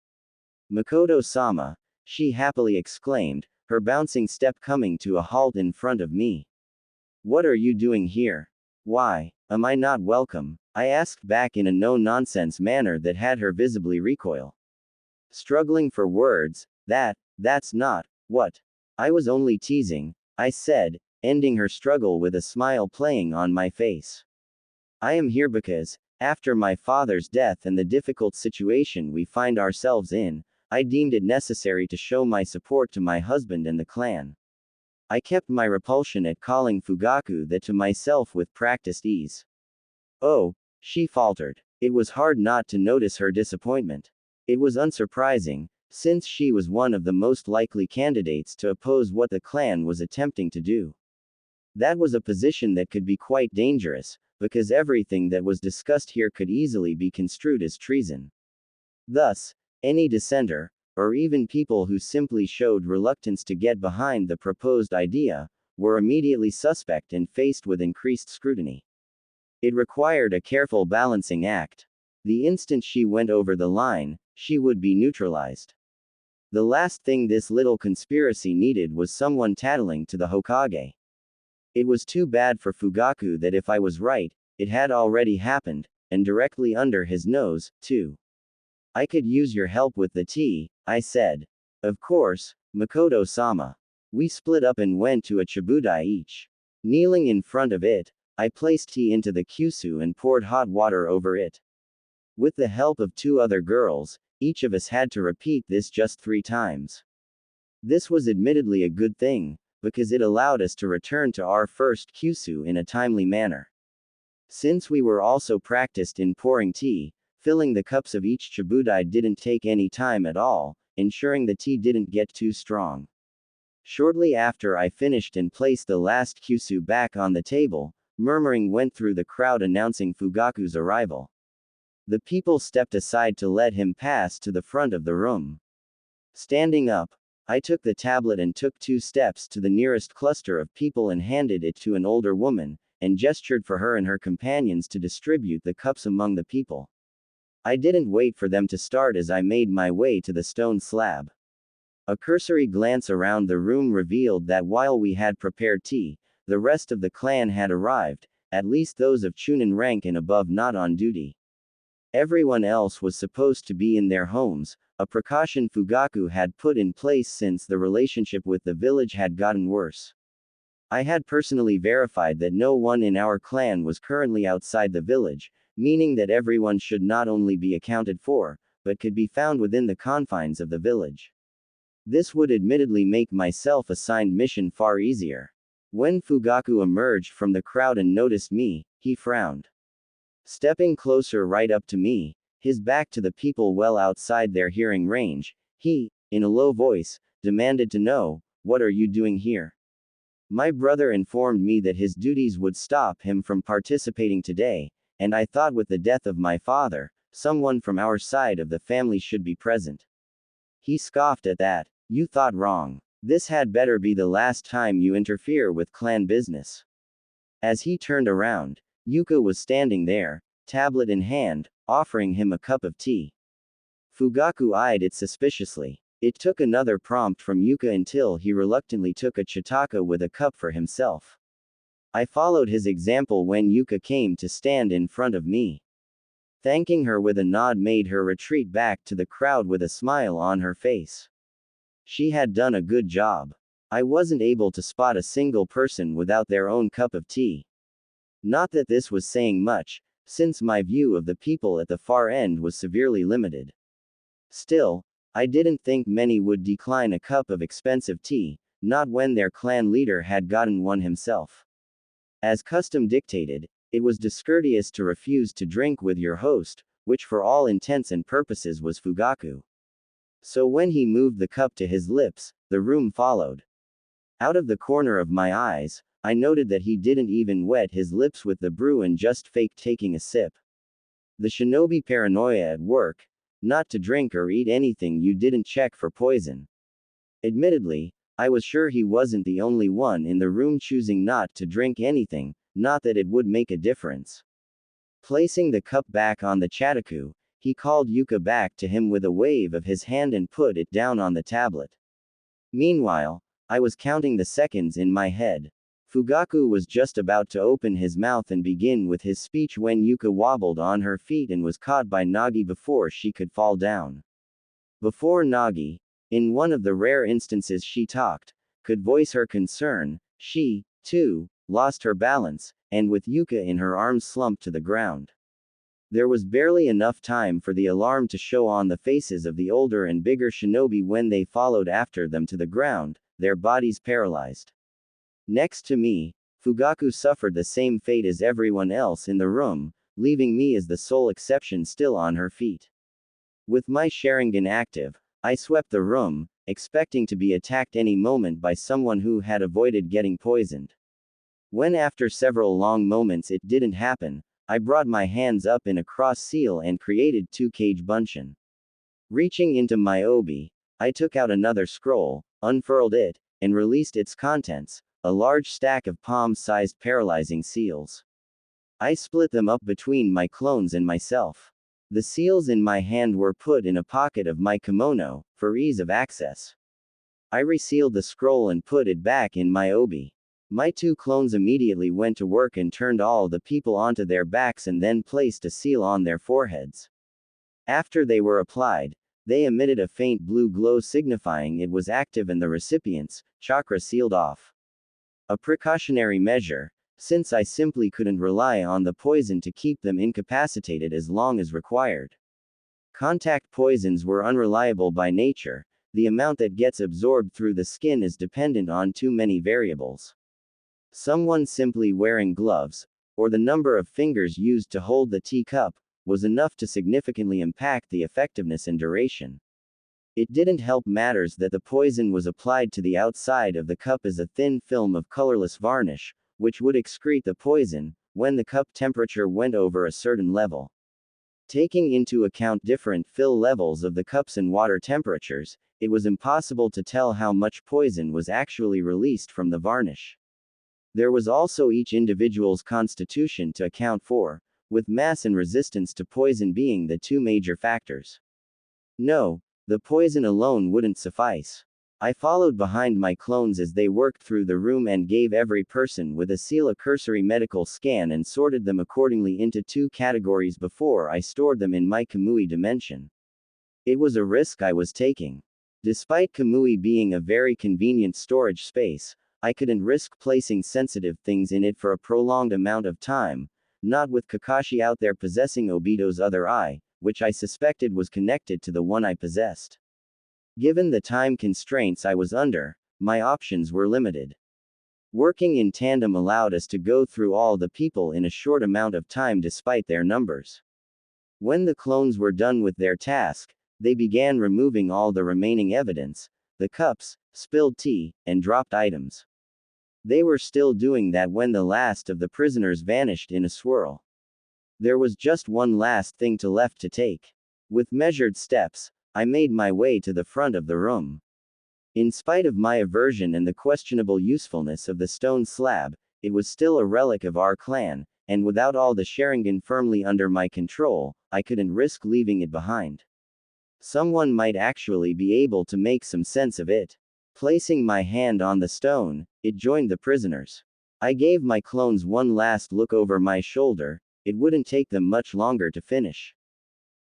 Makoto-sama, she happily exclaimed, her bouncing step coming to a halt in front of me. What are you doing here? Why, am I not welcome? I asked back in a no-nonsense manner that had her visibly recoil. Struggling for words, that's not what. I was only teasing, I said, ending her struggle with a smile playing on my face. I am here because, after my father's death and the difficult situation we find ourselves in, I deemed it necessary to show my support to my husband and the clan. I kept my repulsion at calling Fugaku that to myself with practiced ease. Oh, she faltered. It was hard not to notice her disappointment. It was unsurprising, since she was one of the most likely candidates to oppose what the clan was attempting to do. That was a position that could be quite dangerous, because everything that was discussed here could easily be construed as treason. Thus, any dissenter, or even people who simply showed reluctance to get behind the proposed idea, were immediately suspect and faced with increased scrutiny. It required a careful balancing act. The instant she went over the line, she would be neutralized. The last thing this little conspiracy needed was someone tattling to the Hokage. It was too bad for Fugaku that if I was right, it had already happened, and directly under his nose, too. I could use your help with the tea, I said. Of course, Makoto-sama. We split up and went to a chabudai each. Kneeling in front of it, I placed tea into the kyusu and poured hot water over it. With the help of two other girls, each of us had to repeat this just 3 times. This was admittedly a good thing, because it allowed us to return to our first kyusu in a timely manner. Since we were also practiced in pouring tea, filling the cups of each chibudai didn't take any time at all, ensuring the tea didn't get too strong. Shortly after I finished and placed the last kyusu back on the table, murmuring went through the crowd announcing Fugaku's arrival. The people stepped aside to let him pass to the front of the room. Standing up, I took the tablet and took 2 steps to the nearest cluster of people and handed it to an older woman, and gestured for her and her companions to distribute the cups among the people. I didn't wait for them to start as I made my way to the stone slab. A cursory glance around the room revealed that while we had prepared tea, the rest of the clan had arrived, at least those of Chunin rank and above not on duty. Everyone else was supposed to be in their homes, a precaution Fugaku had put in place since the relationship with the village had gotten worse. I had personally verified that no one in our clan was currently outside the village, meaning that everyone should not only be accounted for, but could be found within the confines of the village. This would admittedly make my self-assigned mission far easier. When Fugaku emerged from the crowd and noticed me, he frowned. Stepping closer right up to me, his back to the people well outside their hearing range, he, in a low voice, demanded to know, "What are you doing here?" My brother informed me that his duties would stop him from participating today, and I thought with the death of my father, someone from our side of the family should be present. He scoffed at that. "You thought wrong. This had better be the last time you interfere with clan business." As he turned around, Yuka was standing there, tablet in hand, offering him a cup of tea. Fugaku eyed it suspiciously. It took another prompt from Yuka until he reluctantly took a chitaka with a cup for himself. I followed his example when Yuka came to stand in front of me. Thanking her with a nod made her retreat back to the crowd with a smile on her face. She had done a good job. I wasn't able to spot a single person without their own cup of tea. Not that this was saying much, since my view of the people at the far end was severely limited. Still, I didn't think many would decline a cup of expensive tea, not when their clan leader had gotten one himself. As custom dictated, it was discourteous to refuse to drink with your host, which for all intents and purposes was Fugaku. So when he moved the cup to his lips, the room followed. Out of the corner of my eyes, I noted that he didn't even wet his lips with the brew and just faked taking a sip. The shinobi paranoia at work, not to drink or eat anything you didn't check for poison. Admittedly, I was sure he wasn't the only one in the room choosing not to drink anything, not that it would make a difference. Placing the cup back on the chataku, he called Yuka back to him with a wave of his hand and put it down on the tablet. Meanwhile, I was counting the seconds in my head. Fugaku was just about to open his mouth and begin with his speech when Yuka wobbled on her feet and was caught by Nagi before she could fall down. Before Nagi, in one of the rare instances she talked, could voice her concern, she, too, lost her balance, and with Yuka in her arms slumped to the ground. There was barely enough time for the alarm to show on the faces of the older and bigger shinobi when they followed after them to the ground, their bodies paralyzed. Next to me, Fugaku suffered the same fate as everyone else in the room, leaving me as the sole exception still on her feet. With my Sharingan active, I swept the room, expecting to be attacked any moment by someone who had avoided getting poisoned. When after several long moments it didn't happen, I brought my hands up in a cross seal and created 2 bunshin. Reaching into my obi, I took out another scroll, unfurled it, and released its contents, a large stack of palm-sized paralyzing seals. I split them up between my clones and myself. The seals in my hand were put in a pocket of my kimono, for ease of access. I resealed the scroll and put it back in my obi. My 2 clones immediately went to work and turned all the people onto their backs and then placed a seal on their foreheads. After they were applied, they emitted a faint blue glow signifying it was active and the recipient's chakra sealed off. A precautionary measure, since I simply couldn't rely on the poison to keep them incapacitated as long as required. Contact poisons were unreliable by nature, the amount that gets absorbed through the skin is dependent on too many variables. Someone simply wearing gloves, or the number of fingers used to hold the teacup, was enough to significantly impact the effectiveness and duration. It didn't help matters that the poison was applied to the outside of the cup as a thin film of colorless varnish, which would excrete the poison when the cup temperature went over a certain level. Taking into account different fill levels of the cups and water temperatures, it was impossible to tell how much poison was actually released from the varnish. There was also each individual's constitution to account for, with mass and resistance to poison being the two major factors. No, the poison alone wouldn't suffice. I followed behind my clones as they worked through the room and gave every person with a seal a cursory medical scan and sorted them accordingly into two categories before I stored them in my Kamui dimension. It was a risk I was taking. Despite Kamui being a very convenient storage space, I couldn't risk placing sensitive things in it for a prolonged amount of time, not with Kakashi out there possessing Obito's other eye, which I suspected was connected to the one I possessed. Given the time constraints I was under, my options were limited. Working in tandem allowed us to go through all the people in a short amount of time despite their numbers. When the clones were done with their task, they began removing all the remaining evidence, the cups, spilled tea, and dropped items. They were still doing that when the last of the prisoners vanished in a swirl. There was just one last thing left to take. With measured steps, I made my way to the front of the room. In spite of my aversion and the questionable usefulness of the stone slab, it was still a relic of our clan, and without all the Sharingan firmly under my control, I couldn't risk leaving it behind. Someone might actually be able to make some sense of it. Placing my hand on the stone, it joined the prisoners. I gave my clones one last look over my shoulder. It wouldn't take them much longer to finish.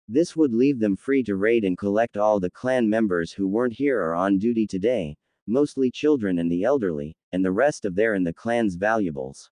This would leave them free to raid and collect all the clan members who weren't here or on duty today, mostly children and the elderly, and the rest of their and the clan's valuables.